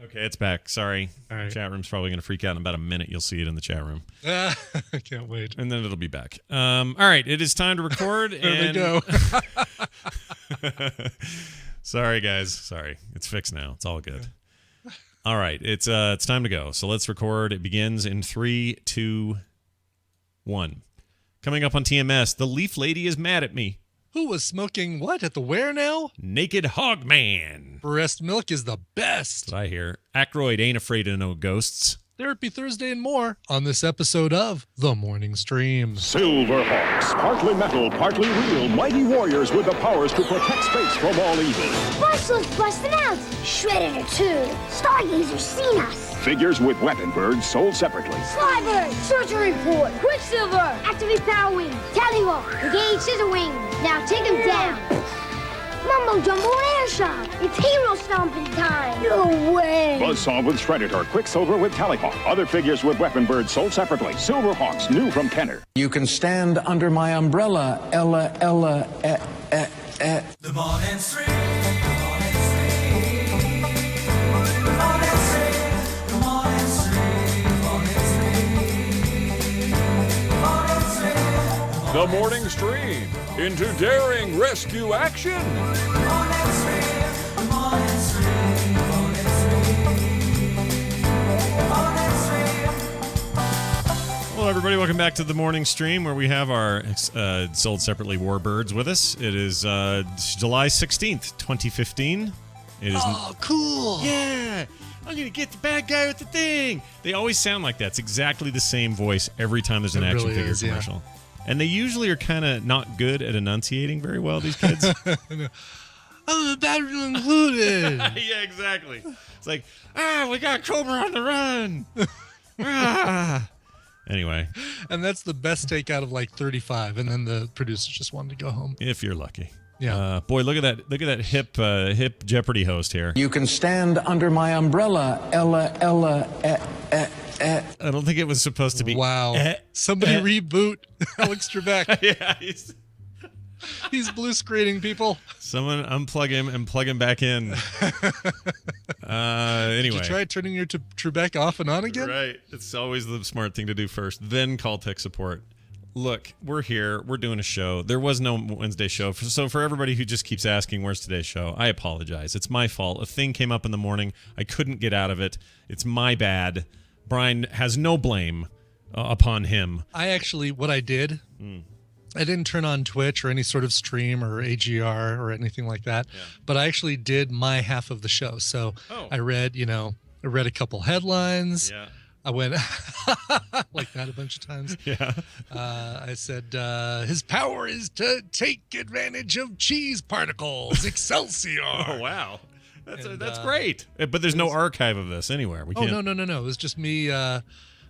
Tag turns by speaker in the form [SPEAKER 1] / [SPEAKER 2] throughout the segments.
[SPEAKER 1] Okay, it's back. Sorry.
[SPEAKER 2] All right.
[SPEAKER 1] Chat room's probably going to freak out in about a minute. You'll see it in the chat room.
[SPEAKER 2] I can't wait.
[SPEAKER 1] And then it'll be back. All right, it is time to record.
[SPEAKER 2] There we go.
[SPEAKER 1] Sorry, guys. Sorry. It's fixed now. It's all good. All right, it's time to go. So let's record. It begins in 3, 2, 1. Coming up on TMS, the Leaf Lady is mad at me.
[SPEAKER 2] Who was smoking what at the where now?
[SPEAKER 1] Naked Hog Man.
[SPEAKER 2] Breast milk is the best.
[SPEAKER 1] That's what I hear. Akroyd ain't afraid of no ghosts.
[SPEAKER 2] Therapy Thursday and more on this episode of The Morning Stream.
[SPEAKER 3] Silverhawks, partly metal, partly real, mighty warriors with the powers to protect space from all evil.
[SPEAKER 4] Rustlers busting out, Shredder too. Stargazer's seen us.
[SPEAKER 3] Figures with weapon birds sold separately.
[SPEAKER 4] Slybird, Surgery Report, Quicksilver, Activate Power Wings, Tallywog, Engage Scissor Wings. Now take them down. Mumbo Jumbo Airshot, it's hero stomping time. No way.
[SPEAKER 3] Buzzsaw with Shredditor, Quicksilver with Tallyhawk. Other figures with weapon birds sold separately. Silverhawks, new from Kenner.
[SPEAKER 5] You can stand under my umbrella, Ella,
[SPEAKER 6] The morning stream. The morning stream. The morning stream. The morning stream. The morning stream.
[SPEAKER 7] The morning stream into daring rescue action.
[SPEAKER 6] The morning stream. The morning stream. The morning stream. The morning stream.
[SPEAKER 1] Hello, everybody. Welcome back to the morning stream where we have our sold separately warbirds with us. It is July 16th, 2015. It is.
[SPEAKER 2] Oh, cool.
[SPEAKER 1] Yeah, I'm going to get the bad guy with the thing. They always sound like that. It's exactly the same voice every time there's an
[SPEAKER 2] It
[SPEAKER 1] action
[SPEAKER 2] really
[SPEAKER 1] figure
[SPEAKER 2] is, yeah.
[SPEAKER 1] commercial. And they usually are kind of not good at enunciating very well, these kids.
[SPEAKER 2] Oh, the battery included.
[SPEAKER 1] Yeah, exactly. It's like, we got Cobra on the run. Anyway,
[SPEAKER 2] And that's the best take out of like 35. And then the producers just wanted to go home.
[SPEAKER 1] if you're lucky.
[SPEAKER 2] Yeah.
[SPEAKER 1] Boy, look at that hip Jeopardy host here.
[SPEAKER 5] You can stand under my umbrella, Ella,
[SPEAKER 1] I don't think it was supposed to be.
[SPEAKER 2] Wow. Somebody reboot Alex Trebek.
[SPEAKER 1] Yeah,
[SPEAKER 2] He's blue screening people.
[SPEAKER 1] someone unplug him and plug him back in. Anyway.
[SPEAKER 2] Did you try turning your Trebek off and on again?
[SPEAKER 1] Right. It's always the smart thing to do first, then call tech support. Look, we're here. We're doing a show. There was no Wednesday show. So for everybody who just keeps asking, where's today's show? I apologize. It's my fault. A thing came up in the morning. I couldn't get out of it. It's my bad. Brian has no blame upon him.
[SPEAKER 2] What I did, I didn't turn on Twitch or any sort of stream or AGR or anything like that, but I actually did my half of the show. So I read a couple headlines.
[SPEAKER 1] Yeah.
[SPEAKER 2] I went like that a bunch of times.
[SPEAKER 1] Yeah.
[SPEAKER 2] I said, his power is to take advantage of cheese particles. Excelsior.
[SPEAKER 1] Oh, wow.
[SPEAKER 2] And,
[SPEAKER 1] That's great. But there's no archive of this anywhere. We
[SPEAKER 2] Oh,
[SPEAKER 1] can't.
[SPEAKER 2] no. It was just me,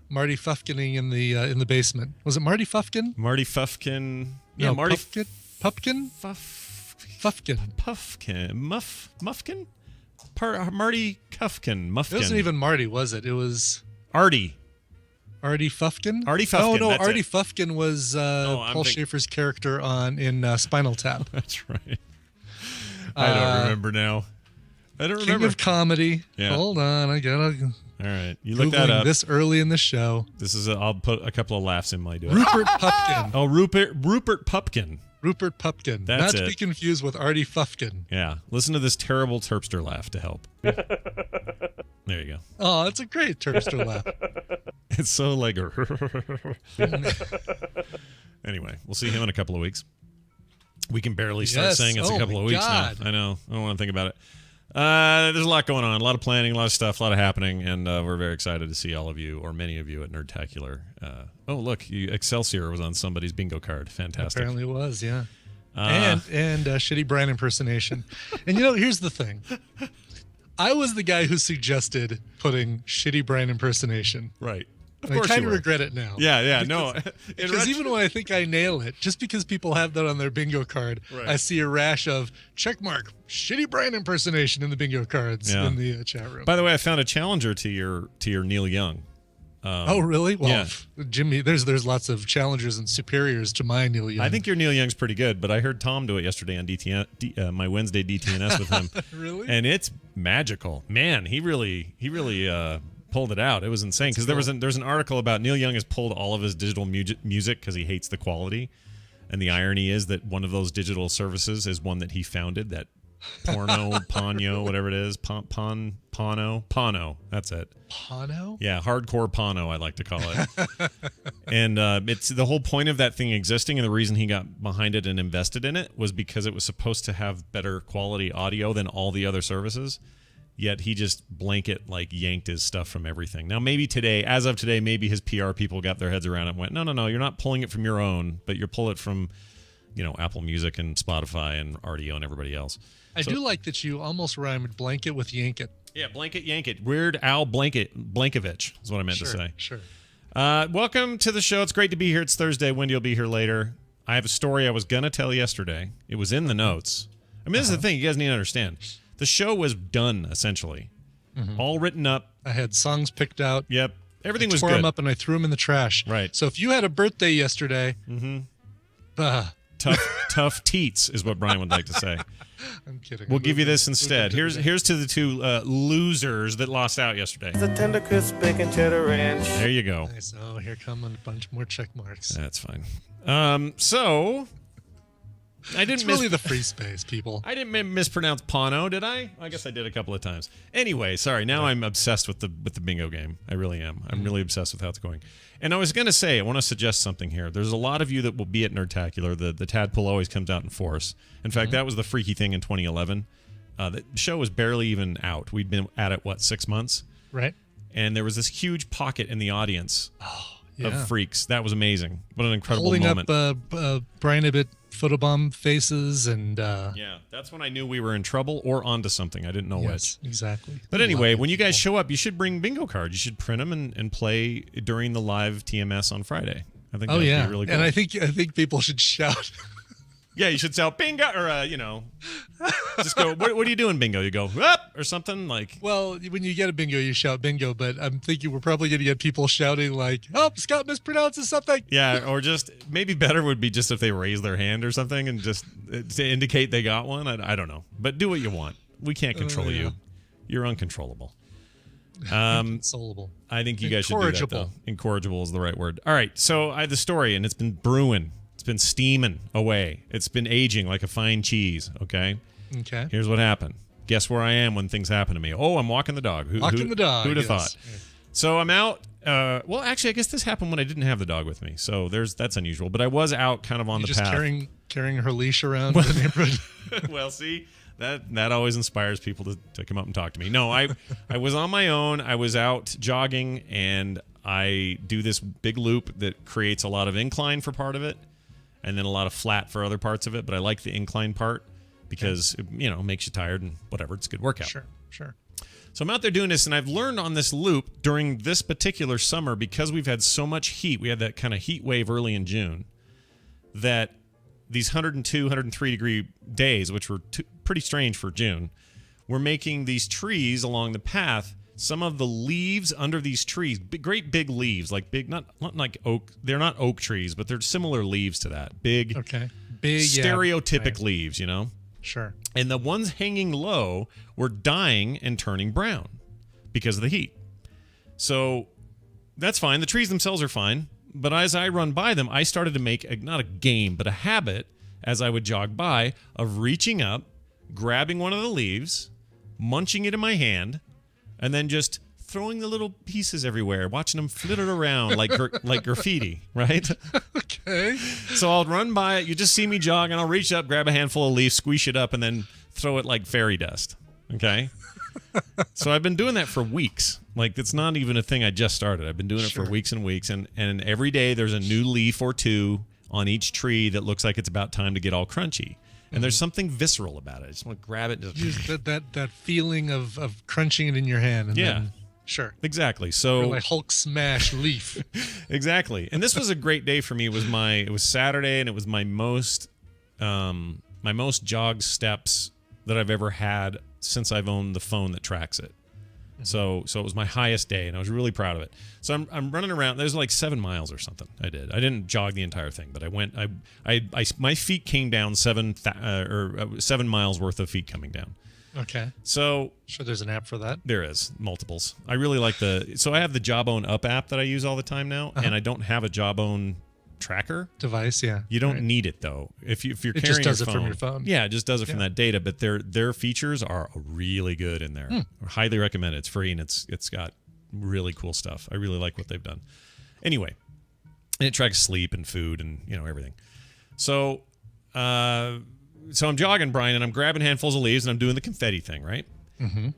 [SPEAKER 2] Marty Fufkining in the basement. Was it Marty Fufkin?
[SPEAKER 1] Marty Fufkin. Yeah,
[SPEAKER 2] No,
[SPEAKER 1] Marty
[SPEAKER 2] Pupkin? Pupkin? Fufkin.
[SPEAKER 1] Puffkin. Muffkin? Marty Cuffkin. Muffkin.
[SPEAKER 2] It wasn't even Marty, was it? It was
[SPEAKER 1] Artie.
[SPEAKER 2] Artie Fufkin?
[SPEAKER 1] Artie Fufkin,
[SPEAKER 2] Oh, no,
[SPEAKER 1] that's
[SPEAKER 2] Artie
[SPEAKER 1] it.
[SPEAKER 2] Fufkin was
[SPEAKER 1] I'm
[SPEAKER 2] Paul
[SPEAKER 1] think-
[SPEAKER 2] Schaefer's character in Spinal Tap.
[SPEAKER 1] That's right. I don't remember now. I don't
[SPEAKER 2] King
[SPEAKER 1] remember.
[SPEAKER 2] of comedy.
[SPEAKER 1] Yeah.
[SPEAKER 2] Hold on, I gotta
[SPEAKER 1] All right. You look that
[SPEAKER 2] Googling
[SPEAKER 1] up.
[SPEAKER 2] this early in the show.
[SPEAKER 1] This is I'll put a couple of laughs in while I do it.
[SPEAKER 2] Rupert Pupkin.
[SPEAKER 1] Oh, Rupert Pupkin.
[SPEAKER 2] Rupert Pupkin.
[SPEAKER 1] That's
[SPEAKER 2] Not to
[SPEAKER 1] it.
[SPEAKER 2] be confused with Artie Fufkin.
[SPEAKER 1] Yeah. Listen to this terrible Terpster laugh to help. There you go.
[SPEAKER 2] Oh, that's a great Terpster laugh.
[SPEAKER 1] It's so like. Anyway, we'll see him in a couple of weeks. We can barely start
[SPEAKER 2] Yes.
[SPEAKER 1] saying it's
[SPEAKER 2] Oh
[SPEAKER 1] a couple
[SPEAKER 2] my
[SPEAKER 1] of weeks
[SPEAKER 2] God.
[SPEAKER 1] now. I know. I don't want to think about it. There's a lot going on, a lot of planning, a lot of stuff, a lot of happening, and we're very excited to see all of you, or many of you, at Nerdacular. Oh, look, Excelsior was on somebody's bingo card. Fantastic.
[SPEAKER 2] Apparently it was, yeah. And shitty Brian impersonation. And here's the thing. I was the guy who suggested putting shitty Brian impersonation.
[SPEAKER 1] Right. Of
[SPEAKER 2] I
[SPEAKER 1] course
[SPEAKER 2] kind
[SPEAKER 1] you
[SPEAKER 2] of
[SPEAKER 1] were.
[SPEAKER 2] regret it now.
[SPEAKER 1] Yeah, no.
[SPEAKER 2] Because even when I think I nail it, just because people have that on their bingo card,
[SPEAKER 1] Right.
[SPEAKER 2] I see a rash of checkmark shitty Brian impersonation in the bingo cards
[SPEAKER 1] Yeah.
[SPEAKER 2] in the chat room.
[SPEAKER 1] By the way, I found a challenger to your Neil Young.
[SPEAKER 2] Oh, really? Well,
[SPEAKER 1] yeah.
[SPEAKER 2] Jimmy, there's lots of challengers and superiors to my Neil Young.
[SPEAKER 1] I think your Neil Young's pretty good, but I heard Tom do it yesterday on my Wednesday DTNS with him.
[SPEAKER 2] Really?
[SPEAKER 1] And it's magical. Man, he really pulled it out. It was insane because there's an article about Neil Young has pulled all of his digital music because he hates the quality. And the irony is that one of those digital services is one that he founded, that Ponyo, whatever it is. Pono. That's it.
[SPEAKER 2] Pono?
[SPEAKER 1] Yeah, hardcore Pono, I like to call it. And it's the whole point of that thing existing, and the reason he got behind it and invested in it was because it was supposed to have better quality audio than all the other services. Yet he just blanket yanked his stuff from everything. Now maybe as of today, maybe his PR people got their heads around it and went, no, you're not pulling it from your own, but you're pulling it from, Apple Music and Spotify and RDO and everybody else.
[SPEAKER 2] I do like that you almost rhymed blanket with yank it.
[SPEAKER 1] Yeah, blanket yank it. Weird Al Blankovich is what I meant to say.
[SPEAKER 2] Sure.
[SPEAKER 1] Welcome to the show. It's great to be here. It's Thursday. Wendy will be here later. I have a story I was going to tell yesterday. It was in the notes. I mean, this is the thing. You guys need to understand. The show was done, essentially. All written up.
[SPEAKER 2] I had songs picked out.
[SPEAKER 1] Yep. Everything was
[SPEAKER 2] tore
[SPEAKER 1] good.
[SPEAKER 2] them up and I threw them in the trash.
[SPEAKER 1] Right.
[SPEAKER 2] So if you had a birthday yesterday,
[SPEAKER 1] tough teats is what Brian would like to say.
[SPEAKER 2] I'm kidding.
[SPEAKER 1] We'll give you this instead. Here's to the two losers that lost out yesterday.
[SPEAKER 8] The tender crisp bacon cheddar ranch.
[SPEAKER 1] There you go.
[SPEAKER 2] Nice. Oh, here come a bunch more check marks.
[SPEAKER 1] That's fine. So I didn't.
[SPEAKER 2] It's really the free space, people.
[SPEAKER 1] I didn't mispronounce Pono, did I? I guess I did a couple of times. Anyway, sorry. Now I'm obsessed with the bingo game. I really am. I'm really obsessed with how it's going. And I was going to say, I want to suggest something here. There's a lot of you that will be at Nerdacular. The tadpole always comes out in force. In fact, that was the freaky thing in 2011. The show was barely even out. We'd been at it, 6 months?
[SPEAKER 2] Right.
[SPEAKER 1] And there was this huge pocket in the audience
[SPEAKER 2] Yeah.
[SPEAKER 1] of freaks. That was amazing. What an incredible
[SPEAKER 2] Holding
[SPEAKER 1] moment.
[SPEAKER 2] up Brian Ibbett photobomb faces and
[SPEAKER 1] yeah, that's when I knew we were in trouble or onto something. I didn't know
[SPEAKER 2] yes,
[SPEAKER 1] which.
[SPEAKER 2] exactly.
[SPEAKER 1] But anyway, when you guys show up, you should bring bingo cards. You should print them and play during the live TMS on Friday. I think that'd be really cool.
[SPEAKER 2] And I think people should shout.
[SPEAKER 1] Yeah, you should shout bingo or just go. What are you doing, bingo? You go up or something like.
[SPEAKER 2] Well, when you get a bingo, you shout bingo. But I'm thinking we're probably going to get people shouting like, "Oh, Scott mispronounces something."
[SPEAKER 1] Yeah, or just maybe better would be just if they raise their hand or something and just to indicate they got one. I don't know, but do what you want. We can't control you. You're uncontrollable.
[SPEAKER 2] Inconsolable.
[SPEAKER 1] I think you guys should do that, though. Incorrigible is the right word. All right, so I have the story, and it's been brewing. It's been steaming away. It's been aging like a fine cheese, okay?
[SPEAKER 2] Okay.
[SPEAKER 1] Here's what happened. Guess where I am when things happen to me. Oh, I'm walking the dog.
[SPEAKER 2] Walking the dog.
[SPEAKER 1] Who'd have
[SPEAKER 2] yes.
[SPEAKER 1] thought? So I'm out. Well, actually, I guess this happened when I didn't have the dog with me. So that's unusual. But I was out kind of on the
[SPEAKER 2] just
[SPEAKER 1] path.
[SPEAKER 2] carrying her leash around the neighborhood.
[SPEAKER 1] Well, see, that always inspires people to come up and talk to me. No, I was on my own. I was out jogging, and I do this big loop that creates a lot of incline for part of it, and then a lot of flat for other parts of it. But I like the incline part because it makes you tired and whatever. It's a good workout.
[SPEAKER 2] Sure.
[SPEAKER 1] So I'm out there doing this, and I've learned on this loop during this particular summer, because we've had so much heat, we had that kind of heat wave early in June, that these 102, 103 degree days, which were pretty strange for June, we're making these trees along the path. Some of the leaves under these trees, great big leaves, like big, not like oak. They're not oak trees, but they're similar leaves to that. Big, stereotypic leaves,
[SPEAKER 2] Sure.
[SPEAKER 1] And the ones hanging low were dying and turning brown because of the heat. So that's fine. The trees themselves are fine. But as I run by them, I started to make not a game, but a habit as I would jog by of reaching up, grabbing one of the leaves, munching it in my hand, and then just throwing the little pieces everywhere, watching them flitter around like graffiti, right?
[SPEAKER 2] Okay.
[SPEAKER 1] So I'll run by it. You just see me jog, and I'll reach up, grab a handful of leaves, squish it up, and then throw it like fairy dust. Okay? So I've been doing that for weeks. Like, it's not even a thing I just started. I've been doing it for weeks and weeks, and every day there's a new leaf or two on each tree that looks like it's about time to get all crunchy. And there's something visceral about it. I just want to grab it. And
[SPEAKER 2] just that feeling of crunching it in your hand. And then, sure.
[SPEAKER 1] Exactly. So
[SPEAKER 2] or like Hulk smash leaf.
[SPEAKER 1] Exactly. And this was a great day for me. It was Saturday, and it was my most jog steps that I've ever had since I've owned the phone that tracks it. So it was my highest day, and I was really proud of it. So I'm running around. There's like 7 miles or something. I didn't jog the entire thing, but I went. My feet came down 7 miles worth of feet coming down.
[SPEAKER 2] Okay.
[SPEAKER 1] So
[SPEAKER 2] sure, there's an app for that.
[SPEAKER 1] There is multiples. I really like so I have the Jawbone Up app that I use all the time now, and I don't have a Jawbone tracker
[SPEAKER 2] device. Yeah,
[SPEAKER 1] you don't need it though. If you're carrying
[SPEAKER 2] just does
[SPEAKER 1] your phone,
[SPEAKER 2] it from your phone.
[SPEAKER 1] Yeah, it just does it from that data. But their features are really good in there. I highly recommend it. It's free and it's got really cool stuff. I really like what they've done. Anyway, and it tracks sleep and food and everything. So I'm jogging, Brian, and I'm grabbing handfuls of leaves and I'm doing the confetti thing, right?
[SPEAKER 2] Mm-hmm.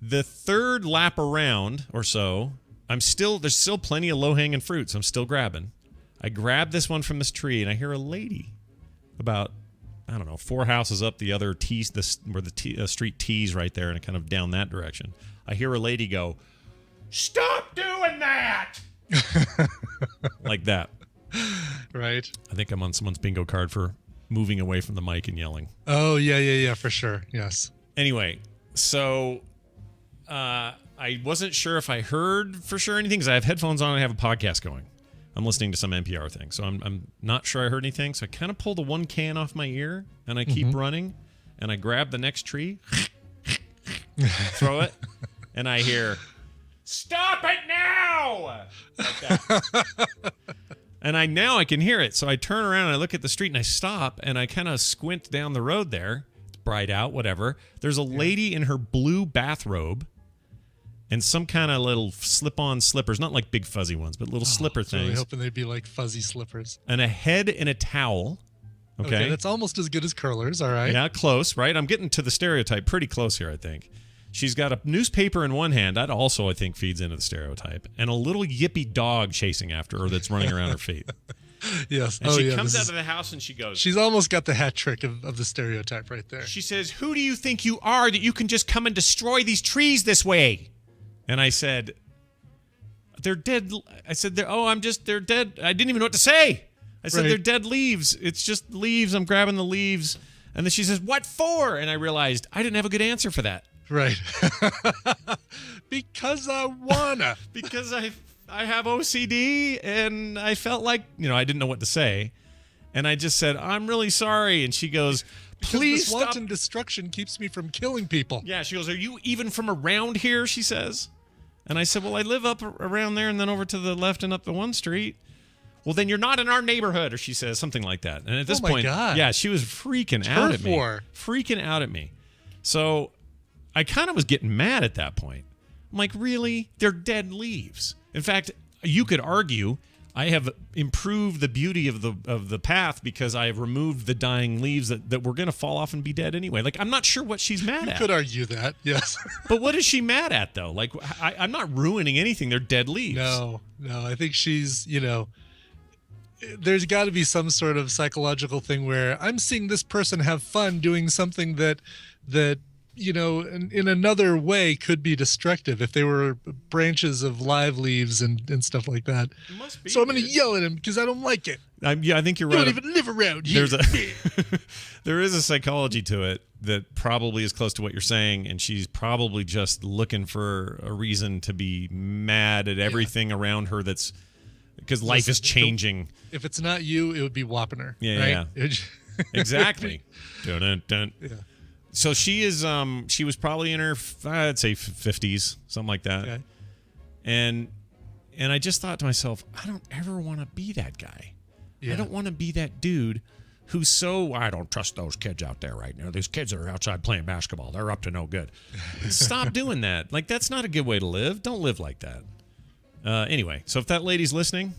[SPEAKER 1] The third lap around or so, there's still plenty of low-hanging fruit, so I'm still grabbing. I grab this one from this tree, and I hear a lady about, 4 houses up the other where the street tees right there, and kind of down that direction. I hear a lady go, "Stop doing that!" Like that.
[SPEAKER 2] Right.
[SPEAKER 1] I think I'm on someone's bingo card for moving away from the mic and yelling.
[SPEAKER 2] Oh, yeah, for sure. Yes.
[SPEAKER 1] Anyway, so I wasn't sure if I heard for sure anything because I have headphones on and I have a podcast going. I'm listening to some NPR thing, so I'm not sure I heard anything. So I kind of pull the one can off my ear, and I keep running, and I grab the next tree, throw it, and I hear, "Stop it now!" Like that. And I can hear it, so I turn around and I look at the street and I stop, and I kind of squint down the road there. It's bright out, whatever. There's a lady in her blue bathrobe and some kind of little slip-on slippers, not like big fuzzy ones, but little slipper things.
[SPEAKER 2] I was really hoping they'd be like fuzzy slippers.
[SPEAKER 1] And a head in a towel. Okay,
[SPEAKER 2] that's almost as good as curlers, all right.
[SPEAKER 1] Yeah, close, right? I'm getting to the stereotype pretty close here, I think. She's got a newspaper in one hand. That also, I think, feeds into the stereotype. And a little yippy dog chasing after her that's running around her feet.
[SPEAKER 2] Yes.
[SPEAKER 1] And she comes out of the house and she goes...
[SPEAKER 2] She's almost got the hat trick of the stereotype right there.
[SPEAKER 1] She says, "Who do you think you are that you can just come and destroy these trees this way?" And I said, "They're dead." I said, they're dead. I didn't even know what to say. I said, "They're dead leaves. It's just leaves. I'm grabbing the leaves." And then she says, "What for?" And I realized I didn't have a good answer for that.
[SPEAKER 2] Right. Because I wanna.
[SPEAKER 1] Because I have OCD and I felt like, I didn't know what to say. And I just said, "I'm really sorry." And she goes, "Please stop.
[SPEAKER 2] Wanton destruction keeps me from killing people."
[SPEAKER 1] Yeah, she goes, "Are you even from around here?" she says. And I said, "Well, I live up around there and then over to the left and up the one street." "Well, then you're not in our neighborhood," or she says something like that. And at this point,
[SPEAKER 2] God.
[SPEAKER 1] Yeah, she was freaking out at me. Freaking out at me. So I kind of was getting mad at that point. I'm like, really? They're dead leaves. In fact, you could argue I have improved the beauty of the path because I have removed the dying leaves that were going to fall off and be dead anyway. Like, I'm not sure what she's mad at.
[SPEAKER 2] You could argue that, yes.
[SPEAKER 1] But what is she mad at, though? Like, I'm not ruining anything. They're dead leaves.
[SPEAKER 2] No. I think she's, there's got to be some sort of psychological thing where I'm seeing this person have fun doing something that in another way could be destructive if they were branches of live leaves and stuff like that.
[SPEAKER 1] It must be,
[SPEAKER 2] so I'm going to yell at him because I don't like it.
[SPEAKER 1] I think you're
[SPEAKER 2] right.
[SPEAKER 1] right.
[SPEAKER 2] You don't even live around here.
[SPEAKER 1] There is a psychology to it that probably is close to what you're saying, and she's probably just looking for a reason to be mad at everything around her because life is changing.
[SPEAKER 2] If it's not you, it would be Wapner.
[SPEAKER 1] Yeah,
[SPEAKER 2] right?
[SPEAKER 1] Yeah. Exactly. Dun, dun, dun.
[SPEAKER 2] Yeah.
[SPEAKER 1] So she was probably in her, I'd say 50s, something like that.
[SPEAKER 2] Okay.
[SPEAKER 1] And I just thought to myself, I don't ever want to be that guy. Yeah. I don't want to be that dude who's I don't trust those kids out there right now. These kids that are outside playing basketball, they're up to no good. Stop doing that. Like, that's not a good way to live. Don't live like that. Anyway, so if that lady's listening,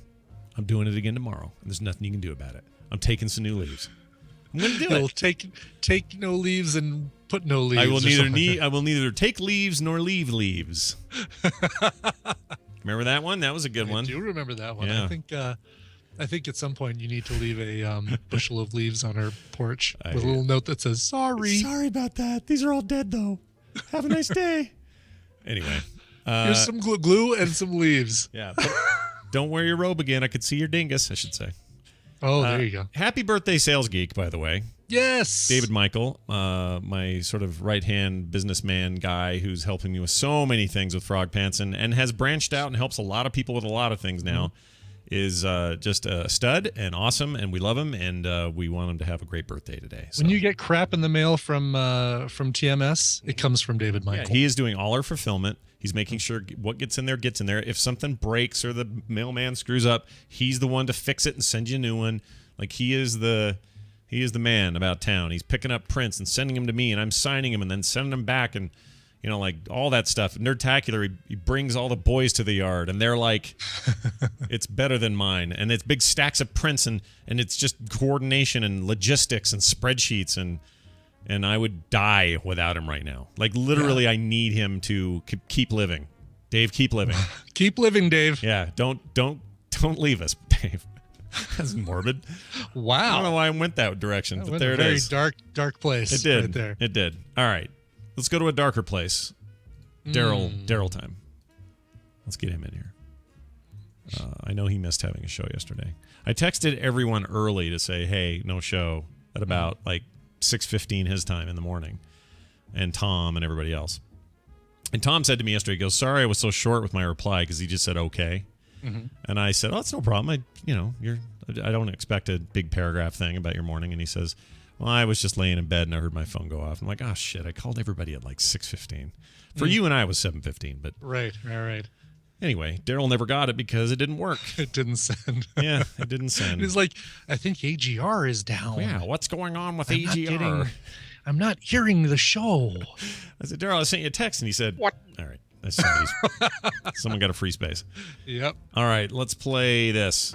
[SPEAKER 1] I'm doing it again tomorrow. And there's nothing you can do about it. I'm taking some new leaves. I'm going to do it.
[SPEAKER 2] Take no leaves and put no leaves.
[SPEAKER 1] I will neither take leaves nor leave leaves. Remember that one? That was a good one.
[SPEAKER 2] I do remember that one.
[SPEAKER 1] Yeah.
[SPEAKER 2] I think at some point you need to leave a bushel of leaves on our porch with a little note that says, "Sorry.
[SPEAKER 1] Sorry about that. These are all dead, though. Have a nice day." Anyway.
[SPEAKER 2] Here's some glue and some leaves.
[SPEAKER 1] Yeah. Don't wear your robe again. I could see your dingus, I should say.
[SPEAKER 2] Oh, there you go.
[SPEAKER 1] Happy birthday, Sales Geek, by the way.
[SPEAKER 2] Yes.
[SPEAKER 1] David Michael, my sort of right-hand businessman guy who's helping me with so many things with Frog Pants and has branched out and helps a lot of people with a lot of things now, is just a stud and awesome, and we love him, and we want him to have a great birthday today. So.
[SPEAKER 2] When you get crap in the mail from TMS, it comes from David Michael.
[SPEAKER 1] Yeah, he is doing all our fulfillment. He's making sure what gets in there gets in there. If something breaks or the mailman screws up, he's the one to fix it and send you a new one. Like, he is the man about town. He's picking up prints and sending them to me, and I'm signing them and then sending them back, and like all that stuff. Nerdacular, he brings all the boys to the yard, and they're like, it's better than mine. And it's big stacks of prints, and it's just coordination and logistics and spreadsheets, and I would die without him right now. Like, literally, I need him to keep living. Dave, keep living.
[SPEAKER 2] Keep living, Dave.
[SPEAKER 1] Yeah, don't leave us, Dave. That's morbid.
[SPEAKER 2] Wow.
[SPEAKER 1] I don't know why I went that direction, but there it is.
[SPEAKER 2] Very dark place.
[SPEAKER 1] It did.
[SPEAKER 2] Right there.
[SPEAKER 1] It did. All right. Let's go to a darker place. Daryl time. Let's get him in here. I know he missed having a show yesterday. I texted everyone early to say, hey, no show at about like 6:15 his time in the morning, and Tom and everybody else. And Tom said to me yesterday, he goes, sorry I was so short with my reply because he just said okay. And I said, oh, it's no problem. I don't expect a big paragraph thing about your morning. And he says, well, I was just laying in bed and I heard my phone go off. I'm like, oh, shit, I called everybody at like 6:15. For you and I, it was 7:15. But
[SPEAKER 2] Right.
[SPEAKER 1] anyway, Daryl never got it because it didn't work.
[SPEAKER 2] It didn't send.
[SPEAKER 1] Yeah, it didn't send.
[SPEAKER 2] He's like, I think AGR is down.
[SPEAKER 1] Yeah, what's going on with AGR?
[SPEAKER 2] I'm not hearing the show.
[SPEAKER 1] I said, Daryl, I sent you a text. And he said, what? All right. That's somebody's. Someone got a free space.
[SPEAKER 2] Yep.
[SPEAKER 1] All right, let's play this.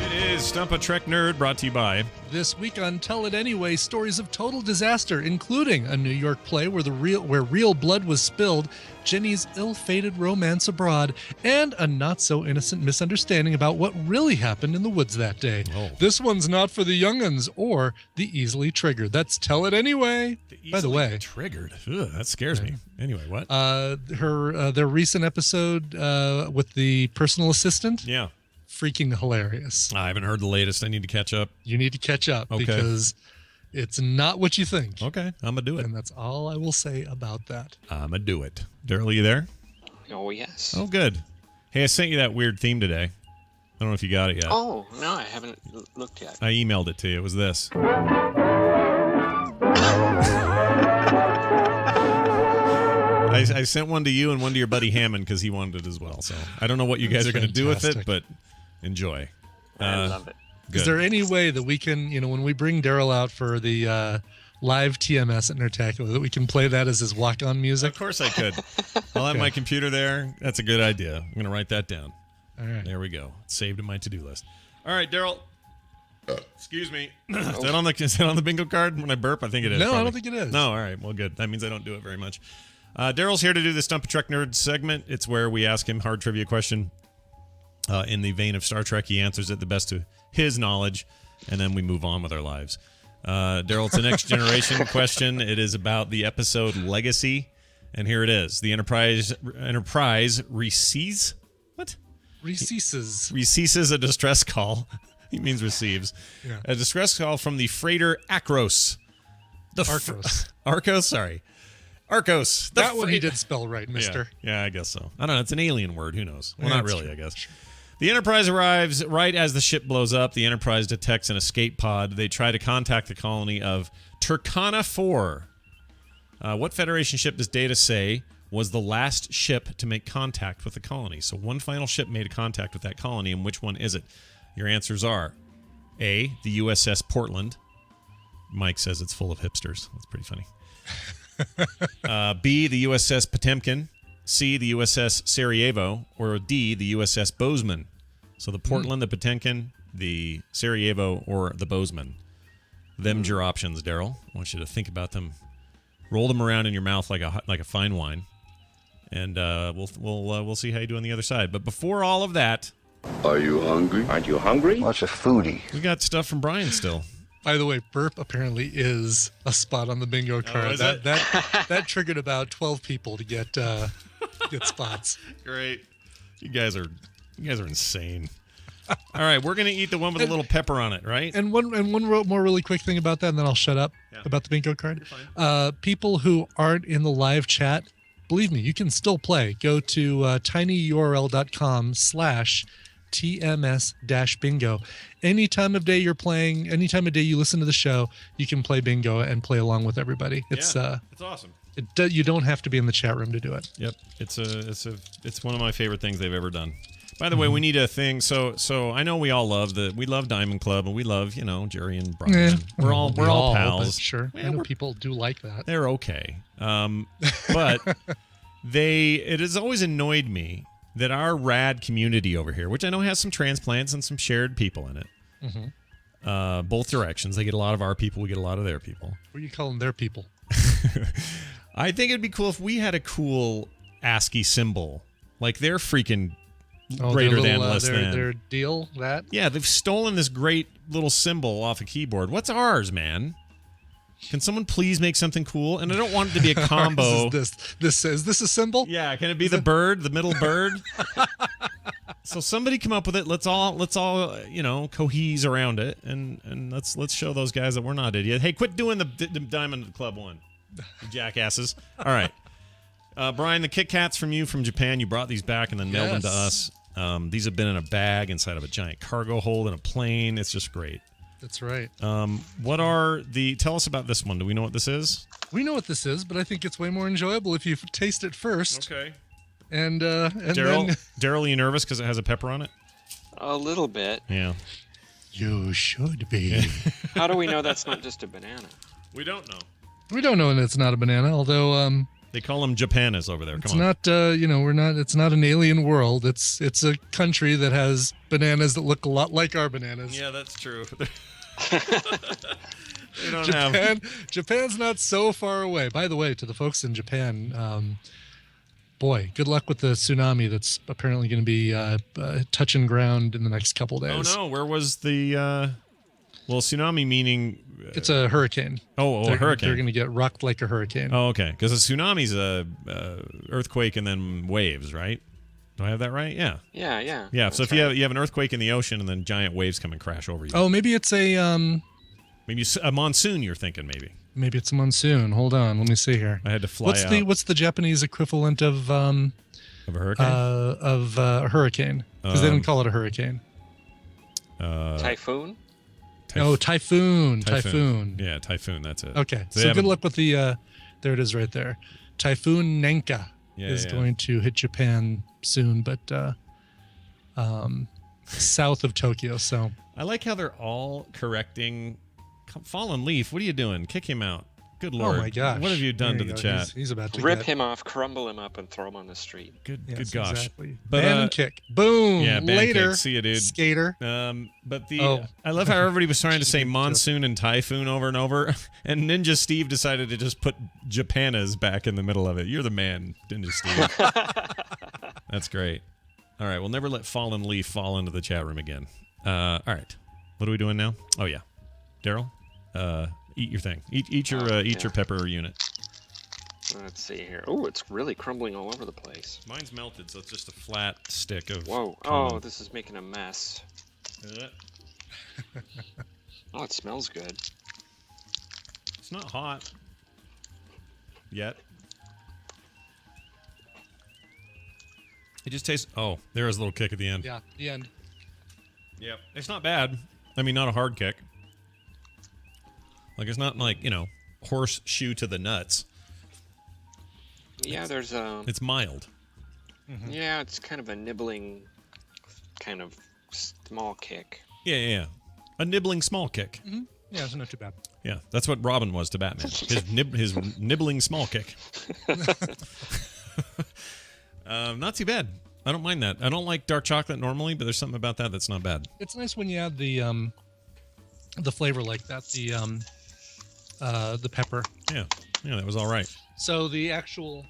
[SPEAKER 1] It is Stump a Trek Nerd, brought to you by.
[SPEAKER 2] This week on Tell It Anyway, stories of total disaster, including a New York play where real blood was spilled, Jenny's ill-fated romance abroad, and a not-so-innocent misunderstanding about what really happened in the woods that day.
[SPEAKER 1] Oh.
[SPEAKER 2] This one's not for the young'uns or the easily triggered. That's Tell It Anyway. By the way,
[SPEAKER 1] triggered. Ugh, that scares me. Anyway, what?
[SPEAKER 2] Their recent episode with the personal assistant.
[SPEAKER 1] Yeah.
[SPEAKER 2] Freaking hilarious.
[SPEAKER 1] I haven't heard the latest. I need to catch up.
[SPEAKER 2] You need to catch up
[SPEAKER 1] Okay.
[SPEAKER 2] because it's not what you think.
[SPEAKER 1] Okay, I'm going to do it.
[SPEAKER 2] And that's all I will say about that.
[SPEAKER 1] I'm going to do it. Daryl, you there?
[SPEAKER 9] Oh, yes.
[SPEAKER 1] Oh, good. Hey, I sent you that weird theme today. I don't know if you got it yet.
[SPEAKER 9] Oh, no, I haven't looked yet.
[SPEAKER 1] I emailed it to you. It was this. I sent one to you and one to your buddy Hammond because he wanted it as well. So I don't know what you guys are going to do with it, but enjoy.
[SPEAKER 9] I love it.
[SPEAKER 1] Good.
[SPEAKER 2] Is there any way that we can, when we bring Daryl out for the live TMS at Nerdacular, that we can play that as his walk-on music?
[SPEAKER 1] Of course I could. I'll have my computer there. That's a good idea. I'm going to write that down.
[SPEAKER 2] All right.
[SPEAKER 1] There we go. It's saved in my to-do list. All right, Daryl. Excuse me. Is that on the bingo card when I burp? I think it is.
[SPEAKER 2] No,
[SPEAKER 1] probably.
[SPEAKER 2] I don't think it is.
[SPEAKER 1] No, all right. Well, good. That means I don't do it very much. Daryl's here to do the Stump a Trek Nerd segment. It's where we ask him hard trivia question. In the vein of Star Trek, he answers it the best to his knowledge, and then we move on with our lives. Daryl, it's a next generation question. It is about the episode Legacy, and here it is. The Enterprise receives a distress call. He means receives.
[SPEAKER 2] Yeah.
[SPEAKER 1] A distress call from the freighter Akros. Arcos.
[SPEAKER 2] That one he did spell right, mister.
[SPEAKER 1] Yeah, I guess so. I don't know. It's an alien word. Who knows? Well, not really, I guess. The Enterprise arrives right as the ship blows up. The Enterprise detects an escape pod. They try to contact the colony of Turkana 4. What Federation ship does Data say was the last ship to make contact with the colony? So one final ship made contact with that colony, and which one is it? Your answers are A, the USS Portland. Mike says it's full of hipsters. That's pretty funny. B, the USS Potemkin. C, the USS Sarajevo. Or D, the USS Bozeman. So the Portland, the Potemkin, the Sarajevo, or the Bozeman. Them's your options, Daryl. I want you to think about them. Roll them around in your mouth like a fine wine. And we'll see how you do on the other side. But before all of that...
[SPEAKER 10] Are you hungry? Aren't you hungry? What's a foodie?
[SPEAKER 1] We got stuff from Brian still.
[SPEAKER 2] By the way, burp apparently is a spot on the bingo card.
[SPEAKER 1] Is
[SPEAKER 2] that triggered about 12 people to get Good spots.
[SPEAKER 1] Great. You guys are insane. All right, we're gonna eat the one with a little pepper on it, right?
[SPEAKER 2] And one more really quick thing about that, and then I'll shut up about the bingo card. People who aren't in the live chat, believe me, you can still play. Go to tinyurl.com/TMS-bingo. Any time of day you're playing, any time of day you listen to the show, you can play bingo and play along with everybody. It's
[SPEAKER 1] awesome.
[SPEAKER 2] You don't have to be in the chat room to do it.
[SPEAKER 1] Yep, it's one of my favorite things they've ever done. By the way, we need a thing. So I know we all love Diamond Club, and we love Jerry and Brian. We're all pals.
[SPEAKER 2] Sure, I know people do like that.
[SPEAKER 1] They're okay, but it has always annoyed me that our rad community over here, which I know has some transplants and some shared people in it, both directions. They get a lot of our people, we get a lot of their people.
[SPEAKER 2] What are you calling their people?
[SPEAKER 1] I think it'd be cool if we had a cool ASCII symbol, like they're freaking. Greater than, less than.
[SPEAKER 2] Their deal, that?
[SPEAKER 1] Yeah, they've stolen this great little symbol off a keyboard. What's ours, man? Can someone please make something cool? And I don't want it to be a combo.
[SPEAKER 2] Is this a symbol?
[SPEAKER 1] Yeah, can it be the bird, the middle bird? So somebody come up with it. Let's all cohese around it, and let's show those guys that we're not idiots. Hey, quit doing the Diamond Club one, you jackasses. All right. Brian, the Kit Kats from Japan, you brought these back and then mailed them to us. These have been in a bag inside of a giant cargo hold in a plane. It's just great.
[SPEAKER 2] That's right.
[SPEAKER 1] Tell us about this one. Do we know what this is?
[SPEAKER 2] We know what this is, but I think it's way more enjoyable if you taste it first.
[SPEAKER 1] Okay.
[SPEAKER 2] And
[SPEAKER 1] Daryl, are you nervous because it has a pepper on it?
[SPEAKER 9] A little bit.
[SPEAKER 1] Yeah.
[SPEAKER 2] You should be.
[SPEAKER 9] How do we know that's not just a banana?
[SPEAKER 1] We don't know.
[SPEAKER 2] We don't know, and it's not a banana, although
[SPEAKER 1] they call them Japanas over there.
[SPEAKER 2] It's not, it's not an alien world. It's a country that has bananas that look a lot like our bananas.
[SPEAKER 1] Yeah, that's true.
[SPEAKER 2] Japan's not so far away. By the way, to the folks in Japan, boy, good luck with the tsunami that's apparently going to be touching ground in the next couple days.
[SPEAKER 1] Oh no, where was the? Tsunami meaning
[SPEAKER 2] it's a hurricane.
[SPEAKER 1] A hurricane.
[SPEAKER 2] They're going to get rocked like a hurricane.
[SPEAKER 1] Oh, okay. Because a tsunami's a earthquake and then waves, right? Do I have that right? Yeah.
[SPEAKER 9] Yeah.
[SPEAKER 1] Yeah. So if you have an earthquake in the ocean and then giant waves come and crash over you.
[SPEAKER 2] Oh, maybe it's a
[SPEAKER 1] maybe a monsoon. You're thinking maybe.
[SPEAKER 2] Maybe it's a monsoon. Hold on, let me see here.
[SPEAKER 1] I had to fly out.
[SPEAKER 2] What's the Japanese equivalent of
[SPEAKER 1] a hurricane?
[SPEAKER 2] Of a hurricane, because they don't call it a hurricane.
[SPEAKER 9] Typhoon.
[SPEAKER 2] Typhoon.
[SPEAKER 1] Yeah, typhoon. That's it.
[SPEAKER 2] Okay, so good luck with the. There it is, right there. Typhoon Nanka is going to hit Japan soon, but south of Tokyo. So
[SPEAKER 1] I like how they're all correcting. Fallen Leaf, what are you doing? Kick him out. Good Lord.
[SPEAKER 2] Oh my gosh.
[SPEAKER 1] What have you done to the chat?
[SPEAKER 2] He's about to
[SPEAKER 9] rip him off, crumble him up, and throw him on the street.
[SPEAKER 1] Good gosh.
[SPEAKER 2] Exactly.
[SPEAKER 1] But,
[SPEAKER 2] ban and kick. Boom.
[SPEAKER 1] Yeah, ban
[SPEAKER 2] later.
[SPEAKER 1] Kick. See you, dude.
[SPEAKER 2] Skater.
[SPEAKER 1] But I love how everybody was trying to say monsoon and typhoon over and over, and Ninja Steve decided to just put Japanas back in the middle of it. You're the man, Ninja Steve. That's great. All right, we'll never let Fallen Leaf fall into the chat room again. All right. What are we doing now? Oh yeah. Daryl? Eat your thing. Eat your pepper unit.
[SPEAKER 9] Let's see here. Oh, it's really crumbling all over the place.
[SPEAKER 1] Mine's melted, so it's just a flat stick of.
[SPEAKER 9] Whoa! Oh, this is making a mess. Oh, it smells good.
[SPEAKER 1] It's not hot yet. It just tastes. Oh, there is a little kick at the end.
[SPEAKER 2] Yeah, the end.
[SPEAKER 1] Yep, it's not bad. I mean, not a hard kick. Like, it's not like, horseshoe to the nuts.
[SPEAKER 9] Yeah, there's a...
[SPEAKER 1] It's mild.
[SPEAKER 9] Mm-hmm. Yeah, it's kind of a nibbling, kind of small kick.
[SPEAKER 1] Yeah. A nibbling small kick.
[SPEAKER 2] Mm-hmm. Yeah, it's not too bad.
[SPEAKER 1] Yeah, that's what Robin was to Batman. His nibbling small kick. Not too bad. I don't mind that. I don't like dark chocolate normally, but there's something about that that's not bad.
[SPEAKER 2] It's nice when you add the flavor like that. The pepper.
[SPEAKER 1] Yeah, that was all right.
[SPEAKER 2] So the actual.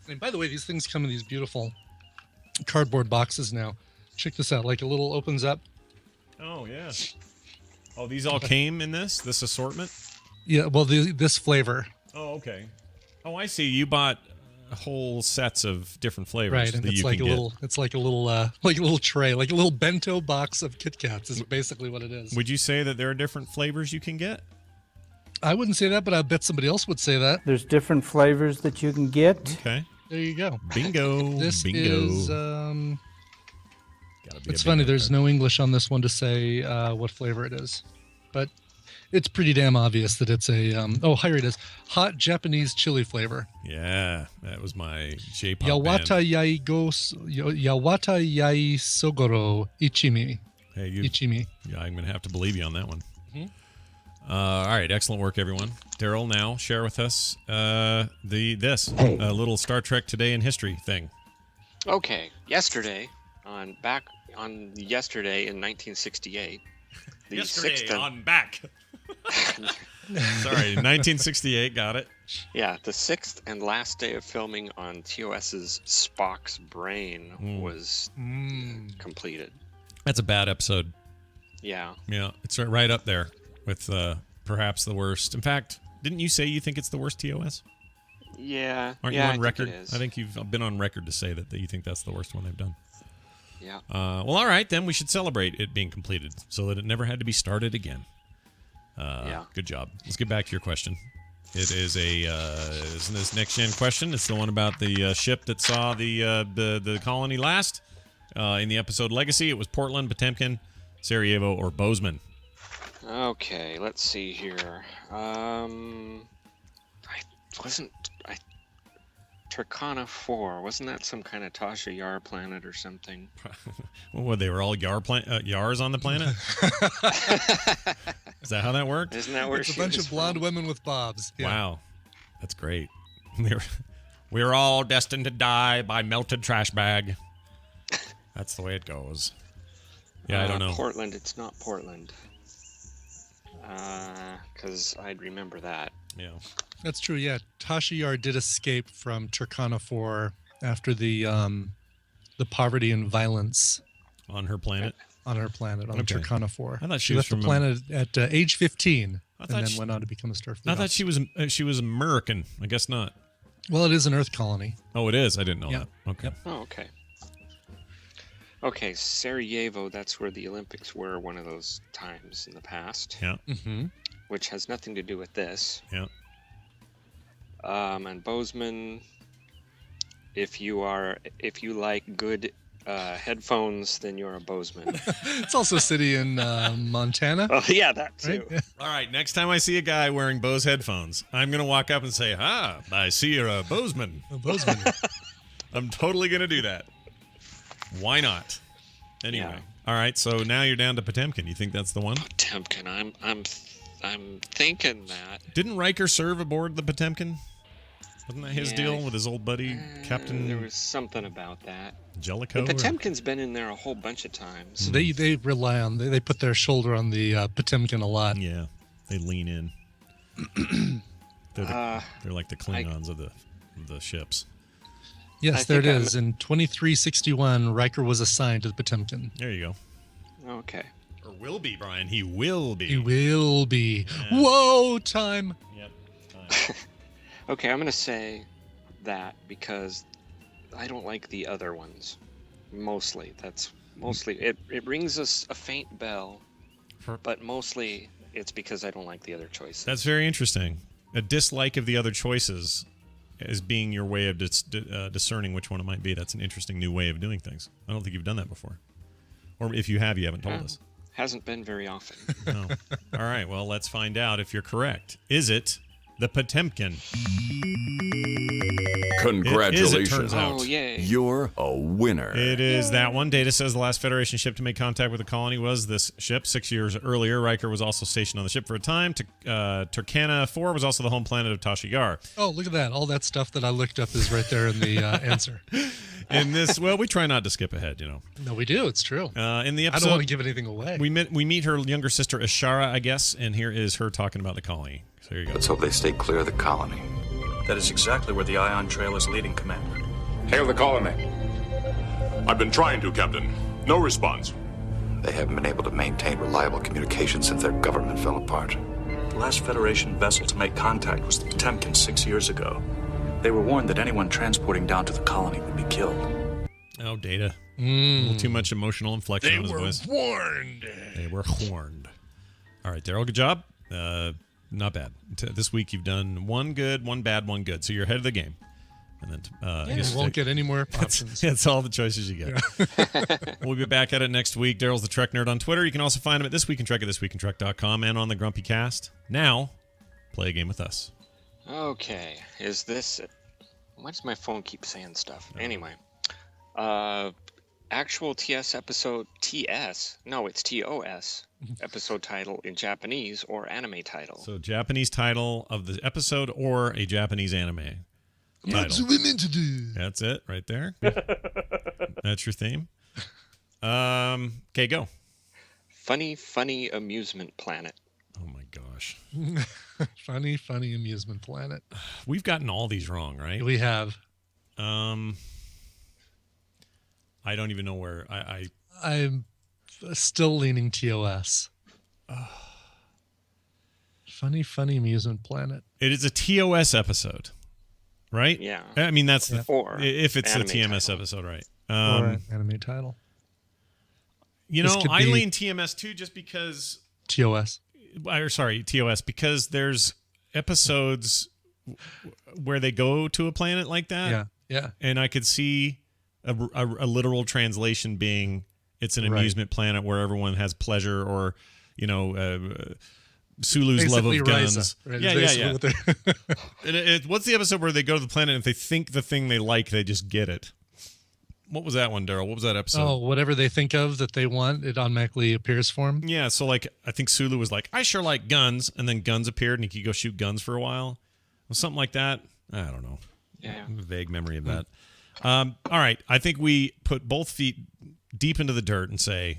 [SPEAKER 2] And by the way, these things come in these beautiful cardboard boxes now. Check this out. Like a little opens up.
[SPEAKER 1] Oh yeah. Oh, these all came in this assortment.
[SPEAKER 2] Yeah. Well, this flavor.
[SPEAKER 1] Oh, okay. Oh, I see. You bought whole sets of different flavors.
[SPEAKER 2] Right, and
[SPEAKER 1] that
[SPEAKER 2] it's
[SPEAKER 1] you
[SPEAKER 2] like
[SPEAKER 1] can
[SPEAKER 2] a
[SPEAKER 1] get.
[SPEAKER 2] little, it's like a little tray, like a little bento box of Kit Kats is basically what it is.
[SPEAKER 1] Would you say that there are different flavors you can get?
[SPEAKER 2] I wouldn't say that, but I bet somebody else would say that.
[SPEAKER 11] There's different flavors that you can get.
[SPEAKER 1] Okay.
[SPEAKER 2] There you go.
[SPEAKER 1] Bingo.
[SPEAKER 2] This
[SPEAKER 1] bingo.
[SPEAKER 2] is.
[SPEAKER 1] Gotta be
[SPEAKER 2] It's
[SPEAKER 1] a
[SPEAKER 2] funny.
[SPEAKER 1] bingo
[SPEAKER 2] There's
[SPEAKER 1] card.
[SPEAKER 2] no English on this one to say what flavor it is, but it's pretty damn obvious that it's a. Here it is. Hot Japanese chili flavor.
[SPEAKER 1] Yeah, that was my J-pop
[SPEAKER 2] Yawata
[SPEAKER 1] band.
[SPEAKER 2] Yawata Yai Sogoro Ichimi.
[SPEAKER 1] Hey,
[SPEAKER 2] Ichimi.
[SPEAKER 1] Yeah, I'm going to have to believe you on that one.
[SPEAKER 2] Mhm.
[SPEAKER 1] All right, excellent work, everyone. Daryl, now share with us a little Star Trek Today in History thing.
[SPEAKER 9] Okay, yesterday in 1968, the sixth and,
[SPEAKER 1] back. Sorry, 1968, got it.
[SPEAKER 9] Yeah, the sixth and last day of filming on TOS's Spock's Brain was completed.
[SPEAKER 1] That's a bad episode.
[SPEAKER 9] Yeah.
[SPEAKER 1] Yeah, it's right up there with perhaps the worst. In fact, didn't you say you think it's the worst TOS?
[SPEAKER 9] Yeah.
[SPEAKER 1] Aren't
[SPEAKER 9] yeah,
[SPEAKER 1] you on record?
[SPEAKER 9] I think it is.
[SPEAKER 1] I think you've been on record to say that you think that's the worst one they've done.
[SPEAKER 9] Yeah.
[SPEAKER 1] Well, all right, then we should celebrate it being completed so that it never had to be started again.
[SPEAKER 9] Yeah.
[SPEAKER 1] Good job. Let's get back to your question. It is isn't this next gen question? It's the one about the ship that saw the colony last in the episode Legacy. It was Portland, Potemkin, Sarajevo, or Bozeman.
[SPEAKER 9] Okay, let's see here. Turkana 4, wasn't that some kind of Tasha Yar planet or something?
[SPEAKER 1] Well, they were all Yars on the planet? Is that how that worked?
[SPEAKER 9] Isn't that where
[SPEAKER 2] It's a
[SPEAKER 9] she
[SPEAKER 2] bunch
[SPEAKER 9] was
[SPEAKER 2] of blonde
[SPEAKER 9] from?
[SPEAKER 2] women with bobs. Yeah.
[SPEAKER 1] Wow. That's great. We're all destined to die by melted trash bag. That's the way it goes. Yeah, I don't know.
[SPEAKER 9] Portland, it's not Portland. Because I'd remember that.
[SPEAKER 1] Yeah.
[SPEAKER 2] That's true. Yeah, Tasha Yar did escape from Turkana 4 after the poverty and violence
[SPEAKER 1] On her planet?
[SPEAKER 2] on her planet on
[SPEAKER 1] Okay.
[SPEAKER 2] Turkana 4.
[SPEAKER 1] I thought
[SPEAKER 2] she
[SPEAKER 1] she was
[SPEAKER 2] left the
[SPEAKER 1] from
[SPEAKER 2] planet at age 15 and
[SPEAKER 1] thought
[SPEAKER 2] then
[SPEAKER 1] she-
[SPEAKER 2] went on to become a Starfleet.
[SPEAKER 1] I thought she was American. I guess not.
[SPEAKER 2] Well, it is an Earth colony.
[SPEAKER 1] Oh, it is? I didn't know
[SPEAKER 2] Yeah.
[SPEAKER 1] that. Okay.
[SPEAKER 2] Yep.
[SPEAKER 9] Oh, okay. Okay, Sarajevo, that's where the Olympics were one of those times in the past.
[SPEAKER 1] Yeah.
[SPEAKER 2] Mm-hmm.
[SPEAKER 9] Which has nothing to do with this.
[SPEAKER 1] Yeah.
[SPEAKER 9] And Bozeman, if you like good headphones, then you're a Bozeman.
[SPEAKER 2] It's also a city in Montana.
[SPEAKER 9] Oh yeah, that too.
[SPEAKER 2] Right?
[SPEAKER 1] All right. Next time I see a guy wearing Bose headphones, I'm going to walk up and say, I see you're a Bozeman.
[SPEAKER 2] Bozeman.
[SPEAKER 1] I'm totally going to do that. Why not? Anyway.
[SPEAKER 9] Yeah.
[SPEAKER 1] All right. So now you're down to Potemkin. You think that's the one?
[SPEAKER 9] Potemkin, I'm thinking that.
[SPEAKER 1] Didn't Riker serve aboard the Potemkin? Wasn't that his
[SPEAKER 9] Yeah,
[SPEAKER 1] deal with his old buddy, Captain
[SPEAKER 9] There was something about that.
[SPEAKER 1] Jellicoe?
[SPEAKER 9] The Potemkin's been in there a whole bunch of times.
[SPEAKER 2] They rely on they put their shoulder on the Potemkin a lot.
[SPEAKER 1] Yeah, they lean in. They're like the Klingons of the ships.
[SPEAKER 2] Yes, there it is. In 2361, Riker was assigned to the Potemkin.
[SPEAKER 1] There you go.
[SPEAKER 9] Okay.
[SPEAKER 1] Or will be, Brian. He will be.
[SPEAKER 2] He will be.
[SPEAKER 1] Yeah.
[SPEAKER 2] Whoa, time.
[SPEAKER 1] Yep. Time.
[SPEAKER 9] Okay, I'm going to say that because I don't like the other ones. Mostly. That's mostly. It rings us a faint bell, but mostly it's because I don't like the other choices.
[SPEAKER 1] That's very interesting. A dislike of the other choices as being your way of discerning which one it might be. That's an interesting new way of doing things. I don't think you've done that before. Or if you have, you haven't told us.
[SPEAKER 9] Hasn't been very often.
[SPEAKER 1] No. All right, well, let's find out if you're correct. Is it the Potemkin?
[SPEAKER 7] Congratulations.
[SPEAKER 1] It turns out.
[SPEAKER 9] Oh, yay.
[SPEAKER 7] You're a winner.
[SPEAKER 1] It is that one. Data says the last Federation ship to make contact with the colony was this ship. 6 years earlier, Riker was also stationed on the ship for a time. Turkana 4 was also the home planet of Tasha Yar.
[SPEAKER 2] Oh, look at that. All that stuff that I looked up is right there in the answer.
[SPEAKER 1] In this, well, we try not to skip ahead, you know.
[SPEAKER 2] No, we do. It's true.
[SPEAKER 1] In the episode,
[SPEAKER 2] I don't want to give anything away.
[SPEAKER 1] we meet her younger sister Ashara, I guess, and here is her talking about the colony. So here you go.
[SPEAKER 10] Let's hope they stay clear of the colony.
[SPEAKER 12] That is exactly where the Ion Trail is leading, Commander.
[SPEAKER 7] Hail the colony. I've been trying to, Captain. No response.
[SPEAKER 10] They haven't been able to maintain reliable communication since their government fell apart.
[SPEAKER 12] The last Federation vessel to make contact was the Potemkin 6 years ago. They were warned that anyone transporting down to the colony would be killed.
[SPEAKER 1] Oh, Data. A little too much emotional inflection on his voice.
[SPEAKER 2] Warned.
[SPEAKER 1] They were warned. All right, Daryl, good job. Not bad. This week you've done one good, one bad, one good. So you're ahead of the game. And then I guess
[SPEAKER 2] you won't get any more options.
[SPEAKER 1] That's all the choices you get. Yeah. We'll be back at it next week. Daryl's the Trek Nerd on Twitter. You can also find him at This Week in Trek at thisweekintrek.com and on the Grumpy Cast. Now, play a game with us.
[SPEAKER 9] Okay. Is this... Why does my phone keep saying stuff? Anyway. Actual TS episode... TS? No, it's TOS. Episode title in Japanese or anime title.
[SPEAKER 1] So Japanese title of the episode or a Japanese anime.
[SPEAKER 2] What's women to do?
[SPEAKER 1] That's it right there. That's your theme. Okay, go.
[SPEAKER 9] Funny Amusement Planet.
[SPEAKER 1] Oh my gosh.
[SPEAKER 2] Funny Amusement Planet.
[SPEAKER 1] We've gotten all these wrong, right?
[SPEAKER 2] We have.
[SPEAKER 1] I don't even know where
[SPEAKER 2] I'm still leaning TOS. Funny Amusement Planet.
[SPEAKER 1] It is a TOS episode. Right?
[SPEAKER 9] Yeah.
[SPEAKER 1] I mean, that's
[SPEAKER 9] Or
[SPEAKER 1] if it's a TMS
[SPEAKER 9] title.
[SPEAKER 1] episode, right?
[SPEAKER 2] Or an anime title.
[SPEAKER 1] You know, I lean TMS too, just because
[SPEAKER 2] TOS.
[SPEAKER 1] TOS, because there's episodes where they go to a planet like that.
[SPEAKER 2] Yeah.
[SPEAKER 1] And I could see a literal translation being it's an amusement planet where everyone has pleasure, or Sulu's
[SPEAKER 2] basically
[SPEAKER 1] love of guns.
[SPEAKER 2] Right?
[SPEAKER 1] Yeah. What's the episode where they go to the planet and if they think the thing they like, they just get it? What was that one, Daryl? What was that episode?
[SPEAKER 2] Oh, whatever they think of that they want, it automatically appears for them.
[SPEAKER 1] Yeah, so I think Sulu was like, I sure like guns, and then guns appeared and he could go shoot guns for a while. Was something like that? I don't know.
[SPEAKER 9] Yeah.
[SPEAKER 1] A vague memory of that. All right, I think we put both feet deep into the dirt and say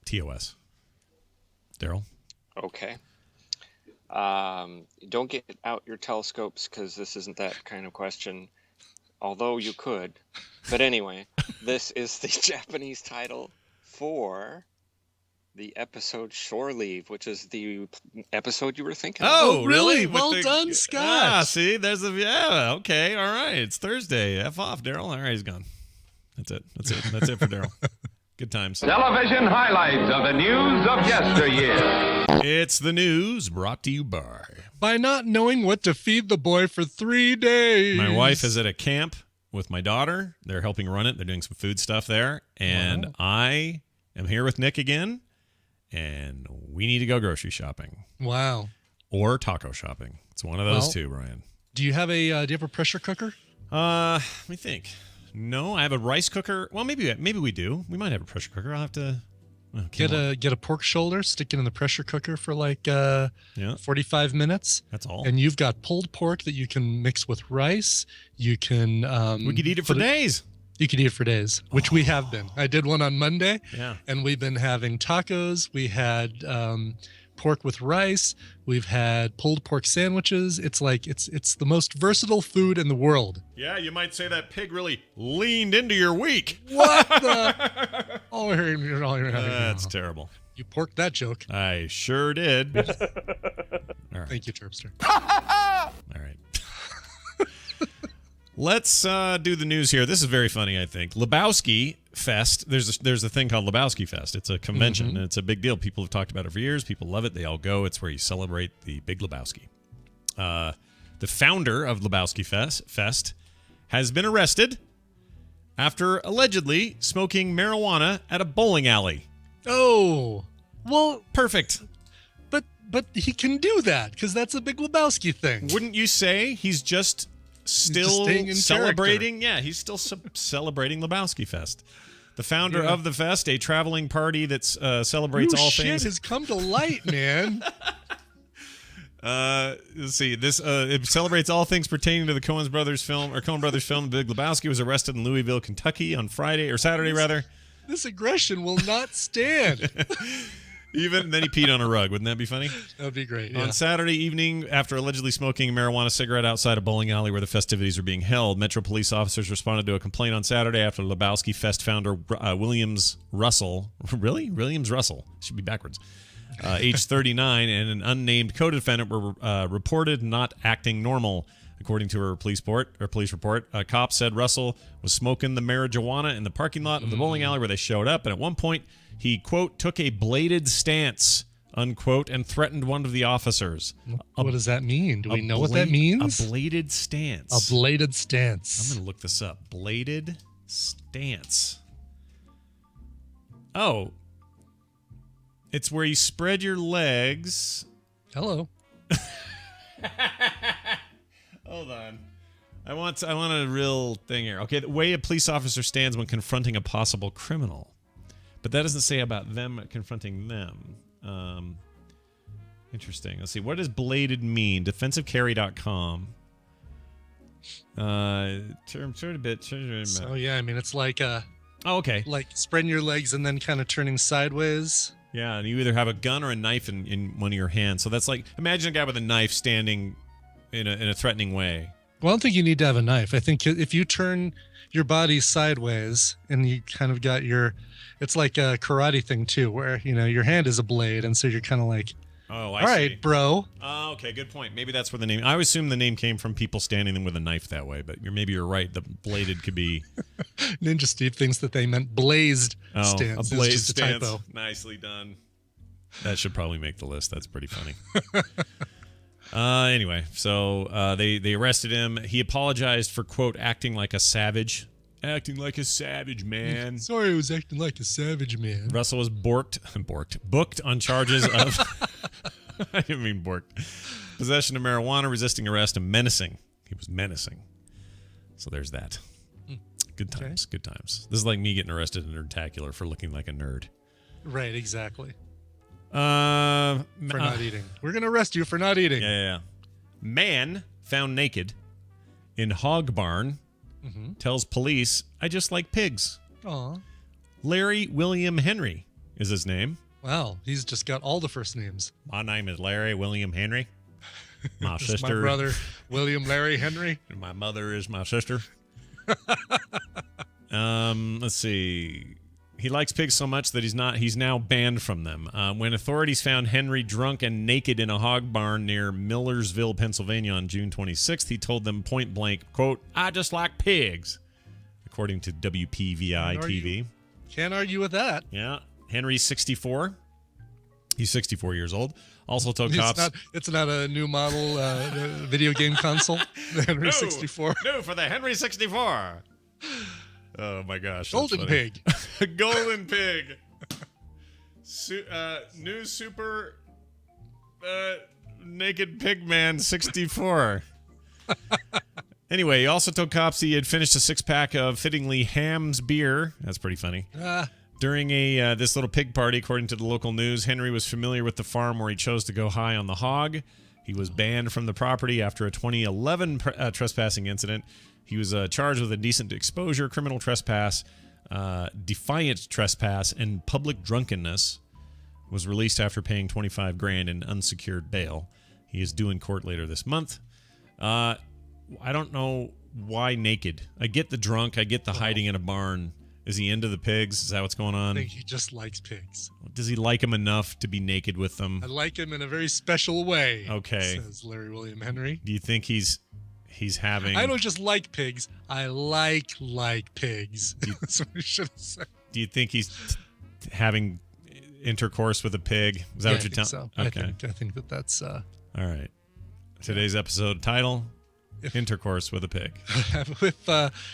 [SPEAKER 1] TOS. Daryl?
[SPEAKER 9] Okay. Don't get out your telescopes because this isn't that kind of question, although you could. But anyway, this is the Japanese title for the episode Shore Leave, which is the episode you were thinking of.
[SPEAKER 1] Oh, really?
[SPEAKER 2] Well done, Scott.
[SPEAKER 1] See, okay, all right. It's Thursday. F off, Daryl. All right, he's gone. That's it for Daryl. Good times.
[SPEAKER 13] Television highlights of the news of yesteryear.
[SPEAKER 1] It's the news brought to you
[SPEAKER 2] by not knowing what to feed the boy for 3 days.
[SPEAKER 1] My wife is at a camp with my daughter. They're helping run it. They're doing some food stuff there. And I am here with Nick again. And we need to go grocery shopping.
[SPEAKER 2] Wow.
[SPEAKER 1] Or taco shopping. It's one of those two, Brian.
[SPEAKER 2] Do you have a pressure cooker?
[SPEAKER 1] Let me think. No, I have a rice cooker. Well, maybe we do. We might have a pressure cooker. I'll have to
[SPEAKER 2] get a pork shoulder, stick it in the pressure cooker for 45 minutes.
[SPEAKER 1] That's all.
[SPEAKER 2] And you've got pulled pork that you can mix with rice. You can
[SPEAKER 1] we could eat it for days.
[SPEAKER 2] You could eat it for days, which we have been. I did one on Monday.
[SPEAKER 1] Yeah.
[SPEAKER 2] And we've been having tacos. We had pork with rice. We've had pulled pork sandwiches. It's it's the most versatile food in the world.
[SPEAKER 1] Yeah, you might say that pig really leaned into your week.
[SPEAKER 2] What the? All you're having.
[SPEAKER 1] That's terrible.
[SPEAKER 2] You porked that joke.
[SPEAKER 1] I sure did. All right.
[SPEAKER 2] Thank you, Terpster.
[SPEAKER 1] All right. Let's do the news here. This is very funny, I think. Labowski Fest. There's a thing called Labowski Fest. It's a convention, and it's a big deal. People have talked about it for years. People love it. They all go. It's where you celebrate the Big Labowski. The founder of Labowski Fest has been arrested after allegedly smoking marijuana at a bowling alley.
[SPEAKER 2] Oh, well,
[SPEAKER 1] perfect.
[SPEAKER 2] But he can do that because that's a Big Lebowski thing.
[SPEAKER 1] Wouldn't you say he's just still celebrating? Yeah, he's still celebrating Labowski Fest. The founder of the fest, a traveling party that celebrates all things.
[SPEAKER 2] Shit has come to light, man.
[SPEAKER 1] Let's see. This it celebrates all things pertaining to the Coen Brothers film. The Big Lebowski was arrested in Louisville, Kentucky on Saturday rather.
[SPEAKER 2] This aggression will not stand.
[SPEAKER 1] Even then he peed on a rug. Wouldn't that be funny?
[SPEAKER 2] That would be great. Yeah.
[SPEAKER 1] On Saturday evening, after allegedly smoking a marijuana cigarette outside a bowling alley where the festivities were being held, Metro police officers responded to a complaint on Saturday after Labowski Fest founder Williams Russell, should be backwards, age 39, and an unnamed co-defendant were reported not acting normal. According to her police report, a cop said Russell was smoking the marijuana in the parking lot of the bowling alley where they showed up, and at one point he, quote, took a bladed stance, unquote, and threatened one of the officers.
[SPEAKER 2] What does that mean? Do we know what that means?
[SPEAKER 1] A bladed stance.
[SPEAKER 2] A bladed stance.
[SPEAKER 1] I'm going to look this up. Bladed stance. Oh. It's where you spread your legs.
[SPEAKER 2] Hello.
[SPEAKER 1] Hold on. I want a real thing here. Okay, the way a police officer stands when confronting a possible criminal. But that doesn't say about them confronting them. Interesting. Let's see. What does bladed mean? Defensivecarry.com.
[SPEAKER 2] So, yeah, I mean, it's like
[SPEAKER 1] okay.
[SPEAKER 2] Like spreading your legs and then kind of turning sideways.
[SPEAKER 1] Yeah, and you either have a gun or a knife in one of your hands. So that's like, imagine a guy with a knife standing in a threatening way.
[SPEAKER 2] Well, I don't think you need to have a knife. I think if you turn your body sideways and you kind of got it's like a karate thing too, where, your hand is a blade. And so you're kind of like,
[SPEAKER 1] oh, I
[SPEAKER 2] all
[SPEAKER 1] see.
[SPEAKER 2] right, bro.
[SPEAKER 1] Oh, okay, good point. Maybe that's where the name, I always assume the name came from people standing with a knife that way, but maybe you're right. The bladed could be.
[SPEAKER 2] Ninja Steve thinks that they meant blazed stance.
[SPEAKER 1] A blazed
[SPEAKER 2] just
[SPEAKER 1] stance.
[SPEAKER 2] A typo.
[SPEAKER 1] Nicely done. That should probably make the list. That's pretty funny. Anyway, so they arrested him. He apologized for, quote, acting like a savage. Acting like a savage, man.
[SPEAKER 2] Sorry, I was acting like a savage, man.
[SPEAKER 1] Russell was booked on charges of, I didn't mean borked, possession of marijuana, resisting arrest, and menacing. He was menacing. So there's that. Good times, good times. This is like me getting arrested in Nerdacular for looking like a nerd.
[SPEAKER 2] Right, exactly.
[SPEAKER 1] For
[SPEAKER 2] not eating. We're going to arrest you for not eating.
[SPEAKER 1] Yeah. Man found naked in hog barn tells police, I just like pigs.
[SPEAKER 2] Aw.
[SPEAKER 1] Larry William Henry is his name.
[SPEAKER 2] Wow, he's just got all the first names.
[SPEAKER 1] My name is Larry William Henry. My sister.
[SPEAKER 2] My brother, William Larry Henry.
[SPEAKER 1] And my mother is my sister. Let's see. He likes pigs so much that he's now banned from them. When authorities found Henry drunk and naked in a hog barn near Millersville, Pennsylvania on June 26th, he told them point blank, quote, I just like pigs, according to WPVI TV.
[SPEAKER 2] Can't argue with that.
[SPEAKER 1] Yeah. Henry's 64. He's 64 years old. Also told cops.
[SPEAKER 2] It's not a new model video game console, the Henry 64.
[SPEAKER 1] No, for the Henry 64. Oh my gosh.
[SPEAKER 2] Golden pig.
[SPEAKER 1] Golden pig. New super naked pig man 64. Anyway, he also told cops he had finished a 6-pack of fittingly Ham's beer. That's pretty funny. During this little pig party, according to the local news, Henry was familiar with the farm where he chose to go high on the hog. He was banned from the property after a 2011 trespassing incident. He was charged with indecent exposure, criminal trespass, defiant trespass, and public drunkenness. Was released after paying $25,000 in unsecured bail. He is due in court later this month. I don't know why naked. I get the drunk. I get the hiding in a barn. Is he into the pigs? Is that what's going on?
[SPEAKER 2] I think he just likes pigs.
[SPEAKER 1] Does he like them enough to be naked with them?
[SPEAKER 2] I like him in a very special way.
[SPEAKER 1] Okay.
[SPEAKER 2] Says Larry William Henry.
[SPEAKER 1] Do you think he's having...
[SPEAKER 2] I don't just like pigs. I like pigs. That's what we should have said.
[SPEAKER 1] Do you think he's having intercourse with a pig? Is that what you're telling?
[SPEAKER 2] So. Okay. I think that's...
[SPEAKER 1] All right. Today's episode title... Intercourse with a pig.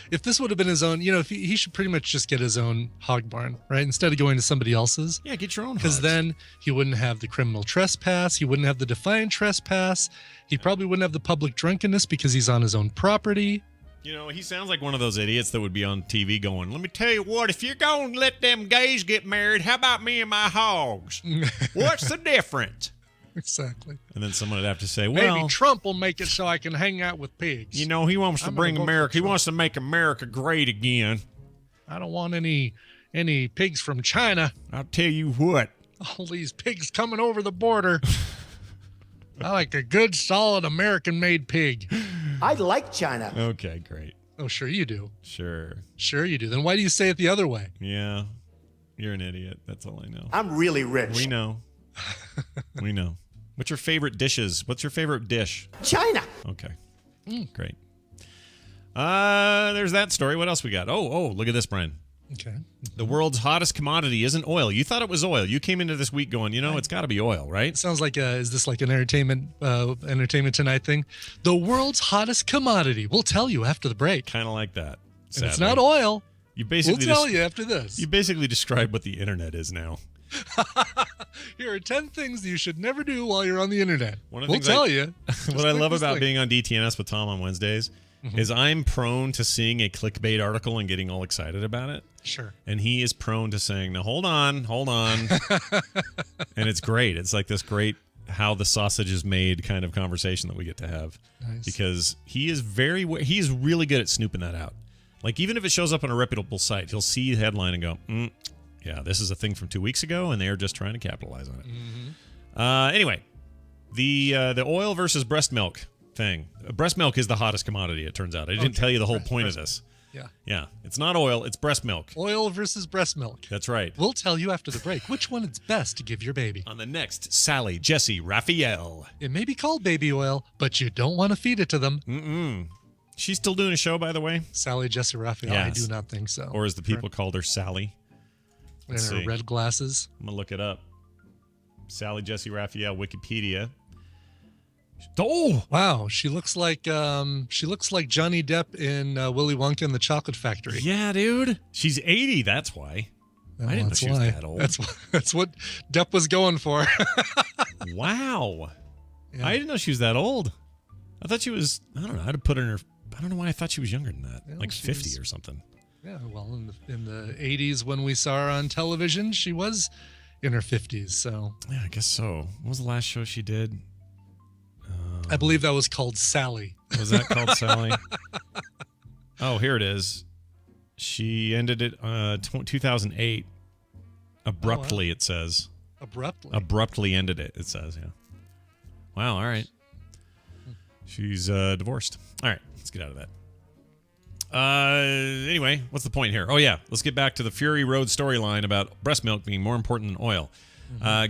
[SPEAKER 2] If this would have been his own, if he should pretty much just get his own hog barn, right? Instead of going to somebody else's.
[SPEAKER 1] Yeah, get your own.
[SPEAKER 2] Because then he wouldn't have the criminal trespass. He wouldn't have the defiant trespass. He probably wouldn't have the public drunkenness because he's on his own property.
[SPEAKER 1] He sounds like one of those idiots that would be on TV going, let me tell you what, if you're going to let them gays get married, how about me and my hogs? What's the difference?
[SPEAKER 2] Exactly.
[SPEAKER 1] And then someone would have to say, well,
[SPEAKER 2] maybe Trump will make it so I can hang out with pigs.
[SPEAKER 1] He wants to bring America. He wants to make America great again.
[SPEAKER 2] I don't want any pigs from China.
[SPEAKER 1] I'll tell you what.
[SPEAKER 2] All these pigs coming over the border. I like a good, solid American-made pig.
[SPEAKER 14] I like China.
[SPEAKER 1] Okay, great.
[SPEAKER 2] Oh, sure you do.
[SPEAKER 1] Sure
[SPEAKER 2] you do. Then why do you say it the other way?
[SPEAKER 1] Yeah. You're an idiot. That's all I know.
[SPEAKER 14] I'm really rich.
[SPEAKER 1] We know. We know. What's your favorite dishes? What's your favorite dish?
[SPEAKER 14] China.
[SPEAKER 1] Okay. Great. There's that story. What else we got? Oh, look at this, Brian.
[SPEAKER 2] Okay.
[SPEAKER 1] The world's hottest commodity isn't oil. You thought it was oil. You came into this week going, it's got to be oil, right?
[SPEAKER 2] It sounds like is this like an entertainment Tonight thing? The world's hottest commodity. We'll tell you after the break.
[SPEAKER 1] Kind of like that.
[SPEAKER 2] And it's not oil.
[SPEAKER 1] We'll
[SPEAKER 2] tell you after this.
[SPEAKER 1] You basically described what the internet is now.
[SPEAKER 2] Here are 10 things you should never do while you're on the internet.
[SPEAKER 1] We'll tell you. What I love about being on DTNS with Tom on Wednesdays is I'm prone to seeing a clickbait article and getting all excited about it.
[SPEAKER 2] Sure.
[SPEAKER 1] And he is prone to saying, "No, hold on." And it's great. It's like this great how the sausage is made kind of conversation that we get to have.
[SPEAKER 2] Nice.
[SPEAKER 1] Because he is really good at snooping that out. Like, even if it shows up on a reputable site, he'll see the headline and go, yeah, this is a thing from 2 weeks ago, and they are just trying to capitalize on it. Anyway, the oil versus breast milk thing. Breast milk is the hottest commodity, it turns out. I didn't tell you the whole point of this. Yeah. It's not oil, it's breast milk.
[SPEAKER 2] Oil versus breast milk.
[SPEAKER 1] That's right.
[SPEAKER 2] We'll tell you after the break which one is best to give your baby.
[SPEAKER 1] On the next Sally Jesse Raphael.
[SPEAKER 2] It may be called baby oil, but you don't want to feed it to them.
[SPEAKER 1] She's still doing a show, by the way?
[SPEAKER 2] Sally Jesse Raphael. Yes. I do not think so.
[SPEAKER 1] Or as the people called her, Sally.
[SPEAKER 2] And her red glasses.
[SPEAKER 1] I'm going to look it up. Sally Jesse Raphael, Wikipedia. Oh
[SPEAKER 2] wow, she looks like Johnny Depp in Willy Wonka and the Chocolate Factory.
[SPEAKER 1] Yeah, dude. She's 80. That's why. I didn't know she was that old.
[SPEAKER 2] That's what Depp was going for.
[SPEAKER 1] Wow. Yeah. I didn't know she was that old. I thought she was. I don't know. I'd have put her in her. I don't know why I thought she was younger than that. Yeah, like 50 or something.
[SPEAKER 2] Yeah. Well, in the 80s when we saw her on television, she was in her 50s. So.
[SPEAKER 1] Yeah, I guess so. What was the last show she did?
[SPEAKER 2] I believe that was called Sally.
[SPEAKER 1] Was that called Sally? Oh, here it is. She ended it 2008. Abruptly, it says. Abruptly ended it, it says, yeah. Wow, all right. She's divorced. All right, let's get out of that. Anyway, what's the point here? Oh, yeah, let's get back to the Fury Road storyline about breast milk being more important than oil.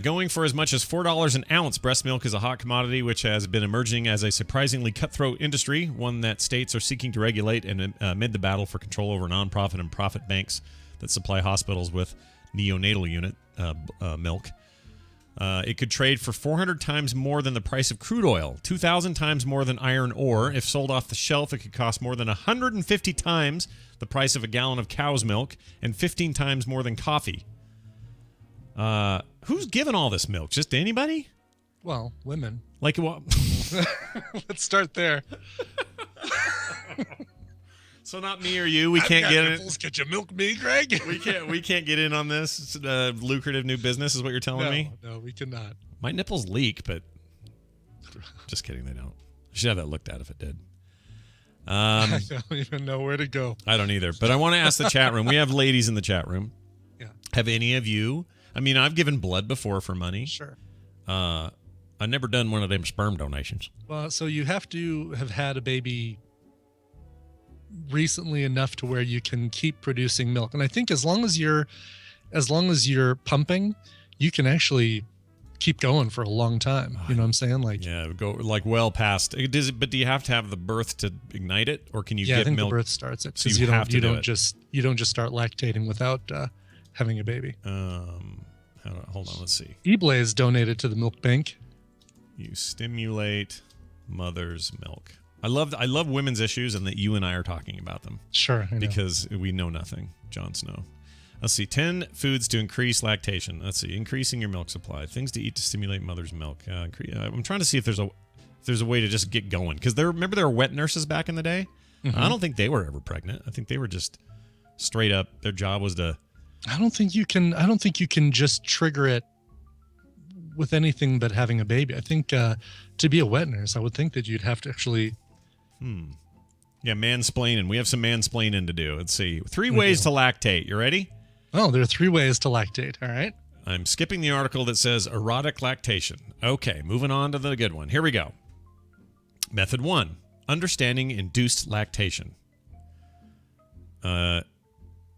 [SPEAKER 1] Going for as much as $4 an ounce, breast milk is a hot commodity which has been emerging as a surprisingly cutthroat industry, one that states are seeking to regulate and amid the battle for control over nonprofit and profit banks that supply hospitals with neonatal unit milk. It could trade for 400 times more than the price of crude oil, 2,000 times more than iron ore. If sold off the shelf, it could cost more than 150 times the price of a gallon of cow's milk and 15 times more than coffee. Who's giving all this milk? Just anybody?
[SPEAKER 2] Well, women.
[SPEAKER 1] Like what?
[SPEAKER 2] Let's start there.
[SPEAKER 1] So not me or you. We can't get it.
[SPEAKER 2] Could you milk me, Greg?
[SPEAKER 1] We can't get in on this. It's a lucrative new business, is what you're telling me.
[SPEAKER 2] No, we cannot.
[SPEAKER 1] My nipples leak, but just kidding. They don't. I should have that looked at if it did.
[SPEAKER 2] I don't even know where to go.
[SPEAKER 1] I don't either. But I want to ask the chat room. We have ladies in the chat room.
[SPEAKER 2] Yeah.
[SPEAKER 1] Have any of you? I mean, I've given blood before for money.
[SPEAKER 2] Sure.
[SPEAKER 1] I've never done one of them sperm donations.
[SPEAKER 2] Well, so you have to have had a baby recently enough to where you can keep producing milk. And I think as long as you're pumping, you can actually keep going for a long time. You know what I'm saying? Like,
[SPEAKER 1] yeah, go like well past. But do you have to have the birth to ignite it, or can you get
[SPEAKER 2] I think
[SPEAKER 1] milk?
[SPEAKER 2] The birth starts it.
[SPEAKER 1] So
[SPEAKER 2] you don't just start lactating without having a baby.
[SPEAKER 1] Hold on, let's see.
[SPEAKER 2] E-Blaze donated to the milk bank.
[SPEAKER 1] You stimulate mother's milk. I love women's issues, and that you and I are talking about them.
[SPEAKER 2] Sure, I know.
[SPEAKER 1] Because we know nothing. Jon Snow. Let's see. 10 foods to increase lactation. Let's see. Increasing your milk supply. Things to eat to stimulate mother's milk. I'm trying to see if there's a way to just get going. Because remember there were wet nurses back in the day. Mm-hmm. I don't think they were ever pregnant. I think they were just straight up. Their job was to.
[SPEAKER 2] I don't think you can just trigger it with anything but having a baby. I think to be a wet nurse, I would think that you'd have to actually.
[SPEAKER 1] Yeah, mansplaining. We have some mansplaining to do. Let's see. 3 ways to lactate. You ready?
[SPEAKER 2] Oh, there are 3 ways to lactate. All right.
[SPEAKER 1] I'm skipping the article that says erotic lactation. Okay, moving on to the good one. Here we go. Method 1. Understanding induced lactation. It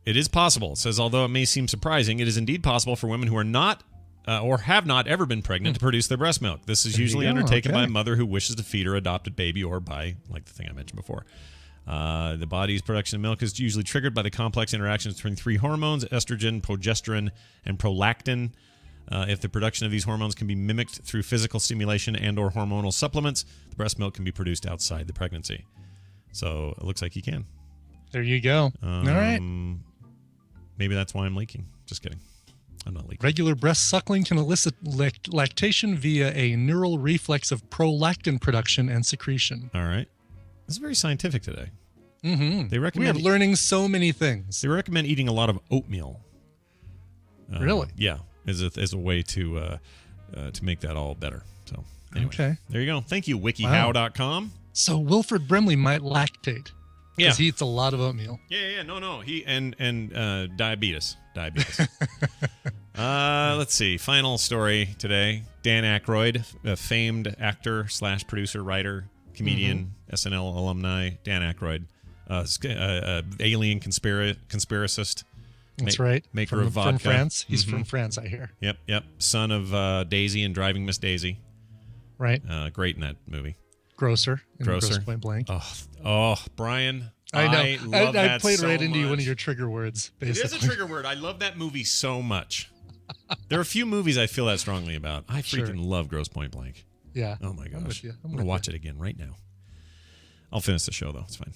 [SPEAKER 1] is possible. It says, although it may seem surprising, it is indeed possible for women who are not or have not ever been pregnant to produce their breast milk. This is usually undertaken by a mother who wishes to feed her adopted baby or by, like the thing I mentioned before. The body's production of milk is usually triggered by the complex interactions between 3 hormones, estrogen, progesterone, and prolactin. If the production of these hormones can be mimicked through physical stimulation and or hormonal supplements, the breast milk can be produced outside the pregnancy. So it looks like you can.
[SPEAKER 2] There you go. All right.
[SPEAKER 1] Maybe that's why I'm leaking. Just kidding. I'm not leaking.
[SPEAKER 2] Regular breast suckling can elicit lactation via a neural reflex of prolactin production and secretion.
[SPEAKER 1] All right. This is very scientific today.
[SPEAKER 2] Mm-hmm.
[SPEAKER 1] They recommend
[SPEAKER 2] we are learning so many things.
[SPEAKER 1] They recommend eating a lot of oatmeal.
[SPEAKER 2] Really?
[SPEAKER 1] Yeah, as a way to make that all better. So anyway,
[SPEAKER 2] okay,
[SPEAKER 1] there you go. Thank you, WikiHow.com.
[SPEAKER 2] So Wilfred Brimley might lactate.
[SPEAKER 1] Yeah,
[SPEAKER 2] he eats a lot of oatmeal.
[SPEAKER 1] Yeah. No. He and diabetes. Let's see. Final story today. Dan Akroyd, a famed actor / producer, writer, comedian, SNL alumni. Dan Akroyd, alien conspiracist.
[SPEAKER 2] That's right.
[SPEAKER 1] Maker of vodka.
[SPEAKER 2] From France. He's from France, I hear.
[SPEAKER 1] Yep. Son of Daisy and Driving Miss Daisy.
[SPEAKER 2] Right.
[SPEAKER 1] Great in that movie.
[SPEAKER 2] Gross Point Blank.
[SPEAKER 1] Oh, Brian.
[SPEAKER 2] I know.
[SPEAKER 1] I love that
[SPEAKER 2] played
[SPEAKER 1] so
[SPEAKER 2] right into
[SPEAKER 1] much.
[SPEAKER 2] one of your trigger words, basically.
[SPEAKER 1] It is a trigger word. I love that movie so much. There are a few movies I feel that strongly about. I freaking love Gross Point Blank.
[SPEAKER 2] Yeah.
[SPEAKER 1] Oh, my gosh. I'm going
[SPEAKER 2] to
[SPEAKER 1] watch it again right now. I'll finish the show, though. It's fine.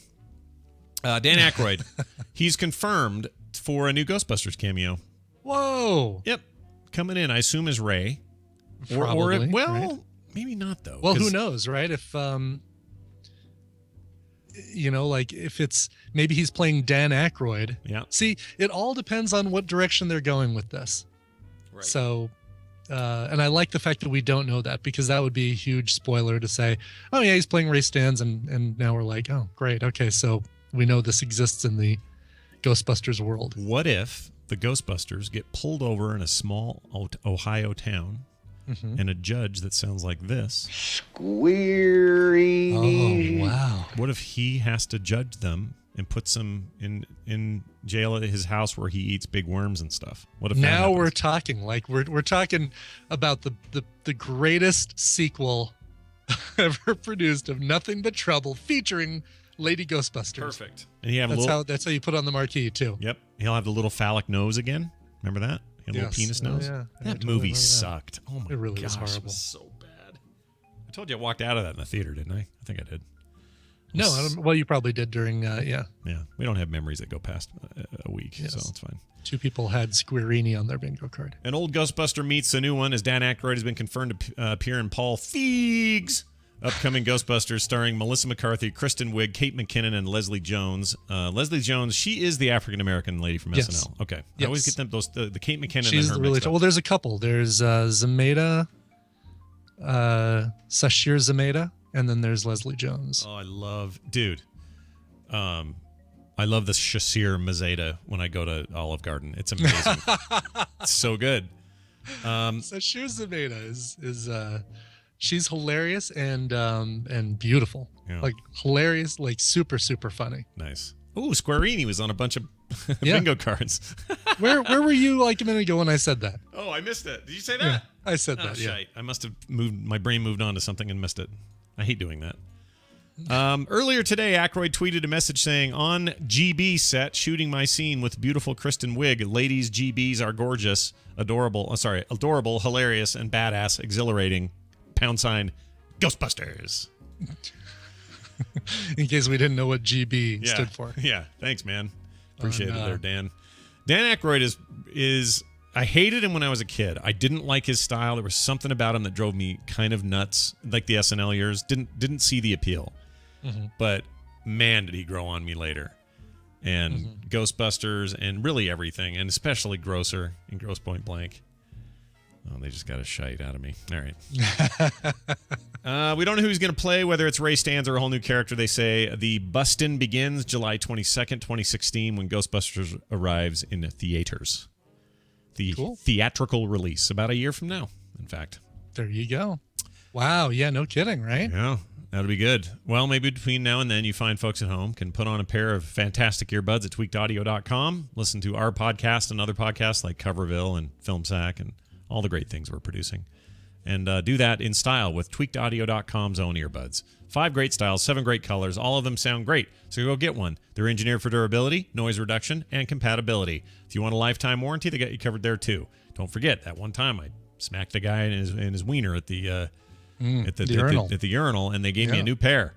[SPEAKER 1] Dan Akroyd. He's confirmed for a new Ghostbusters cameo.
[SPEAKER 2] Whoa.
[SPEAKER 1] Yep. Coming in, I assume, as Ray.
[SPEAKER 2] Probably,
[SPEAKER 1] right? Maybe not, though.
[SPEAKER 2] Well, who knows, right? If, if it's maybe he's playing Dan Akroyd.
[SPEAKER 1] Yeah.
[SPEAKER 2] See, it all depends on what direction they're going with this.
[SPEAKER 1] Right.
[SPEAKER 2] So, and I like the fact that we don't know that, because that would be a huge spoiler to say, oh yeah, he's playing Ray Stantz, and now we're like, oh great, okay, so we know this exists in the Ghostbusters world.
[SPEAKER 1] What if the Ghostbusters get pulled over in a small Ohio town, and a judge that sounds like this?
[SPEAKER 14] Squeery.
[SPEAKER 2] Oh, wow.
[SPEAKER 1] What if he has to judge them and puts them in jail at his house where he eats big worms and stuff? What if
[SPEAKER 2] now we're talking we're talking about the greatest sequel ever produced of Nothing But Trouble, featuring Lady Ghostbusters.
[SPEAKER 1] Perfect. And
[SPEAKER 2] that's how you put on the marquee too.
[SPEAKER 1] Yep. He'll have the little phallic nose again. Remember that? A little penis nose.
[SPEAKER 2] Yeah.
[SPEAKER 1] That movie sucked. Oh my gosh,
[SPEAKER 2] it really was horrible.
[SPEAKER 1] It was so bad. I told you I walked out of that in the theater, didn't I? I think I did.
[SPEAKER 2] No, well, you probably did during,
[SPEAKER 1] Yeah, we don't have memories that go past a week, so it's fine.
[SPEAKER 2] 2 people had Squeerini on their bingo card.
[SPEAKER 1] An old Ghostbuster meets a new one, as Dan Akroyd has been confirmed to appear in Paul Feig's upcoming Ghostbusters, starring Melissa McCarthy, Kristen Wiig, Kate McKinnon, and Leslie Jones. Leslie Jones, she is the African-American lady from SNL. Okay.
[SPEAKER 2] Yes.
[SPEAKER 1] I always get them, the Kate McKinnon
[SPEAKER 2] She's
[SPEAKER 1] and her
[SPEAKER 2] really
[SPEAKER 1] mixed up.
[SPEAKER 2] well, there's a couple. There's Zameda, Sashir Zameda, and then there's Leslie Jones.
[SPEAKER 1] Oh, I love the Shasir Mazeda when I go to Olive Garden. It's amazing. It's so good.
[SPEAKER 2] Sashir Zameda is she's hilarious and beautiful.
[SPEAKER 1] Yeah.
[SPEAKER 2] Like hilarious, like super, super funny.
[SPEAKER 1] Nice. Ooh, Squarini was on a bunch of bingo cards.
[SPEAKER 2] Where were you like a minute ago when I said that?
[SPEAKER 1] Oh, I missed it. Did you say that?
[SPEAKER 2] Yeah, I said that.
[SPEAKER 1] Shite. I must have my brain moved on to something and missed it. I hate doing that. Earlier today, Akroyd tweeted a message saying, on GB set, shooting my scene with beautiful Kristen Wiig. Ladies, GBs are gorgeous, adorable, hilarious, and badass, exhilarating. # Ghostbusters.
[SPEAKER 2] In case we didn't know what GB stood for.
[SPEAKER 1] Yeah, thanks, man. Appreciate it there, Dan. Dan Akroyd is I hated him when I was a kid. I didn't like his style. There was something about him that drove me kind of nuts, like the SNL years. Didn't see the appeal. But man, did he grow on me later. And Ghostbusters and really everything, and especially Grosser and Gross Point Blank. Oh, they just got a shite out of me. All right. We don't know who's going to play, whether it's Ray Stantz or a whole new character. They say the Bustin' begins July 22nd, 2016, when Ghostbusters arrives in theaters. The theatrical release, about a year from now, in fact.
[SPEAKER 2] There you go. Wow. Yeah, no kidding, right?
[SPEAKER 1] Yeah, that'll be good. Well, maybe between now and then, you find folks at home can put on a pair of fantastic earbuds at tweakedaudio.com, listen to our podcast and other podcasts like Coverville and Film Sack and all the great things we're producing. And do that in style with tweakedaudio.com's own earbuds. 5 great styles, 7 great colors. All of them sound great, so go get one. They're engineered for durability, noise reduction, and compatibility. If you want a lifetime warranty, they got you covered there too. Don't forget, that one time I smacked a guy in his wiener at the urinal, and they gave me a new pair,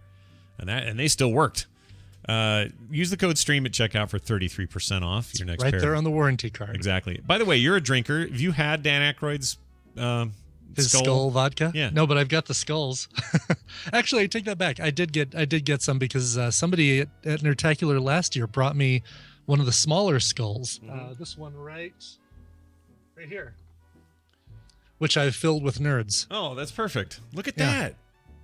[SPEAKER 1] and they still worked. Use the code STREAM at checkout for 33% off your next pair.
[SPEAKER 2] Right there on the warranty card.
[SPEAKER 1] Exactly. By the way, you're a drinker. Have you had Dan Aykroyd's
[SPEAKER 2] his skull vodka?
[SPEAKER 1] Yeah.
[SPEAKER 2] No, but I've got the skulls. Actually, I take that back. I did get some because somebody at Nerdacular last year brought me one of the smaller skulls. This one right here, which I've filled with nerds.
[SPEAKER 1] Oh, that's perfect. Look at that.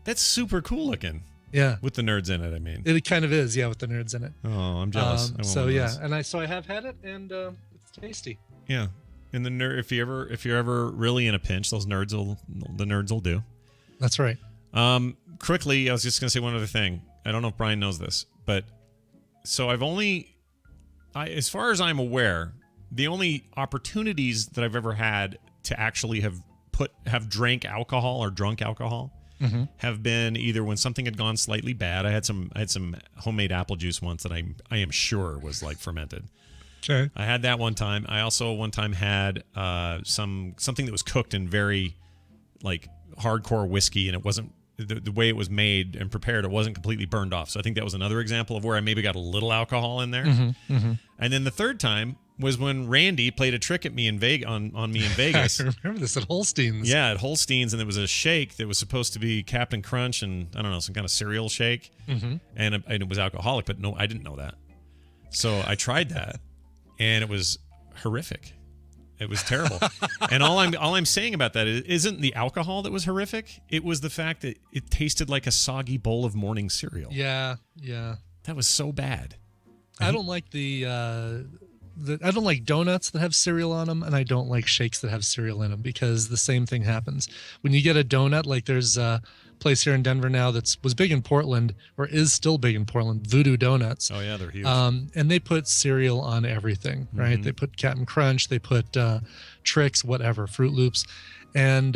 [SPEAKER 1] That's super cool looking.
[SPEAKER 2] Yeah.
[SPEAKER 1] With the nerds in it, I mean.
[SPEAKER 2] It kind of is, yeah, with the nerds in it.
[SPEAKER 1] Oh, I'm jealous.
[SPEAKER 2] So yeah, and I have had it, and it's tasty.
[SPEAKER 1] Yeah. And the nerd, if you're ever really in a pinch, the nerds will do.
[SPEAKER 2] That's right.
[SPEAKER 1] Quickly, I was just gonna say one other thing. I don't know if Brian knows this, but so as far as I'm aware, the only opportunities that I've ever had to actually have drank alcohol or drunk alcohol have been either when something had gone slightly bad. I had some homemade apple juice once that I am sure was like fermented.
[SPEAKER 2] Okay.
[SPEAKER 1] I had that one time. I also one time had something that was cooked in very like hardcore whiskey, and it wasn't the way it was made and prepared. It wasn't completely burned off. So I think that was another example of where I maybe got a little alcohol in there. And then the third time was when Randy played a trick at me on me in Vegas.
[SPEAKER 2] I remember this at Holstein's.
[SPEAKER 1] Yeah, at Holstein's, and there was a shake that was supposed to be Captain Crunch and I don't know, some kind of cereal shake, and it was alcoholic. But no, I didn't know that. So I tried that. And it was horrific. It was terrible. And all I'm saying about that isn't the alcohol that was horrific. It was the fact that it tasted like a soggy bowl of morning cereal.
[SPEAKER 2] Yeah.
[SPEAKER 1] That was so bad.
[SPEAKER 2] I don't like I don't like donuts that have cereal on them, and I don't like shakes that have cereal in them because the same thing happens. When you get a donut, like there's a place here in Denver now was big in Portland, or is still big in Portland, Voodoo Donuts.
[SPEAKER 1] Oh, yeah, they're huge.
[SPEAKER 2] And they put cereal on everything, right? They put Captain Crunch, they put Trix, whatever, Fruit Loops. And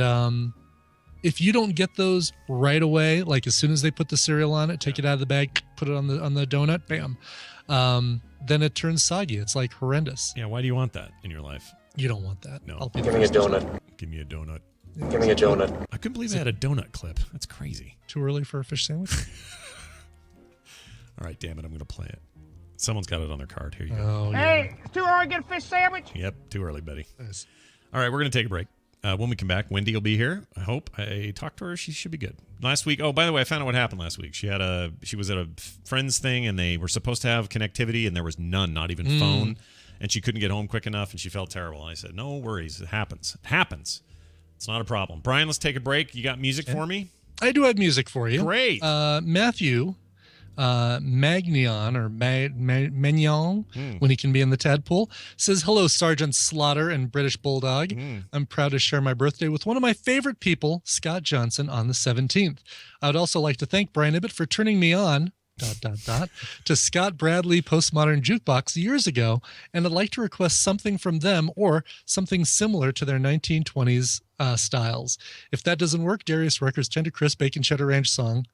[SPEAKER 2] if you don't get those right away, like as soon as they put the cereal on it, take it out of the bag, put it on the donut, bam, then it turns soggy. It's like horrendous.
[SPEAKER 1] Yeah, why do you want that in your life?
[SPEAKER 2] You don't want that.
[SPEAKER 1] No.
[SPEAKER 8] Give me a donut.
[SPEAKER 1] Give me a donut.
[SPEAKER 8] Give me a donut.
[SPEAKER 1] I couldn't believe I had a donut clip. That's crazy.
[SPEAKER 2] Too early for a fish sandwich?
[SPEAKER 1] All right, damn it. I'm going to play it. Someone's got it on their card. Here you go.
[SPEAKER 2] Oh, yeah.
[SPEAKER 15] Hey, it's too early to get a fish sandwich?
[SPEAKER 1] Yep, too early, Betty.
[SPEAKER 2] Nice.
[SPEAKER 1] All right, we're going to take a break. When we come back, Wendy will be here. I hope. I talked to her. She should be good. Last week, oh, by the way, I found out what happened last week. She was at a friend's thing, and they were supposed to have connectivity, and there was none, not even phone. And she couldn't get home quick enough, and she felt terrible. And I said, no worries. It happens. It happens. It's not a problem. Brian, let's take a break. You got music for me?
[SPEAKER 2] I do have music for you.
[SPEAKER 1] Great.
[SPEAKER 2] Matthew Magnion or Magnon, when he can be in the tadpole, says, hello, Sergeant Slaughter and British Bulldog. I'm proud to share my birthday with one of my favorite people, Scott Johnson, on the 17th. I would also like to thank Brian Ibbett for turning me on to Scott Bradley Postmodern Jukebox years ago, and I'd like to request something from them or something similar to their 1920s styles. If that doesn't work, Darius Rucker's Tender Crisp Bacon Cheddar Ranch song.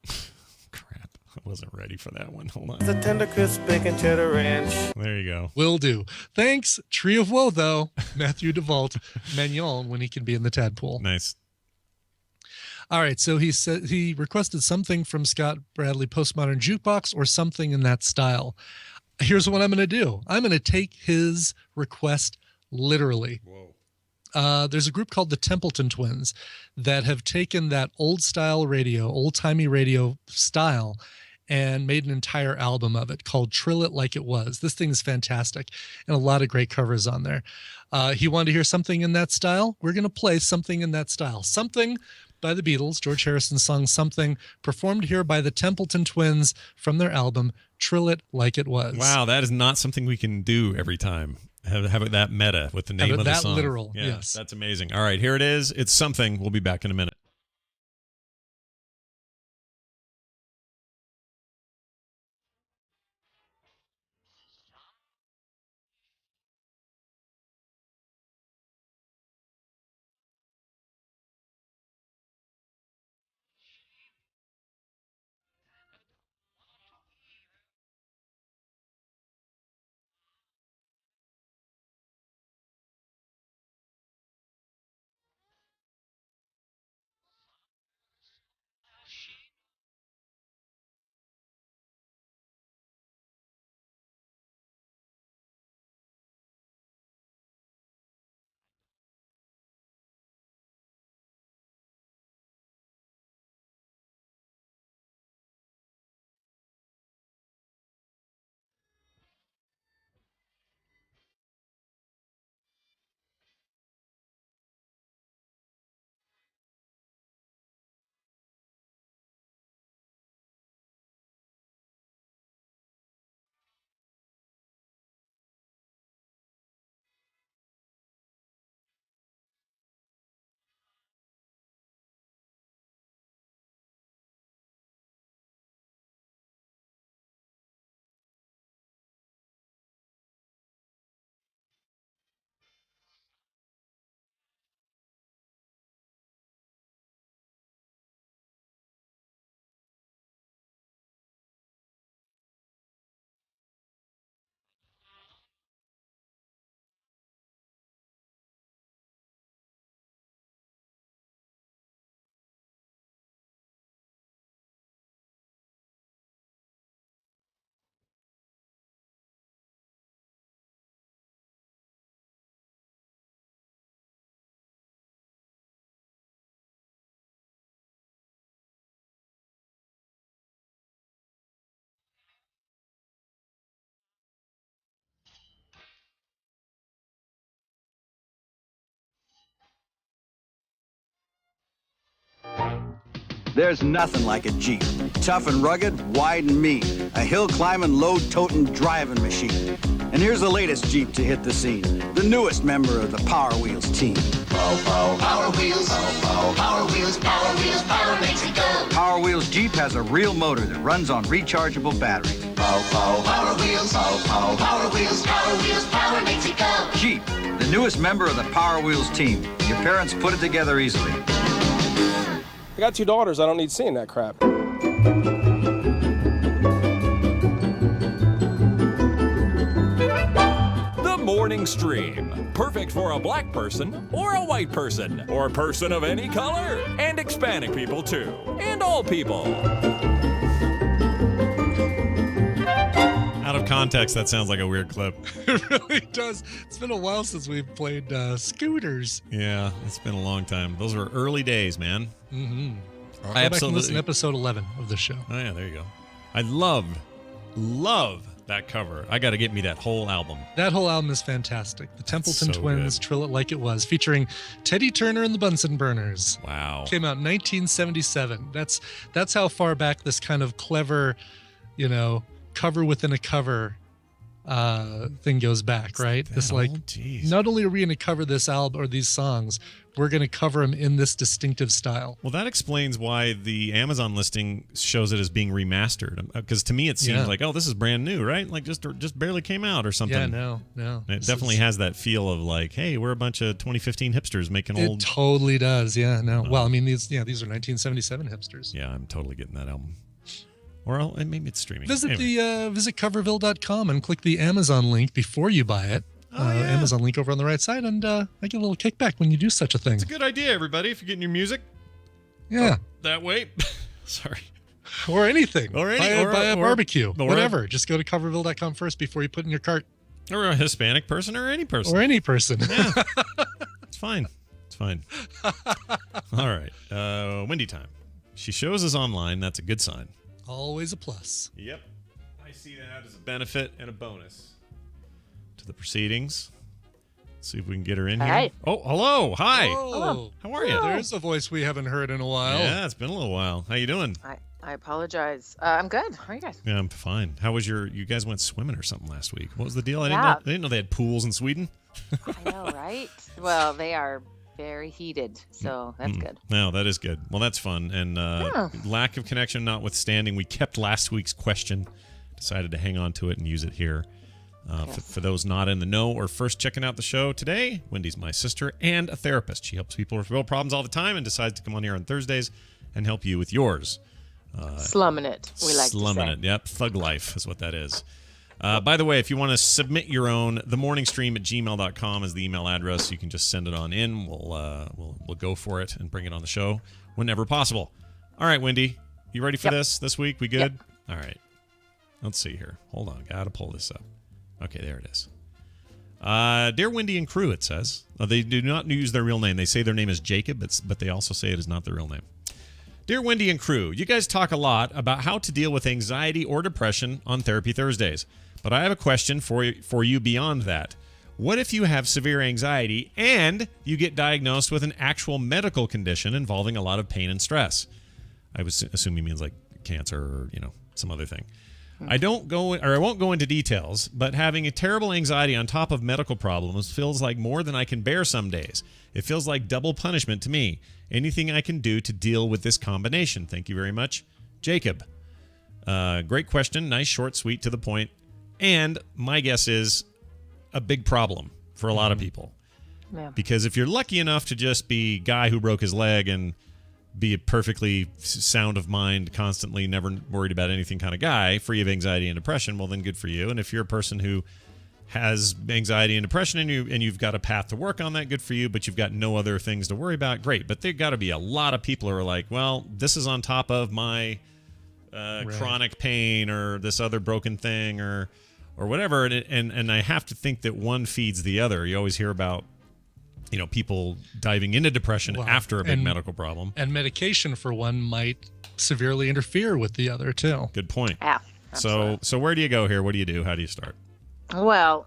[SPEAKER 1] Crap. I wasn't ready for that one. Hold on.
[SPEAKER 8] The Tender Crisp Bacon Cheddar Ranch.
[SPEAKER 1] There you go.
[SPEAKER 2] Will do. Thanks. Tree of Woe, though. Matthew DeVault, Magnon, when he can be in the tadpole.
[SPEAKER 1] Nice.
[SPEAKER 2] All right, so he said he requested something from Scott Bradley Postmodern Jukebox or something in that style. Here's what I'm going to do. I'm going to take his request literally.
[SPEAKER 1] Whoa.
[SPEAKER 2] There's a group called the Templeton Twins that have taken that old-timey radio style and made an entire album of it called Trill It Like It Was. This thing is fantastic, and a lot of great covers on there. He wanted to hear something in that style. We're going to play something in that style. Something by the Beatles, George Harrison's song Something, performed here by the Templeton Twins from their album Trill It Like It Was.
[SPEAKER 1] Wow, that is not something we can do every time. Have it that meta with the name of the
[SPEAKER 2] that
[SPEAKER 1] song.
[SPEAKER 2] literal,
[SPEAKER 1] Yeah,
[SPEAKER 2] yes.
[SPEAKER 1] That's amazing. All right, here it is. It's Something. We'll be back in a minute.
[SPEAKER 16] There's nothing like a Jeep. Tough and rugged, wide and mean. A hill-climbing, load-toting driving machine. And here's the latest Jeep to hit the scene. The newest member of the Power Wheels team.
[SPEAKER 6] Power Wheels. Power Wheels. Power Wheels. Power makes it go.
[SPEAKER 16] Power Wheels Jeep has a real motor that runs on rechargeable batteries.
[SPEAKER 6] Power Wheels. Power Wheels. Power Wheels. Power makes it go.
[SPEAKER 16] Jeep, the newest member of the Power Wheels team. Your parents put it together easily.
[SPEAKER 17] I got 2 daughters. I don't need seeing that crap.
[SPEAKER 18] The Morning Stream. Perfect for a black person or a white person or a person of any color. And Hispanic people too. And all people.
[SPEAKER 1] Out of context, that sounds like a weird clip.
[SPEAKER 2] It really does. It's been a while since we've played Scooters.
[SPEAKER 1] Yeah, it's been a long time. Those were early days, man.
[SPEAKER 2] Mm-hmm.
[SPEAKER 1] I absolutely
[SPEAKER 2] back and listen to episode 11 of the show.
[SPEAKER 1] Oh yeah, there you go. I love that cover. I got to get me that whole album.
[SPEAKER 2] That whole album is fantastic. The Templeton
[SPEAKER 1] so
[SPEAKER 2] Twins,
[SPEAKER 1] good.
[SPEAKER 2] Trill It Like It Was, featuring Teddy Turner and the Bunsen Burners.
[SPEAKER 1] Wow.
[SPEAKER 2] Came out in 1977. That's how far back this kind of clever, cover within a cover thing goes back, right? This not only are we going to cover this album or these songs, we're going to cover them in this distinctive style.
[SPEAKER 1] Well, that explains why the Amazon listing shows it as being remastered. Because to me, it seems like, oh, this is brand new, right? Like just barely came out or something.
[SPEAKER 2] Yeah, no.
[SPEAKER 1] And it definitely has that feel of like, hey, we're a bunch of 2015 hipsters making old.
[SPEAKER 2] It totally does. Yeah, no. Well, I mean, these are 1977 hipsters.
[SPEAKER 1] Yeah, I'm totally getting that album. Or maybe it's streaming.
[SPEAKER 2] Visit visit coverville.com and click the Amazon link before you buy it. Amazon link over on the right side, and I get a little kickback when you do such a thing.
[SPEAKER 1] It's a good idea, everybody, if you're getting your music.
[SPEAKER 2] Yeah.
[SPEAKER 1] That way. Sorry.
[SPEAKER 2] Or anything.
[SPEAKER 1] Or
[SPEAKER 2] buy a barbecue. Whatever. Just go to coverville.com first before you put in your cart.
[SPEAKER 1] Or a Hispanic person or any person.
[SPEAKER 2] Or any person.
[SPEAKER 1] Yeah. It's fine. It's fine. All right. Wendy time. She shows us online. That's a good sign.
[SPEAKER 2] Always a plus.
[SPEAKER 1] Yep. I see that as a benefit and a bonus to the proceedings. Let's see if we can get her in here.
[SPEAKER 19] Hi.
[SPEAKER 1] Oh, hello. Hi.
[SPEAKER 2] Hello.
[SPEAKER 1] How are you?
[SPEAKER 2] There's a voice we haven't heard in a while.
[SPEAKER 1] Yeah, it's been a little while. How you doing?
[SPEAKER 19] I apologize. I'm good. How are you guys?
[SPEAKER 1] Yeah, I'm fine. How was you guys went swimming or something last week? What was the deal? I didn't know they had pools in Sweden.
[SPEAKER 19] I know, right? Well, they are very heated, so that's good.
[SPEAKER 1] No, that is good. Well, that's fun. And lack of connection notwithstanding, we kept last week's question, decided to hang on to it and use it here. For those not in the know or first checking out the show today, Wendy's my sister and a therapist. She helps people with real problems all the time and decides to come on here on Thursdays and help you with yours.
[SPEAKER 19] Slumming it, we like
[SPEAKER 1] slumming
[SPEAKER 19] to say.
[SPEAKER 1] it. Yep, thug life is what that is. By the way, if you want to submit your own, themorningstream@gmail.com is the email address. You can just send it on in. We'll go for it and bring it on the show whenever possible. All right, Wendy, you ready for this week? We good? Yep. All right. Let's see here. Hold on. Got to pull this up. Okay, there it is. Dear Wendy and crew, it says. They do not use their real name. They say their name is Jacob, but they also say it is not their real name. Dear Wendy and crew, you guys talk a lot about how to deal with anxiety or depression on Therapy Thursdays. But I have a question for you beyond that. What if you have severe anxiety and you get diagnosed with an actual medical condition involving a lot of pain and stress? I would assume he means like cancer or, some other thing. I won't go into details, but having a terrible anxiety on top of medical problems feels like more than I can bear some days. It feels like double punishment to me. Anything I can do to deal with this combination? Thank you very much, Jacob. Great question. Nice, short, sweet, to the point. And my guess is a big problem for a lot of people.
[SPEAKER 19] Yeah.
[SPEAKER 1] Because if you're lucky enough to just be guy who broke his leg and be a perfectly sound of mind, constantly never worried about anything kind of guy, free of anxiety and depression, well, then good for you. And if you're a person who has anxiety and depression and you've got a path to work on that, good for you, but you've got no other things to worry about, great. But there got to be a lot of people who are like, well, this is on top of my chronic pain or this other broken thing or whatever. And I have to think that one feeds the other. You always hear about people diving into depression after a big medical problem.
[SPEAKER 2] And medication for one might severely interfere with the other too.
[SPEAKER 1] Good point.
[SPEAKER 19] Yeah.
[SPEAKER 1] So where do you go here? What do you do? How do you start?
[SPEAKER 19] Well,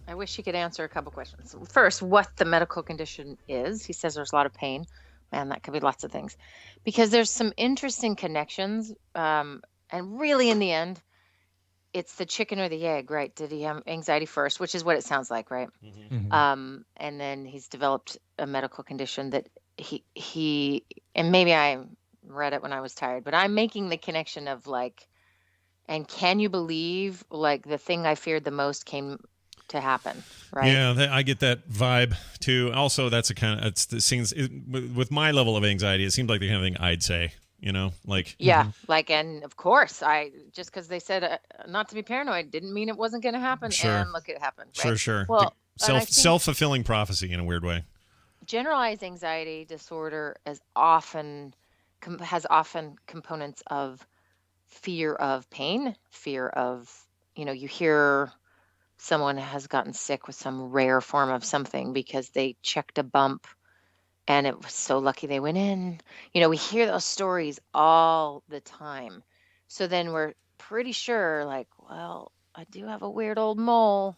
[SPEAKER 19] I wish he could answer a couple questions. First, what the medical condition is. He says there's a lot of pain. man, that could be lots of things, because there's some interesting connections. And really, in the end, it's the chicken or the egg, right? Did he have anxiety first, which is what it sounds like, right? And then he's developed a medical condition that he and maybe I read it when I was tired, but I'm making the connection of like, and can you believe like the thing I feared the most came to happen, right?
[SPEAKER 1] Yeah, I get that vibe too. Also, that's a kind of it seems with my level of anxiety, it seems like the kind of thing I'd say. Like
[SPEAKER 19] yeah, like, and of course, I just because they said not to be paranoid didn't mean it wasn't going to happen.
[SPEAKER 1] Sure.
[SPEAKER 19] And look, it happened. Right?
[SPEAKER 1] Sure.
[SPEAKER 19] Well,
[SPEAKER 1] Self-fulfilling prophecy in a weird way.
[SPEAKER 19] Generalized anxiety disorder has often components of fear of pain, fear of, you hear someone has gotten sick with some rare form of something because they checked a bump and it was so lucky they went in. We hear those stories all the time. So then we're pretty sure, like, well, I do have a weird old mole.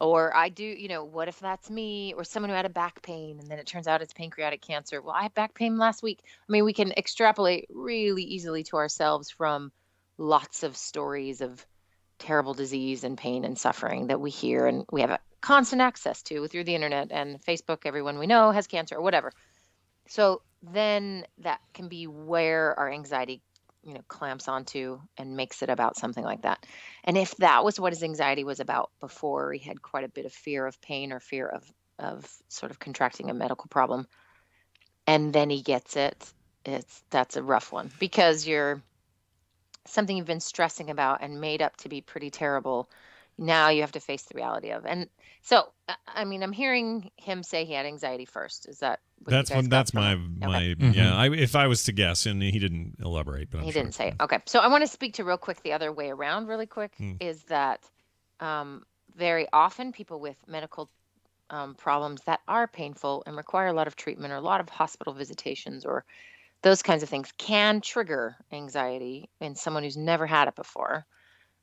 [SPEAKER 19] Or I do, what if that's me? Or someone who had a back pain and then it turns out it's pancreatic cancer. Well, I had back pain last week. I mean, we can extrapolate really easily to ourselves from lots of stories of terrible disease and pain and suffering that we hear and we have a constant access to through the internet and Facebook. Everyone we know has cancer or whatever. So then that can be where our anxiety, clamps onto and makes it about something like that. And if that was what his anxiety was about before, he had quite a bit of fear of pain or fear of sort of contracting a medical problem, and then he gets it, that's a rough one, because you're something you've been stressing about and made up to be pretty terrible. Now you have to face the reality of. And so, I mean, I'm hearing him say he had anxiety first. Is that what
[SPEAKER 1] that's
[SPEAKER 19] you guys
[SPEAKER 1] that's
[SPEAKER 19] got
[SPEAKER 1] my
[SPEAKER 19] from
[SPEAKER 1] my
[SPEAKER 19] it? Okay.
[SPEAKER 1] yeah. If I was to guess, and he didn't elaborate, but
[SPEAKER 19] He didn't say. Okay. So I want to speak to real quick the other way around really quick is that very often people with medical problems that are painful and require a lot of treatment or a lot of hospital visitations or those kinds of things can trigger anxiety in someone who's never had it before.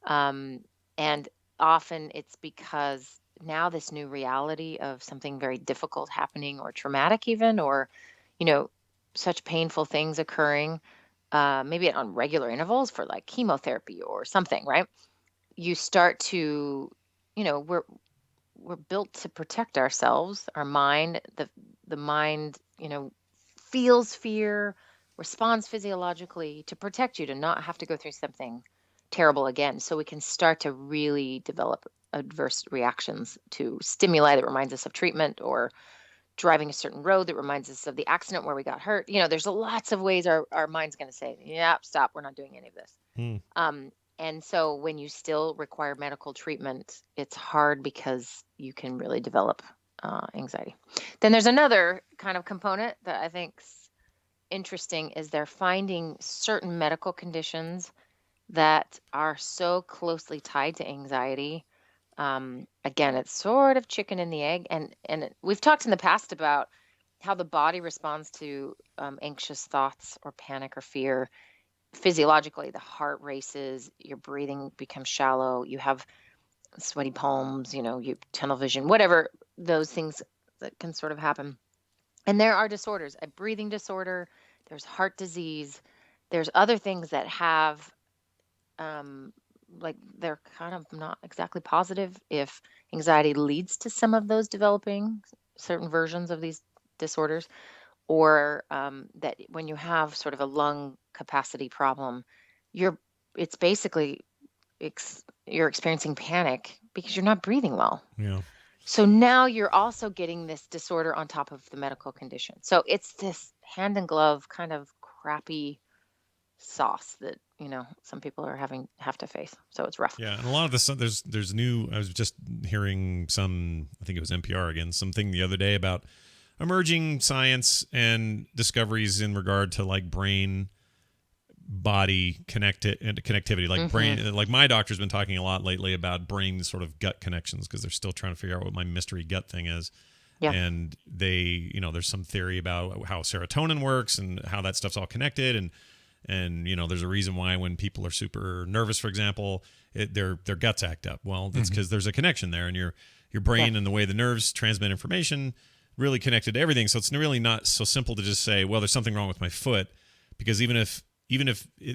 [SPEAKER 19] And often it's because now this new reality of something very difficult happening or traumatic even, or, such painful things occurring, maybe on regular intervals for like chemotherapy or something, right? You start to, we're built to protect ourselves, our mind, the mind, feels fear, responds physiologically to protect you, to not have to go through something terrible again. So we can start to really develop adverse reactions to stimuli that reminds us of treatment or driving a certain road that reminds us of the accident where we got hurt. There's lots of ways our mind's going to say, yeah, stop, we're not doing any of this. And so when you still require medical treatment, it's hard because you can really develop anxiety. Then there's another kind of component that I think's interesting is they're finding certain medical conditions that are so closely tied to anxiety. Again, it's sort of chicken and the egg. And we've talked in the past about how the body responds to anxious thoughts or panic or fear. Physiologically, the heart races, your breathing becomes shallow, you have sweaty palms, you tunnel vision, whatever those things that can sort of happen. And there are disorders, a breathing disorder, there's heart disease, there's other things that have like they're kind of not exactly positive if anxiety leads to some of those developing certain versions of these disorders, or that when you have sort of a lung capacity problem, it's basically you're experiencing panic because you're not breathing well.
[SPEAKER 1] Yeah.
[SPEAKER 19] So now you're also getting this disorder on top of the medical condition. So it's this hand in glove kind of crappy sauce that some people have to face. So it's rough.
[SPEAKER 1] Yeah, and a lot of this there's new. I was just hearing I think it was NPR again, something the other day about emerging science and discoveries in regard to like brain body connectivity, like brain, like my doctor's been talking a lot lately about brain sort of gut connections because they're still trying to figure out what my mystery gut thing is.
[SPEAKER 19] Yeah.
[SPEAKER 1] And they, there's some theory about how serotonin works and how that stuff's all connected. And there's a reason why when people are super nervous, for example, their guts act up. Well, that's because there's a connection there, and your brain and the way the nerves transmit information really connected to everything. So it's really not so simple to just say, well, there's something wrong with my foot, because even if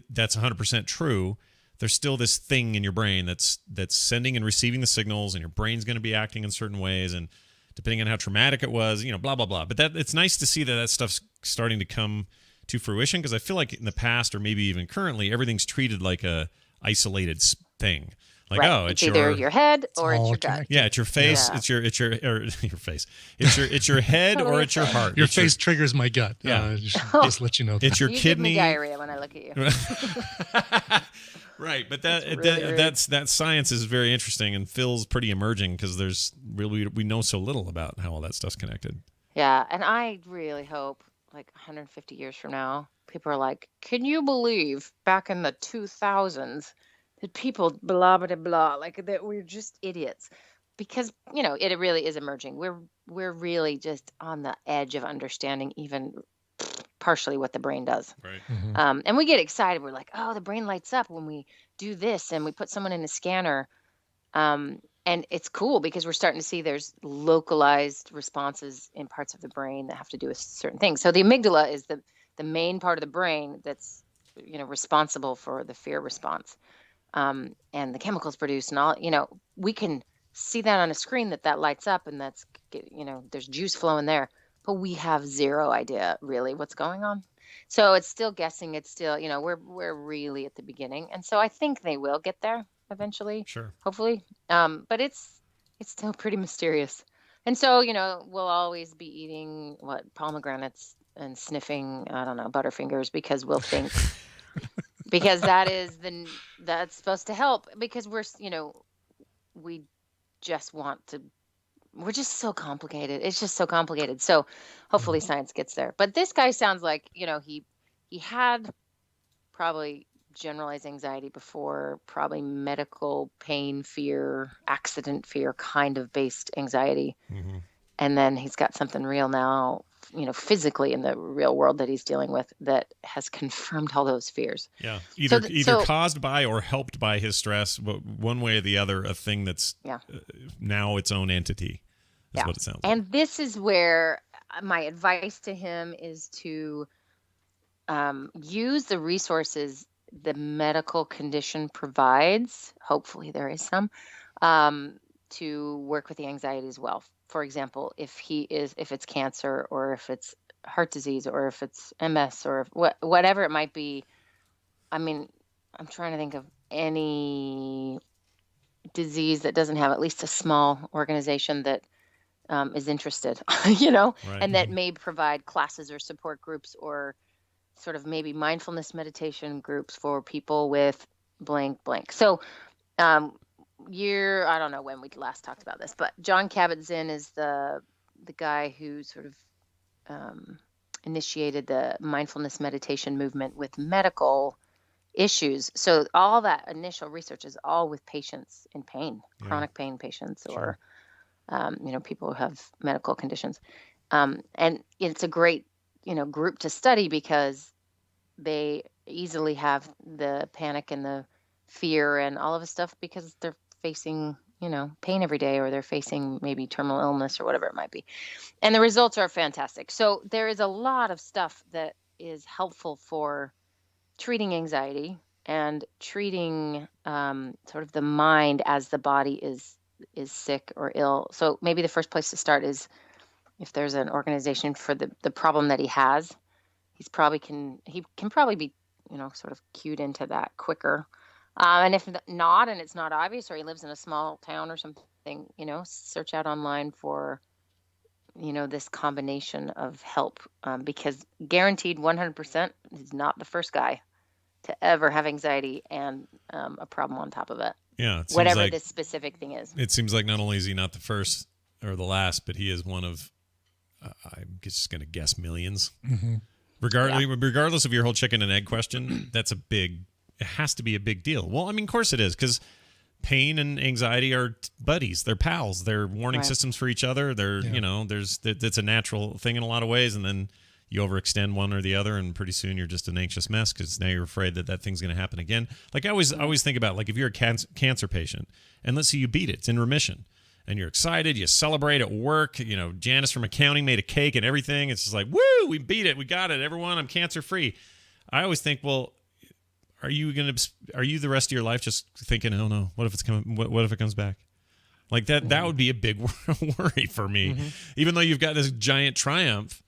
[SPEAKER 1] that's 100% true, there's still this thing in your brain that's sending and receiving the signals, and your brain's going to be acting in certain ways, and depending on how traumatic it was, blah blah blah. But it's nice to see that stuff's starting to come to fruition, because I feel like in the past, or maybe even currently, everything's treated like a isolated thing. Like,
[SPEAKER 19] right.
[SPEAKER 1] oh,
[SPEAKER 19] it's either your head or it's your gut.
[SPEAKER 1] Yeah, it's your face. Yeah. It's your face. It's your head or it's your heart.
[SPEAKER 2] Your face triggers my gut.
[SPEAKER 1] Yeah,
[SPEAKER 2] just let you know.
[SPEAKER 1] It's your
[SPEAKER 19] you
[SPEAKER 1] kidney.
[SPEAKER 19] Give me diarrhea when I look at you.
[SPEAKER 1] Right, but that science is very interesting and feels pretty emerging, because we know so little about how all that stuff's connected.
[SPEAKER 19] Yeah, and I really hope, like 150 years from now, people are like, "Can you believe back in the 2000s that people blah blah blah, like that we're just idiots?" Because it really is emerging. We're really just on the edge of understanding even partially what the brain does.
[SPEAKER 1] Right.
[SPEAKER 2] Mm-hmm.
[SPEAKER 19] And we get excited. We're like, oh, the brain lights up when we do this, and we put someone in a scanner. And it's cool because we're starting to see there's localized responses in parts of the brain that have to do with certain things. So the amygdala is the main part of the brain that's responsible for the fear response, and the chemicals produced and all. We can see that on a screen that lights up, and that's there's juice flowing there. But we have zero idea really what's going on. So it's still guessing. It's still, we're really at the beginning. And so I think they will get there eventually.
[SPEAKER 1] Sure.
[SPEAKER 19] Hopefully. But it's still pretty mysterious. And so, we'll always be eating pomegranates and sniffing, I don't know, Butterfingers, because we'll think because that's supposed to help, because we just want to. We're just so complicated. It's just so complicated. So hopefully science gets there. But this guy sounds like, he had probably generalized anxiety before, probably medical pain, fear, accident fear kind of based anxiety.
[SPEAKER 1] Mm-hmm.
[SPEAKER 19] And then he's got something real now, physically in the real world that he's dealing with that has confirmed all those fears.
[SPEAKER 1] Yeah. Either caused by or helped by his stress, but one way or the other, a thing that's now its own entity is what it sounds like.
[SPEAKER 19] And this is where my advice to him is to use the resources the medical condition provides. Hopefully there is some, to work with the anxiety as well. For example, if it's cancer, or if it's heart disease, or if it's MS, or whatever it might be. I mean, I'm trying to think of any disease that doesn't have at least a small organization that is interested,
[SPEAKER 1] Right.
[SPEAKER 19] and that may provide classes or support groups, or sort of maybe mindfulness meditation groups for people with blank. So, I don't know when we last talked about this, but John Kabat-Zinn is the guy who sort of initiated the mindfulness meditation movement with medical issues. So all that initial research is all with patients in pain, chronic pain patients, or people who have medical conditions. And it's a great group to study, because they easily have the panic and the fear and all of the stuff, because they're facing pain every day, or they're facing maybe terminal illness or whatever it might be. And the results are fantastic. So there is a lot of stuff that is helpful for treating anxiety and treating sort of the mind as the body is sick or ill. So maybe the first place to start is, if there's an organization for the problem that he has, he can probably be sort of cued into that quicker. And if not, and it's not obvious, or he lives in a small town or something, search out online for this combination of help, because guaranteed 100% he's not the first guy to ever have anxiety and a problem on top of it.
[SPEAKER 1] Yeah,
[SPEAKER 19] whatever this specific thing is.
[SPEAKER 1] It seems like not only is he not the first or the last, but he is one of, I'm just going to guess, millions.
[SPEAKER 2] Mm-hmm.
[SPEAKER 1] Regardless of your whole chicken and egg question, it has to be a big deal. Well, I mean, of course it is, because pain and anxiety are buddies. They're pals. They're warning systems for each other. They're, it's a natural thing in a lot of ways. And then you overextend one or the other, and pretty soon you're just an anxious mess, because now you're afraid that thing's going to happen again. Like I always think about, like, if you're a cancer patient, and let's say you beat it, it's in remission, and you're excited. You celebrate at work. Janice from accounting made a cake and everything. It's just like, woo, we beat it. We got it. Everyone, I'm cancer free. I always think, well, are you the rest of your life just thinking, oh no, what if it's coming? What if it comes back? Like that would be a big worry for me. Mm-hmm. Even though you've got this giant triumph,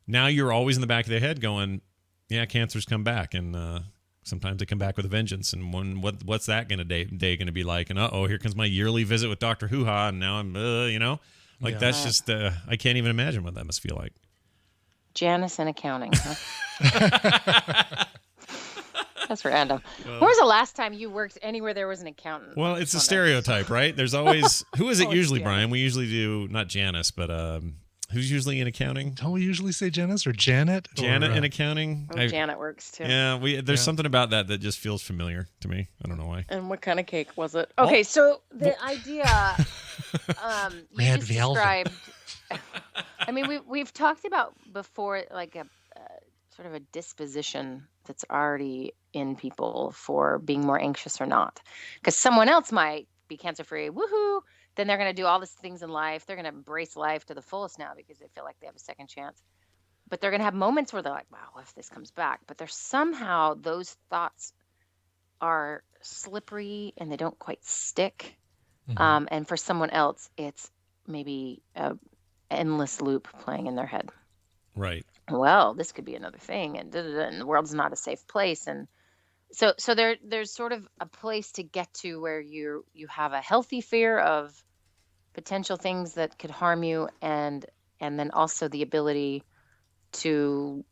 [SPEAKER 1] now you're always in the back of their head going, yeah, cancers come back, and sometimes they come back with a vengeance. And what's that day going to be like? And here comes my yearly visit with Dr. Hoo-Ha, and now I'm that's just I can't even imagine what that must feel like.
[SPEAKER 19] Janice in accounting. Huh? That's random. When was the last time you worked anywhere there was an accountant?
[SPEAKER 1] Well, it's a stereotype, right? There's always who is it usually, Brian? We usually do not Janice, but who's usually in accounting?
[SPEAKER 2] Don't we usually say Janice or Janet?
[SPEAKER 1] Janet in accounting.
[SPEAKER 19] Janet works too.
[SPEAKER 1] Yeah, there's something about that just feels familiar to me. I don't know why.
[SPEAKER 19] And what kind of cake was it? Okay, so the idea you
[SPEAKER 2] Red
[SPEAKER 19] just
[SPEAKER 2] velvet.
[SPEAKER 19] described. I mean, we've talked about before, like a sort of a disposition that's already in people for being more anxious or not. Because someone else might be cancer-free, woohoo, then they're going to do all these things in life. They're going to embrace life to the fullest now because they feel like they have a second chance. But they're going to have moments where they're like, wow, what if this comes back? But there's somehow those thoughts are slippery and they don't quite stick. Mm-hmm. And for someone else, it's maybe an endless loop playing in their head.
[SPEAKER 1] Right.
[SPEAKER 19] Well, this could be another thing, and the world's not a safe place, and so there's sort of a place to get to where you have a healthy fear of potential things that could harm you, and then also the ability to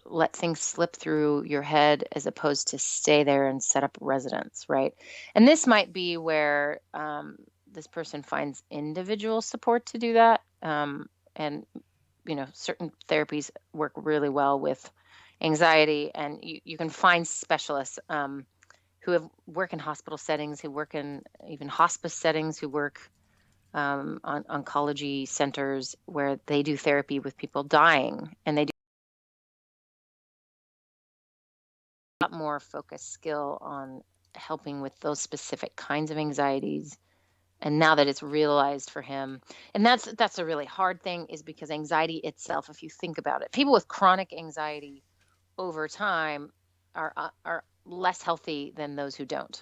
[SPEAKER 19] let things slip through your head as opposed to stay there and set up residence, right? And this might be where this person finds individual support to do that, and certain therapies work really well with anxiety, and you can find specialists who work in hospital settings, who work in even hospice settings, who work on oncology centers where they do therapy with people dying, and they do a lot more focused skill on helping with those specific kinds of anxieties. And now that it's realized for him, and that's a really hard thing, is because anxiety itself, if you think about it, people with chronic anxiety over time are less healthy than those who don't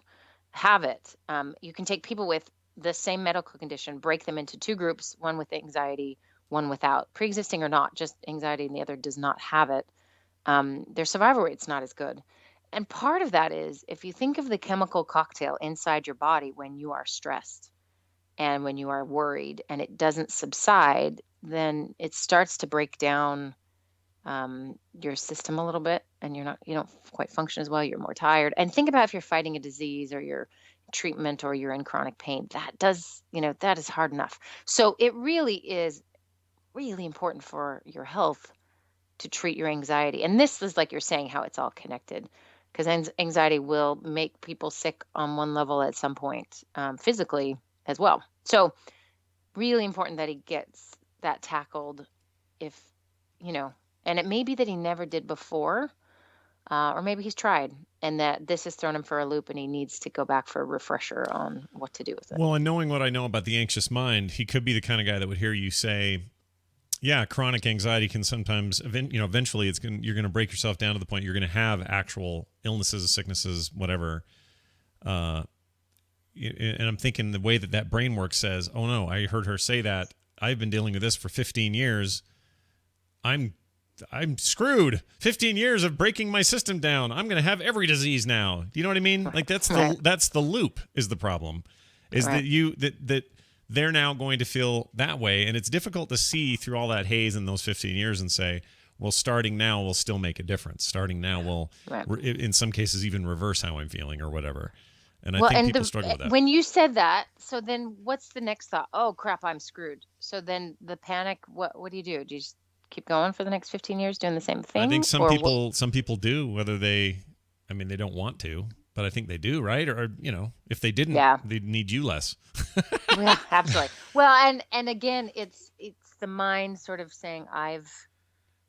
[SPEAKER 19] have it. You can take people with the same medical condition, break them into two groups, one with anxiety, one without, pre-existing or not, just anxiety, and the other does not have it. Their survival rate's not as good. And part of that is, if you think of the chemical cocktail inside your body when you are stressed, and when you are worried and it doesn't subside, then it starts to break down your system a little bit, and you don't quite function as well. You're more tired. And think about if you're fighting a disease or your treatment or you're in chronic pain, that is hard enough. So it really is really important for your health to treat your anxiety. And this is, like you're saying, how it's all connected, because anxiety will make people sick on one level at some point, physically as well. So really important that he gets that tackled, and it may be that he never did before, or maybe he's tried and that this has thrown him for a loop and he needs to go back for a refresher on what to do with it.
[SPEAKER 1] Well, and knowing what I know about the anxious mind, he could be the kind of guy that would hear you say, yeah, chronic anxiety can sometimes, eventually you're going to break yourself down to the point you're going to have actual illnesses, sicknesses, whatever. And I'm thinking the way that brain works says, oh no, I heard her say that. I've been dealing with this for 15 years. I'm screwed. 15 years of breaking my system down. I'm going to have every disease now. Do you know what I mean? Like that's the loop is the problem. Is right. that they're now going to feel that way, and it's difficult to see through all that haze in those 15 years and say, well, starting now will still make a difference. Starting now will, in some cases, even reverse how I'm feeling or whatever. And I think people struggle with that.
[SPEAKER 19] When you said that, so then what's the next thought? Oh, crap, I'm screwed. So then the panic, what do you do? Do you just keep going for the next 15 years doing the same thing?
[SPEAKER 1] I think some people do, whether they don't want to, but I think they do, right? Or, if they didn't, they'd need you less.
[SPEAKER 19] Yeah, absolutely. Well, and again, it's the mind sort of saying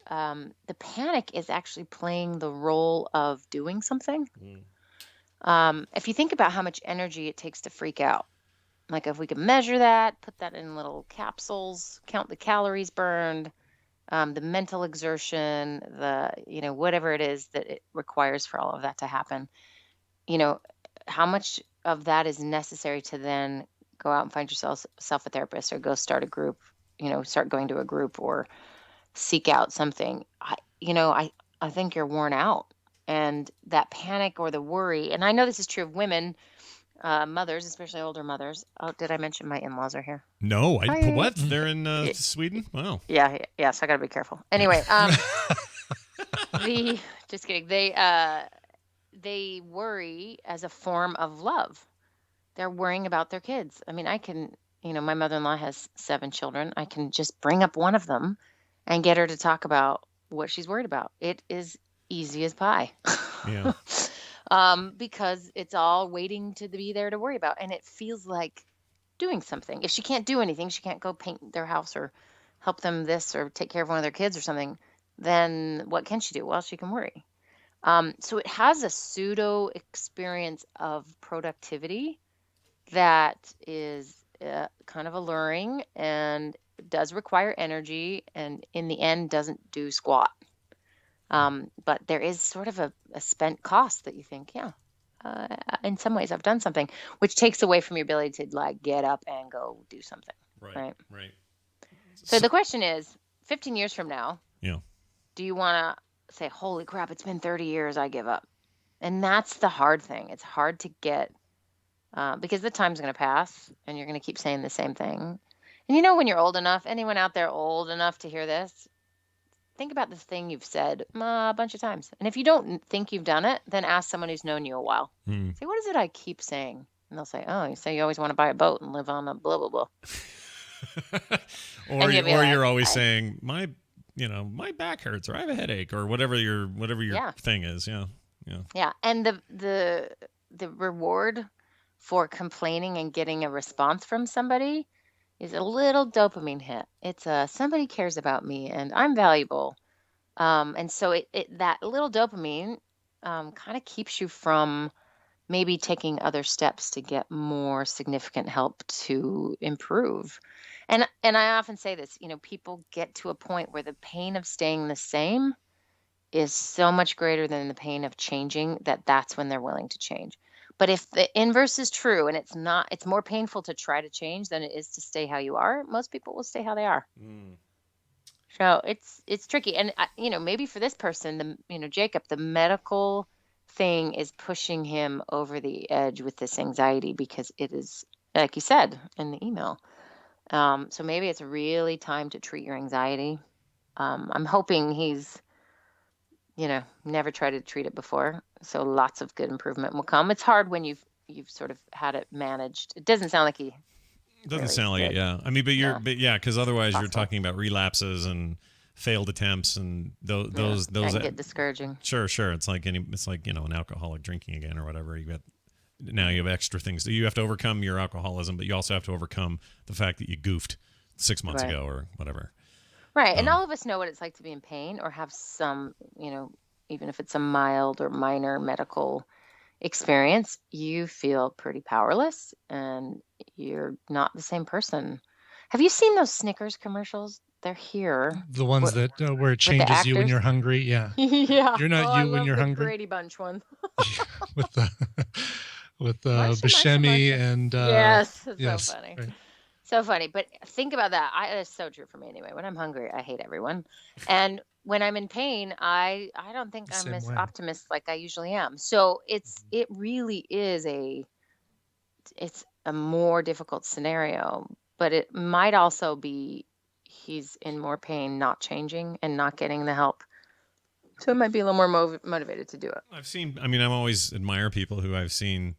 [SPEAKER 19] the panic is actually playing the role of doing something. If you think about how much energy it takes to freak out, Like if we could measure that, put that in little capsules, count the calories burned, the mental exertion, whatever it is that it requires for all of that to happen, how much of that is necessary to then go out and find yourself a therapist or go start a group, start going to a group or seek out something. I think you're worn out, and that panic or the worry, and I know this is true of women, mothers, especially older mothers. Oh, did I mention my in-laws are here?
[SPEAKER 1] No,
[SPEAKER 19] Hi.
[SPEAKER 1] what? They're in Sweden? Wow.
[SPEAKER 19] Yeah, so I got to be careful. Anyway, just kidding. They worry as a form of love. They're worrying about their kids. I mean, my mother-in-law has 7 children. I can just bring up one of them and get her to talk about what she's worried about. It is easy as pie.
[SPEAKER 1] Yeah.
[SPEAKER 19] Because it's all waiting to be there to worry about. And it feels like doing something. If she can't do anything, she can't go paint their house or help them this or take care of one of their kids or something, then what can she do? Well, she can worry. So it has a pseudo experience of productivity that is kind of alluring and does require energy, and in the end doesn't do squat. But there is sort of a spent cost that you think, in some ways I've done something, which takes away from your ability to like get up and go do something. Right. So the question is, 15 years from now, do you want to say, holy crap, it's been 30 years, I give up? And that's the hard thing. It's hard to get, because the time's going to pass and you're going to keep saying the same thing. And when you're old enough, anyone out there old enough to hear this, think about this thing you've said a bunch of times. And if you don't think you've done it, then ask someone who's known you a while. Say, what is it I keep saying? And they'll say, oh, you say you always want to buy a boat and live on a blah, blah, blah.
[SPEAKER 1] or you're always saying, my back hurts, or I have a headache, or whatever your thing is. Yeah. And
[SPEAKER 19] the reward for complaining and getting a response from somebody is a little dopamine hit. It's somebody cares about me and I'm valuable. And so that little dopamine kind of keeps you from maybe taking other steps to get more significant help to improve. And I often say this, people get to a point where the pain of staying the same is so much greater than the pain of changing that's when they're willing to change. But if the inverse is true and it's more painful to try to change than it is to stay how you are, most people will stay how they are. So it's tricky. And, maybe for this person, Jacob, the medical thing is pushing him over the edge with this anxiety because it is, like you said in the email. So maybe it's really time to treat your anxiety. I'm hoping he's, never tried to treat it before. So lots of good improvement will come. It's hard when you've sort of had it managed. It doesn't sound like he.
[SPEAKER 1] It doesn't sound like it. Yeah. I mean, because otherwise you're talking about relapses and failed attempts and those
[SPEAKER 19] can get discouraging.
[SPEAKER 1] Sure. It's like an alcoholic drinking again or whatever. Now you have extra things that you have to overcome your alcoholism, but you also have to overcome the fact that you goofed 6 months ago or whatever.
[SPEAKER 19] Right. And all of us know what it's like to be in pain or have some, even if it's a mild or minor medical experience, you feel pretty powerless and you're not the same person. Have you seen those Snickers commercials? They're here.
[SPEAKER 2] The ones that where it changes you when you're hungry. Yeah.
[SPEAKER 19] Yeah.
[SPEAKER 2] You're not you when you're
[SPEAKER 19] the
[SPEAKER 2] hungry.
[SPEAKER 19] Brady Bunch one.
[SPEAKER 2] with Buscemi and
[SPEAKER 19] yes, it's
[SPEAKER 2] yes,
[SPEAKER 19] so funny.
[SPEAKER 2] Right.
[SPEAKER 19] So funny, but think about that. It's so true for me anyway. When I'm hungry, I hate everyone, and when I'm in pain, I don't think I'm as optimist like I usually am. So it really is it's a more difficult scenario, but it might also be he's in more pain, not changing and not getting the help. So it might be a little more motivated to do it.
[SPEAKER 1] I always admire people who I've seen,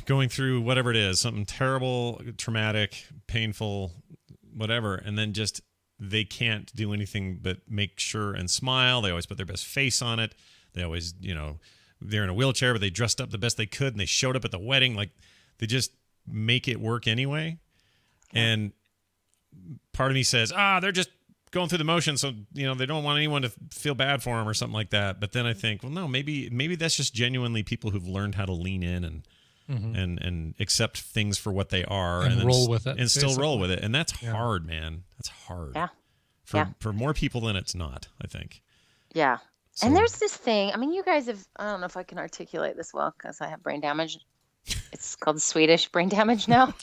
[SPEAKER 1] going through whatever it is, something terrible, traumatic, painful, whatever, and then just they can't do anything but make sure and smile. They always put their best face on it. They always, they're in a wheelchair, but they dressed up the best they could, and they showed up at the wedding. Like, they just make it work anyway. Yeah. And part of me says, they're just going through the motions, so they don't want anyone to feel bad for them or something like that. But then I think, well, no, maybe that's just genuinely people who've learned how to lean in and accept things for what they are
[SPEAKER 2] and
[SPEAKER 1] then
[SPEAKER 2] roll with it,
[SPEAKER 1] and still roll
[SPEAKER 2] basically.
[SPEAKER 1] with it. And that's hard, man. That's hard.
[SPEAKER 19] Yeah.
[SPEAKER 1] For more people than it's not, I think.
[SPEAKER 19] Yeah.
[SPEAKER 1] So-
[SPEAKER 19] And there's this thing. I mean, you guys have. I don't know if I can articulate this well because I have brain damage. It's called Swedish brain damage now.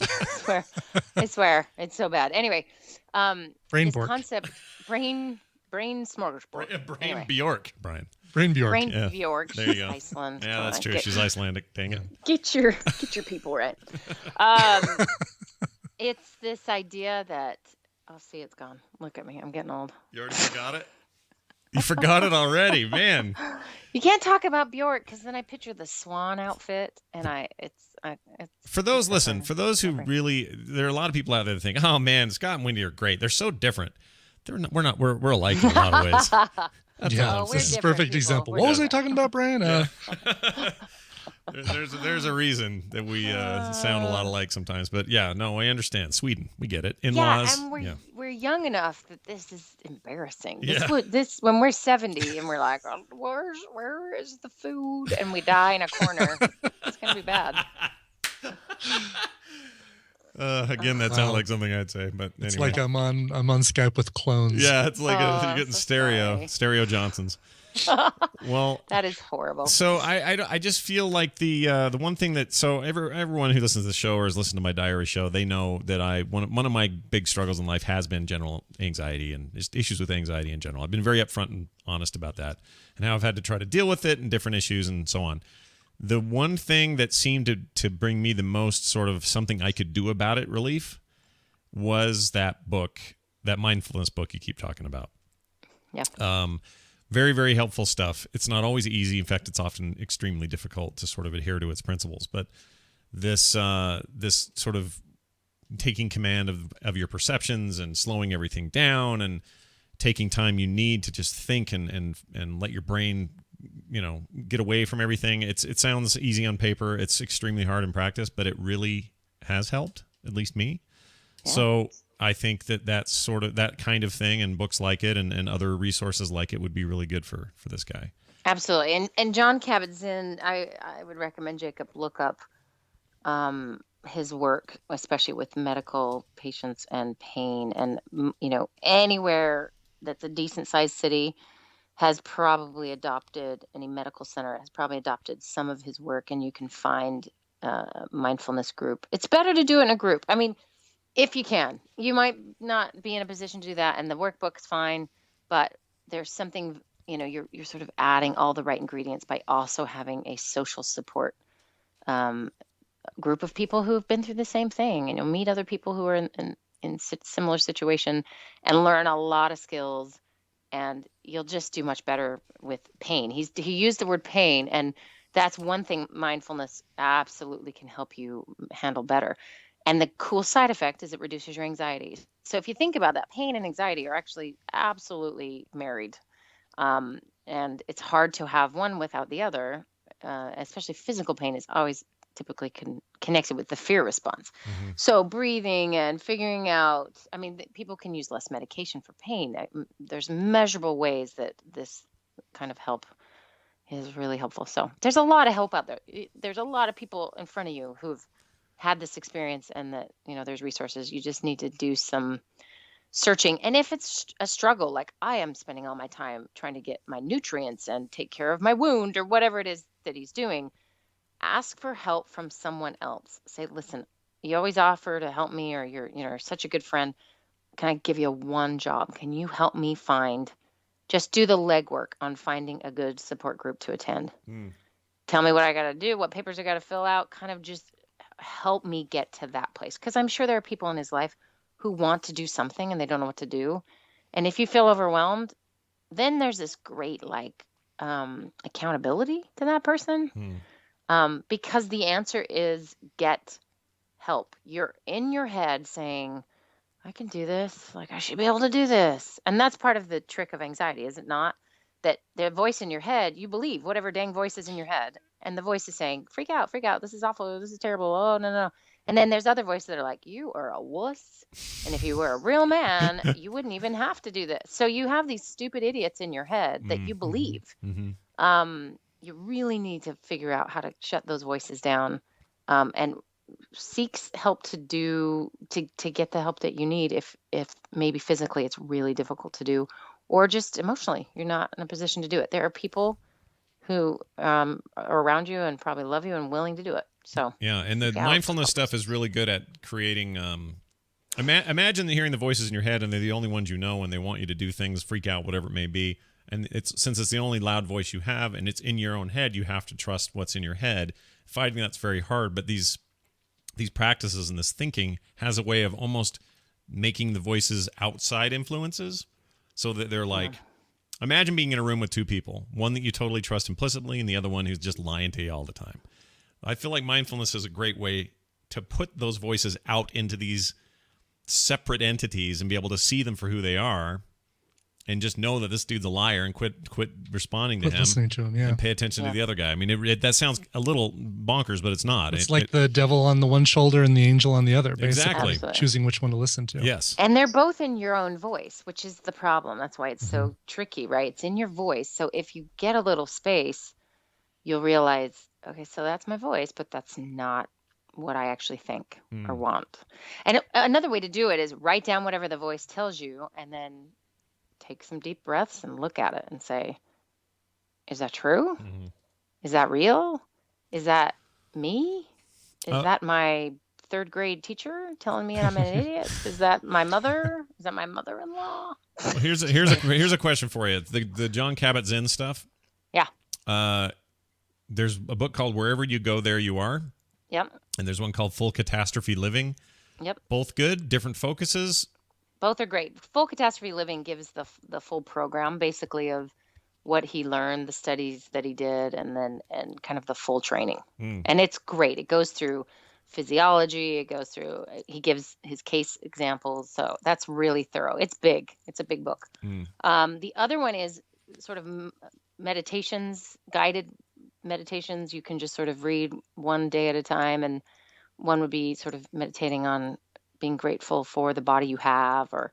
[SPEAKER 19] I swear, it's so bad. Anyway,
[SPEAKER 2] Brain
[SPEAKER 19] this
[SPEAKER 2] Bork.
[SPEAKER 19] concept, brain smorgasbord.
[SPEAKER 1] Brain
[SPEAKER 19] Anyway.
[SPEAKER 1] Bjork, Brian.
[SPEAKER 2] Brain Bjork.
[SPEAKER 19] Brain
[SPEAKER 1] Yeah.
[SPEAKER 19] Bjork.
[SPEAKER 1] There you
[SPEAKER 19] She's
[SPEAKER 1] go.
[SPEAKER 19] Iceland.
[SPEAKER 1] Yeah, that's true.
[SPEAKER 19] Get,
[SPEAKER 1] She's Icelandic. Dang it.
[SPEAKER 19] get your people right. It's this idea that see, it's gone. Look at me. I'm getting old.
[SPEAKER 1] You already forgot it? You forgot it already, man.
[SPEAKER 19] You can't talk about Bjork because then I picture the swan outfit, and it's
[SPEAKER 1] For those who really, there are a lot of people out there that think, oh man, Scott and Wendy are great. They're so different. We're alike in a lot of ways. That's all I'm
[SPEAKER 2] this is
[SPEAKER 1] saying.
[SPEAKER 2] a perfect example. What was I talking about, Brian?
[SPEAKER 1] There's a reason that we sound a lot alike sometimes, but yeah, no, I understand. Sweden, we get it. In-laws,
[SPEAKER 19] and we're young enough that this is embarrassing.
[SPEAKER 1] Yeah.
[SPEAKER 19] This when we're 70 and we're like, oh, where is the food? And we die in a corner. It's gonna be bad.
[SPEAKER 1] Again, that sounded like something I'd say, but
[SPEAKER 2] It's
[SPEAKER 1] anyway.
[SPEAKER 2] like I'm on Skype with clones.
[SPEAKER 1] Yeah, it's like you're getting stereo Johnsons. Well,
[SPEAKER 19] that is horrible.
[SPEAKER 1] So I just feel like the one thing that everyone who listens to the show or has listened to my diary show, they know that one of my big struggles in life has been general anxiety and just issues with anxiety in general. I've been very upfront and honest about that and how I've had to try to deal with it and different issues and so on. The one thing that seemed to bring me the most sort of something I could do about it relief was that book, that mindfulness book you keep talking about.
[SPEAKER 19] Yeah.
[SPEAKER 1] Very, very helpful stuff. It's not always easy. In fact, it's often extremely difficult to sort of adhere to its principles. But this sort of taking command of your perceptions and slowing everything down and taking time you need to just think and let your brain, get away from everything. It sounds easy on paper. It's extremely hard in practice, but it really has helped, at least me. Yeah. So I think that's sort of that kind of thing, and books like it and other resources like it would be really good for this guy.
[SPEAKER 19] Absolutely. And John Kabat-Zinn, I would recommend Jacob look up his work, especially with medical patients and pain. And, anywhere that's a decent sized city has probably adopted, any medical center has probably adopted some of his work, and you can find a mindfulness group. It's better to do it in a group. I mean, if you can. You might not be in a position to do that, and the workbook's fine, but there's something, you're sort of adding all the right ingredients by also having a social support group of people who have been through the same thing, meet other people who are in similar situation and learn a lot of skills, and you'll just do much better with pain. He used the word pain, and that's one thing mindfulness absolutely can help you handle better. And the cool side effect is it reduces your anxiety. So if you think about that, pain and anxiety are actually absolutely married. And it's hard to have one without the other, especially physical pain is always typically connected with the fear response. Mm-hmm. So breathing and figuring out, people can use less medication for pain. There's measurable ways that this kind of help is really helpful. So there's a lot of help out there. There's a lot of people in front of you who've had this experience, and that there's resources. You just need to do some searching. And if it's a struggle, like I am spending all my time trying to get my nutrients and take care of my wound or whatever it is that he's doing, ask for help from someone else. Say, listen, you always offer to help me, or you're such a good friend. Can I give you one job? Can you help me just do the legwork on finding a good support group to attend? Tell me what I got to do, what papers I got to fill out, kind of just help me get to that place. Because I'm sure there are people in his life who want to do something and they don't know what to do. And if you feel overwhelmed, then there's this great accountability to that person. Because the answer is get help. You're in your head saying, I can do this. I should be able to do this. And that's part of the trick of anxiety, is it not? That the voice in your head, you believe whatever dang voice is in your head. And the voice is saying, freak out. This is awful. This is terrible. Oh, no. And then there's other voices that are like, you are a wuss. And if you were a real man, you wouldn't even have to do this. So you have these stupid idiots in your head that you believe. Mm-hmm. You really need to figure out how to shut those voices down and seeks help to get the help that you need if maybe physically it's really difficult to do, or just emotionally you're not in a position to do it. There are people who are around you and probably love you and willing to do it. So
[SPEAKER 1] yeah, and the mindfulness stuff is really good at creating. Imagine hearing the voices in your head, and they're the only ones you know, and they want you to do things, freak out, whatever it may be. And since it's the only loud voice you have, and it's in your own head, you have to trust what's in your head. Fighting that's very hard, but these practices and this thinking has a way of almost making the voices outside influences, so that they're like. Imagine being in a room with two people, one that you totally trust implicitly and the other one who's just lying to you all the time. I feel like mindfulness is a great way to put those voices out into these separate entities and be able to see them for who they are and just know that this dude's a liar and quit responding to him.
[SPEAKER 2] Listening to him, yeah.
[SPEAKER 1] And pay attention to the other guy. I mean, that sounds a little bonkers, but it's not.
[SPEAKER 2] It's like the devil on the one shoulder and the angel on the other, basically.
[SPEAKER 1] Exactly.
[SPEAKER 19] Absolutely.
[SPEAKER 2] Choosing which one to listen to.
[SPEAKER 1] Yes.
[SPEAKER 19] And they're both in your own voice, which is the problem. That's why it's so tricky, right? It's in your voice. So if you get a little space, you'll realize, okay, so that's my voice, but that's not what I actually think or want. And another way to do it is write down whatever the voice tells you and then take some deep breaths and look at it and say, is that true? Is that real? Is that me? Is that my third grade teacher telling me I'm an idiot? Is that my mother? Is that my mother-in-law?
[SPEAKER 1] Well, here's a question for you. The John Kabat-Zinn stuff.
[SPEAKER 19] Yeah.
[SPEAKER 1] There's a book called Wherever You Go, There You Are.
[SPEAKER 19] Yep.
[SPEAKER 1] And there's one called Full Catastrophe Living.
[SPEAKER 19] Yep.
[SPEAKER 1] Both good, different focuses.
[SPEAKER 19] Both are great. Full Catastrophe Living gives the full program, basically, of what he learned, the studies that he did, and kind of the full training. And it's great. It goes through physiology. He gives his case examples. So that's really thorough. It's big. It's a big book. The other one is sort of meditations, guided meditations. You can just sort of read one day at a time. And one would be sort of meditating on being grateful for the body you have, or,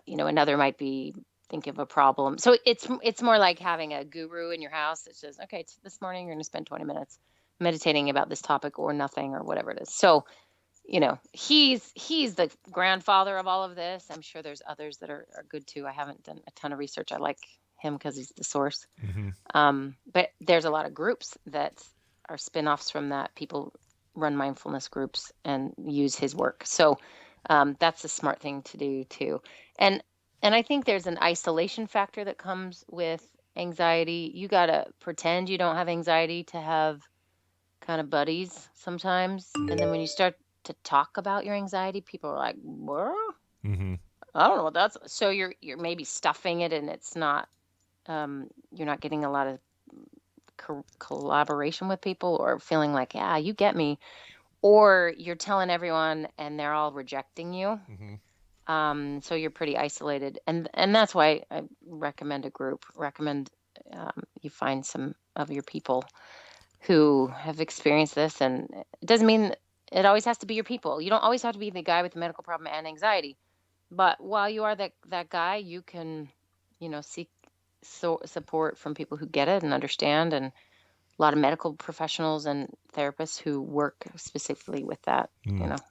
[SPEAKER 19] another might be think of a problem. So it's more like having a guru in your house that says, okay, this morning you're going to spend 20 minutes meditating about this topic or nothing or whatever it is. So, he's the grandfather of all of this. I'm sure there's others that are good too. I haven't done a ton of research. I like him because he's the source. But there's a lot of groups that are spin-offs from that. People run mindfulness groups and use his work. So that's a smart thing to do too. And I think there's an isolation factor that comes with anxiety. You got to pretend you don't have anxiety to have kind of buddies sometimes. And then when you start to talk about your anxiety, people are like, what? I don't know what that's. So you're maybe stuffing it, and it's not, you're not getting a lot of collaboration with people, or feeling like, yeah, you get me, or you're telling everyone and they're all rejecting you. So you're pretty isolated, and that's why I recommend a group. You find some of your people who have experienced this, and it doesn't mean it always has to be your people. You don't always have to be the guy with the medical problem and anxiety, but while you are that guy, you can seek support from people who get it and understand, and a lot of medical professionals and therapists who work specifically with that.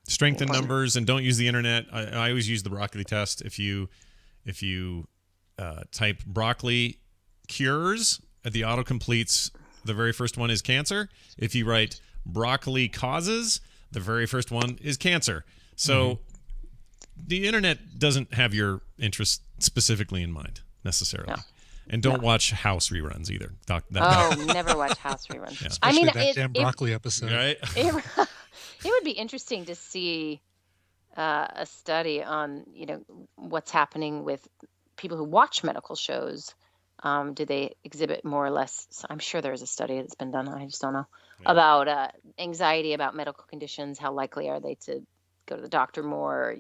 [SPEAKER 1] Strength in numbers, and don't use the internet. I always use the broccoli test. If you type broccoli cures, the autocompletes, the very first one is cancer. If you write broccoli causes, the very first one is cancer. So the internet doesn't have your interest specifically in mind necessarily. No. And don't watch House reruns either.
[SPEAKER 19] Never watch House reruns.
[SPEAKER 2] Yeah. I mean, that damn broccoli episode.
[SPEAKER 1] Right?
[SPEAKER 19] It would be interesting to see a study on, what's happening with people who watch medical shows. Do they exhibit more or less? I'm sure there's a study that's been done. I just don't know about anxiety about medical conditions. How likely are they to go to the doctor more,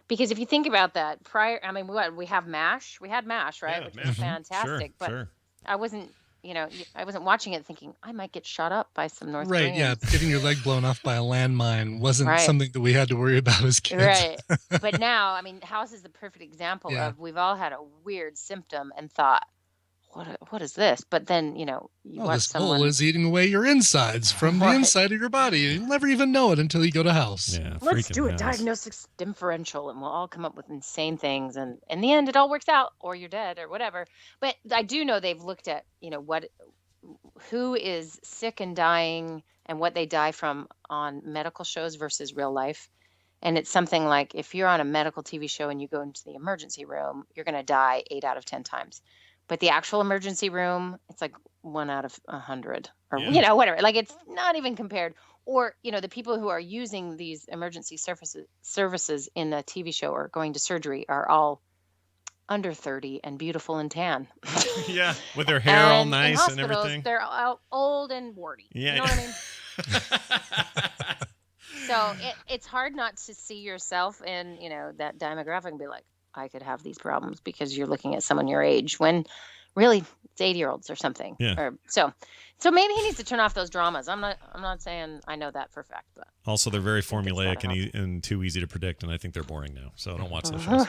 [SPEAKER 19] because if you think about that prior, I mean, we have MASH, we had MASH, right? Which was fantastic, but I wasn't watching it thinking I might get shot up by some North Koreans.
[SPEAKER 2] Right. Yeah. Getting your leg blown off by a landmine wasn't something that we had to worry about as kids.
[SPEAKER 19] Right. But now, I mean, House is the perfect example of we've all had a weird symptom and thought, what is this? But then, you watch
[SPEAKER 2] this
[SPEAKER 19] someone.
[SPEAKER 2] bowl is eating away your insides from the inside of your body. You'll never even know it until you go to house.
[SPEAKER 1] Yeah,
[SPEAKER 19] Let's do a diagnosis differential and we'll all come up with insane things. And in the end, it all works out, or you're dead or whatever. But I do know they've looked at, who is sick and dying and what they die from on medical shows versus real life. And it's something like if you're on a medical TV show and you go into the emergency room, you're going to die 8 out of 10 times. But the actual emergency room, it's like 1 out of 100 or, whatever. Like it's not even compared. Or, the people who are using these emergency services in a TV show or going to surgery are all under 30 and beautiful and tan.
[SPEAKER 1] Yeah, with their hair all nice and everything.
[SPEAKER 19] They're all old and warty.
[SPEAKER 1] Yeah.
[SPEAKER 19] You know what I mean? So it's hard not to see yourself in, that demographic and be like, I could have these problems because you're looking at someone your age when really it's 80-year-olds or something.
[SPEAKER 1] Yeah.
[SPEAKER 19] So maybe he needs to turn off those dramas. I'm not saying I know that for a fact, but
[SPEAKER 1] also they're very formulaic and too easy to predict, and I think they're boring now. So don't watch those shows.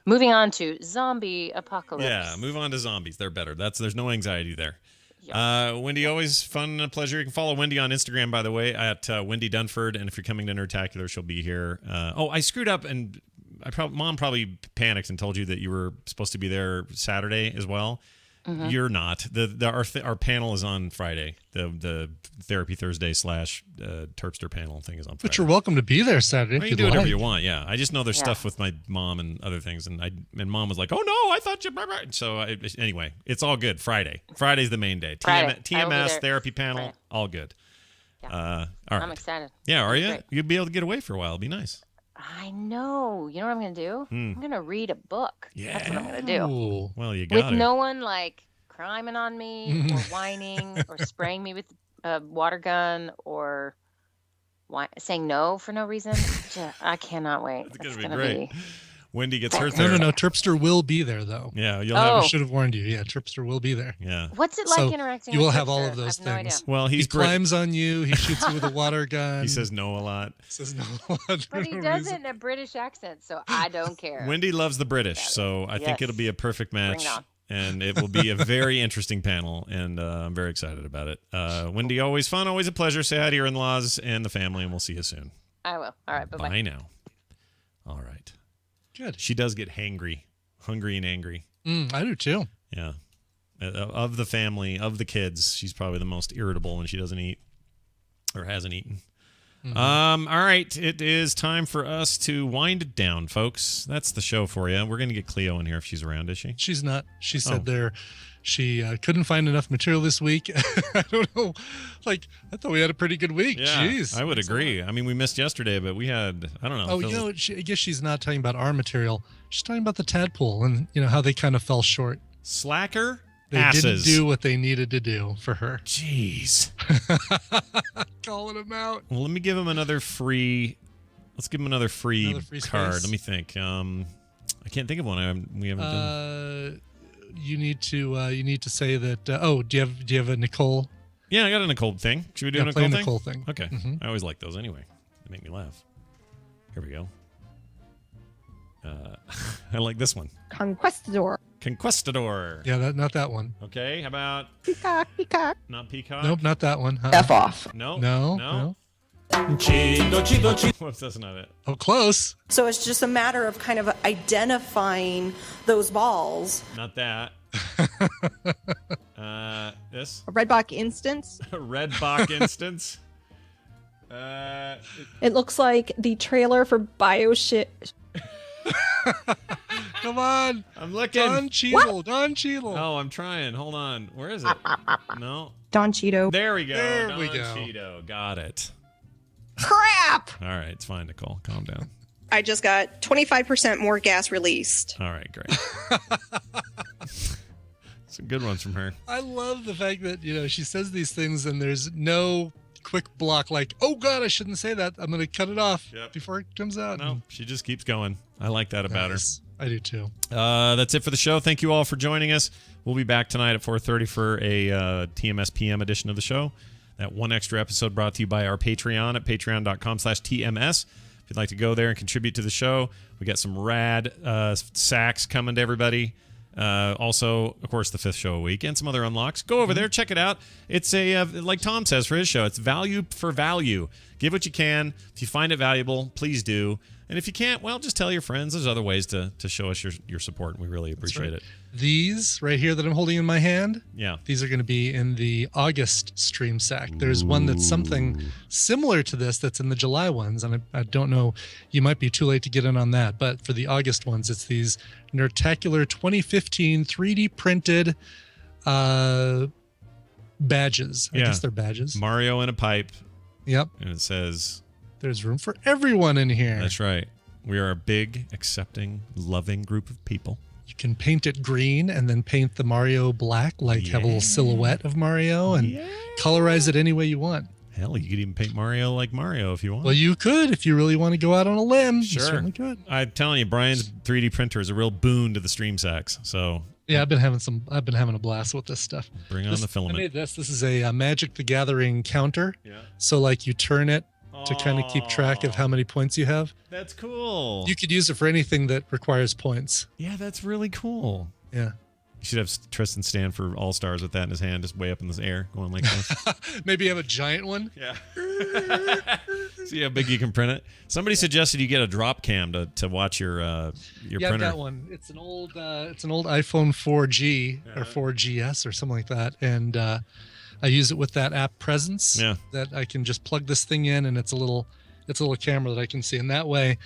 [SPEAKER 19] Moving on to zombie apocalypse.
[SPEAKER 1] Yeah, move on to zombies. They're better. There's no anxiety there. Wendy, always fun and a pleasure. You can follow Wendy on Instagram, by the way, at Wendy Dunford. And if you're coming to Nerdacular, she'll be here. I screwed up, and Mom probably panicked and told you that you were supposed to be there Saturday as well. Mm-hmm. You're not. Our panel is on Friday. The Therapy Thursday / Terpster panel thing is on Friday.
[SPEAKER 2] But you're welcome to be there Saturday.
[SPEAKER 1] You can do whatever you want. Yeah, I just know there's stuff with my mom and other things, and Mom was like, "Oh no, I thought you." So anyway, it's all good. Friday's the main day. TMS therapy panel, Friday. All good.
[SPEAKER 19] Yeah.
[SPEAKER 1] All right.
[SPEAKER 19] I'm excited.
[SPEAKER 1] Yeah, are you?
[SPEAKER 19] Great.
[SPEAKER 1] You'd be able to get away for a while. It'd be nice.
[SPEAKER 19] I know. You know what I'm going to do? I'm going to read a book.
[SPEAKER 1] Yeah.
[SPEAKER 19] That's what I'm going to do.
[SPEAKER 1] Well, you got it.
[SPEAKER 19] With no one criming on me or whining or spraying me with a water gun or saying no for no reason. I cannot wait.
[SPEAKER 1] It's going to be great. Wendy gets hurt
[SPEAKER 2] there. No. Terpster will be there, though.
[SPEAKER 1] Yeah,
[SPEAKER 2] I should have warned you. Yeah, Terpster will be there.
[SPEAKER 1] Yeah.
[SPEAKER 19] What's it like interacting
[SPEAKER 2] you will
[SPEAKER 19] with
[SPEAKER 2] have
[SPEAKER 19] Terpster?
[SPEAKER 2] all of those
[SPEAKER 19] I have
[SPEAKER 2] things.
[SPEAKER 19] No
[SPEAKER 1] well,
[SPEAKER 2] he climbs on you. He shoots you with a water gun.
[SPEAKER 1] He says no a lot.
[SPEAKER 19] But he does it in a British accent, so I don't care.
[SPEAKER 1] Wendy loves the British, so I think it'll be a perfect match. Bring it on. And it will be a very interesting panel, and I'm very excited about it. Wendy, always fun, always a pleasure. Say hi to your in-laws and the family, and we'll see you soon.
[SPEAKER 19] I will. All right, bye-bye.
[SPEAKER 1] Bye now. All right.
[SPEAKER 2] Good.
[SPEAKER 1] She does get hungry and angry.
[SPEAKER 2] I do too.
[SPEAKER 1] Yeah. Of the family, of the kids, she's probably the most irritable when she doesn't eat or hasn't eaten. Mm-hmm. All right. It is time for us to wind it down, folks. That's the show for you. We're going to get Cleo in here if she's around, is she?
[SPEAKER 2] She's not. She said she couldn't find enough material this week. I don't know. I thought we had a pretty good week.
[SPEAKER 1] Yeah,
[SPEAKER 2] Jeez.
[SPEAKER 1] I would agree. I mean, we missed yesterday, but we had, I don't know.
[SPEAKER 2] I guess she's not talking about our material. She's talking about the tadpole and, how they kind of fell short.
[SPEAKER 1] Slacker
[SPEAKER 2] They
[SPEAKER 1] asses.
[SPEAKER 2] didn't do what they needed to do for her.
[SPEAKER 1] Jeez.
[SPEAKER 2] Calling him out.
[SPEAKER 1] Well, let me give him another free. Let's give him another free card.
[SPEAKER 2] Space.
[SPEAKER 1] Let me think. I can't think of one. We haven't done.
[SPEAKER 2] You need to say that. Do you have a Nicole?
[SPEAKER 1] Yeah, I got a Nicole thing. Should we do a
[SPEAKER 2] Nicole thing?
[SPEAKER 1] Okay.
[SPEAKER 2] Mm-hmm.
[SPEAKER 1] I always like those anyway. They make me laugh. Here we go. I like this one.
[SPEAKER 20] Conquistador.
[SPEAKER 2] Yeah, not that one.
[SPEAKER 1] Okay, how about
[SPEAKER 20] Peacock?
[SPEAKER 1] Not Peacock.
[SPEAKER 2] Nope, not that one. Huh?
[SPEAKER 20] F off.
[SPEAKER 2] No.
[SPEAKER 1] Whoops, that's not it.
[SPEAKER 2] Oh, close.
[SPEAKER 21] So it's just a matter of kind of identifying those balls.
[SPEAKER 1] Not that. This.
[SPEAKER 20] A Redbox instance.
[SPEAKER 1] A Redbox instance.
[SPEAKER 20] It looks like the trailer for BioShip.
[SPEAKER 2] Come on.
[SPEAKER 1] I'm looking.
[SPEAKER 2] Don Cheadle.
[SPEAKER 1] Oh, I'm trying. Hold on. Where is it? No.
[SPEAKER 20] Don Cheeto.
[SPEAKER 1] There we go.
[SPEAKER 2] There
[SPEAKER 1] Don
[SPEAKER 2] we go.
[SPEAKER 1] Cheeto. Got it.
[SPEAKER 21] Crap!
[SPEAKER 1] All right. It's fine, Nicole. Calm down.
[SPEAKER 21] I just got 25% more gas released.
[SPEAKER 1] All right. Great. Some good ones from her.
[SPEAKER 2] I love the fact that, she says these things and there's no quick block like, oh God, I shouldn't say that. I'm going to cut it off before it comes out.
[SPEAKER 1] No, she just keeps going. I like that about her.
[SPEAKER 2] I do too.
[SPEAKER 1] That's it for the show. Thank you all for joining us. We'll be back tonight at 4:30 for a TMS PM edition of the show. That one extra episode brought to you by our Patreon at patreon.com/TMS. If you'd like to go there and contribute to the show, we got some rad sacks coming to everybody. Also, of course, the 5th show a week and some other unlocks. Go over there, check it out. It's like Tom says for his show, it's value for value. Give what you can. If you find it valuable, please do. And if you can't, well, just tell your friends. There's other ways to show us your support, and we really appreciate it.
[SPEAKER 2] These right here that I'm holding in my hand, these are going to be in the August stream sack. There's one that's something similar to this that's in the July ones, and I don't know, you might be too late to get in on that, but for the August ones, it's these Nerdacular 2015 3D printed badges. I guess they're badges.
[SPEAKER 1] Mario in a pipe.
[SPEAKER 2] Yep.
[SPEAKER 1] And it says...
[SPEAKER 2] There's room for everyone in here.
[SPEAKER 1] That's right. We are a big, accepting, loving group of people.
[SPEAKER 2] You can paint it green and then paint the Mario black, have a little silhouette of Mario and colorize it any way you want.
[SPEAKER 1] Hell, you could even paint Mario like Mario if you want.
[SPEAKER 2] Well, you could if you really want to go out on a limb.
[SPEAKER 1] Sure.
[SPEAKER 2] You certainly could.
[SPEAKER 1] I'm telling you, Brian's 3D printer is a real boon to the stream sacks. So
[SPEAKER 2] yeah, I've been having a blast with this stuff.
[SPEAKER 1] Bring on the filament.
[SPEAKER 2] I made this. This is a Magic the Gathering counter. Yeah. So like you turn it to kind of keep track of how many points you have.
[SPEAKER 1] That's cool.
[SPEAKER 2] You could use it for anything that requires points.
[SPEAKER 1] Yeah, that's really cool.
[SPEAKER 2] Yeah.
[SPEAKER 1] You should have Tristan stand for All-Stars with that in his hand, just way up in the air, going like this.
[SPEAKER 2] Maybe have a giant one.
[SPEAKER 1] Yeah. See how big you can print it? Somebody suggested you get a drop cam to watch your printer.
[SPEAKER 2] Yeah, that one. It's an old iPhone 4G or 4GS or something like that, and I use it with that app Presence. That I can just plug this thing in, and it's a little camera that I can see. And that way,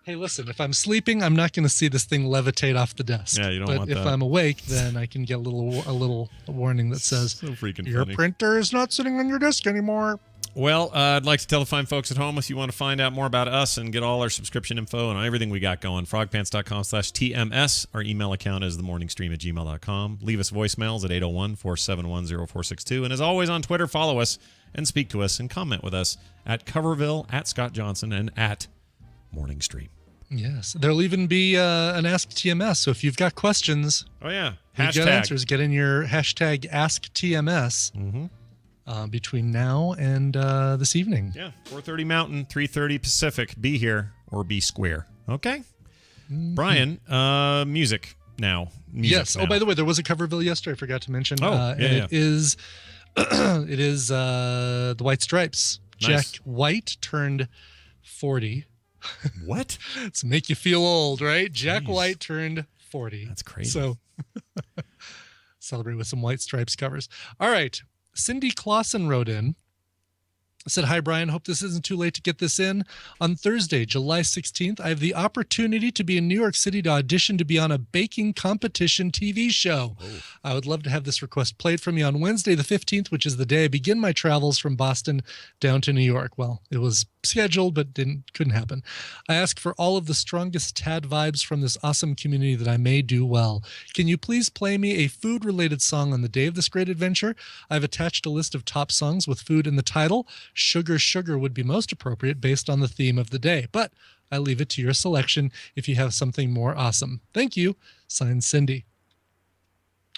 [SPEAKER 2] hey, listen, if I'm sleeping, I'm not going to see this thing levitate off the desk.
[SPEAKER 1] Yeah, you don't want that.
[SPEAKER 2] But if I'm awake, then I can get a little warning that says,
[SPEAKER 1] so freaking
[SPEAKER 2] your
[SPEAKER 1] funny.
[SPEAKER 2] printer is not sitting on your desk anymore.
[SPEAKER 1] Well, I'd like to tell the fine folks at home, if you want to find out more about us and get all our subscription info and everything we got going, frogpants.com/TMS. Our email account is themorningstream@gmail.com. Leave us voicemails at 801-471-0462. And as always on Twitter, follow us and speak to us and comment with us at Coverville, at Scott Johnson, and at Morning Stream.
[SPEAKER 2] Yes. There'll even be an Ask TMS. So if you've got questions,
[SPEAKER 1] you've
[SPEAKER 2] got answers, get in your hashtag Ask TMS.
[SPEAKER 1] Mm-hmm.
[SPEAKER 2] Between now and this evening.
[SPEAKER 1] Yeah, 4:30 Mountain, 3:30 Pacific. Be here or be square. Okay? Mm-hmm. Brian, music now.
[SPEAKER 2] Yes.
[SPEAKER 1] Now.
[SPEAKER 2] Oh, by the way, there was a Coverville yesterday I forgot to mention.
[SPEAKER 1] It
[SPEAKER 2] is the White Stripes.
[SPEAKER 1] Nice.
[SPEAKER 2] Jack White turned 40.
[SPEAKER 1] What?
[SPEAKER 2] To make you feel old, right? Jack White turned 40.
[SPEAKER 1] That's crazy.
[SPEAKER 2] So celebrate with some White Stripes covers. All right. Cindy Clausen wrote in, said, "Hi, Brian. Hope this isn't too late to get this in. On Thursday, July 16th, I have the opportunity to be in New York City to audition to be on a baking competition TV show. Oh. I would love to have this request played for me on Wednesday, the 15th, which is the day I begin my travels from Boston down to New York." Well, it was scheduled, but couldn't happen. "I ask for all of the strongest Tad vibes from this awesome community that I may do well. Can you please play me a food-related song on the day of this great adventure? I've attached a list of top songs with food in the title. Sugar Sugar would be most appropriate based on the theme of the day, but I leave it to your selection if you have something more awesome. Thank you." Signed, Cindy.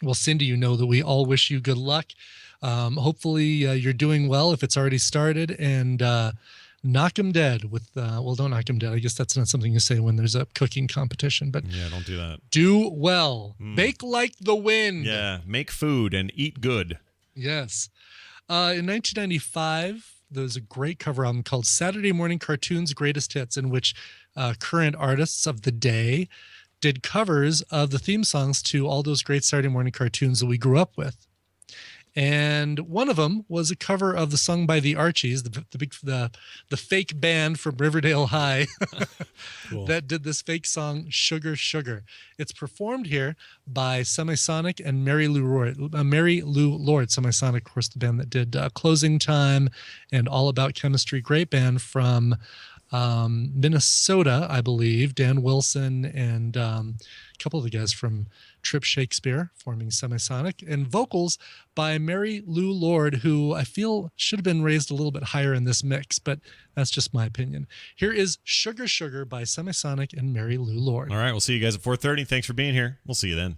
[SPEAKER 2] Well, Cindy, you know that we all wish you good luck. Hopefully you're doing well if it's already started, and knock 'em dead with, don't knock 'em dead. I guess that's not something you say when there's a cooking competition, but
[SPEAKER 1] yeah, don't do that.
[SPEAKER 2] Do well. Bake like the wind.
[SPEAKER 1] Yeah, make food and eat good.
[SPEAKER 2] Yes. In 1995, there was a great cover album called Saturday Morning Cartoons Greatest Hits, in which current artists of the day did covers of the theme songs to all those great Saturday morning cartoons that we grew up with. And one of them was a cover of the song by the Archies, the fake band from Riverdale High
[SPEAKER 1] Cool.
[SPEAKER 2] that did this fake song, Sugar Sugar. It's performed here by Semisonic and Mary Lou Lord. Semisonic, of course, the band that did Closing Time and All About Chemistry. Great band from Minnesota, I believe. Dan Wilson and a couple of the guys from Trip Shakespeare forming Semisonic, and vocals by Mary Lou Lord, who I feel should have been raised a little bit higher in this mix, but that's just my opinion. Here is Sugar Sugar by Semisonic and Mary Lou Lord.
[SPEAKER 1] All right, we'll see you guys at 4:30. Thanks for being here. We'll see you then.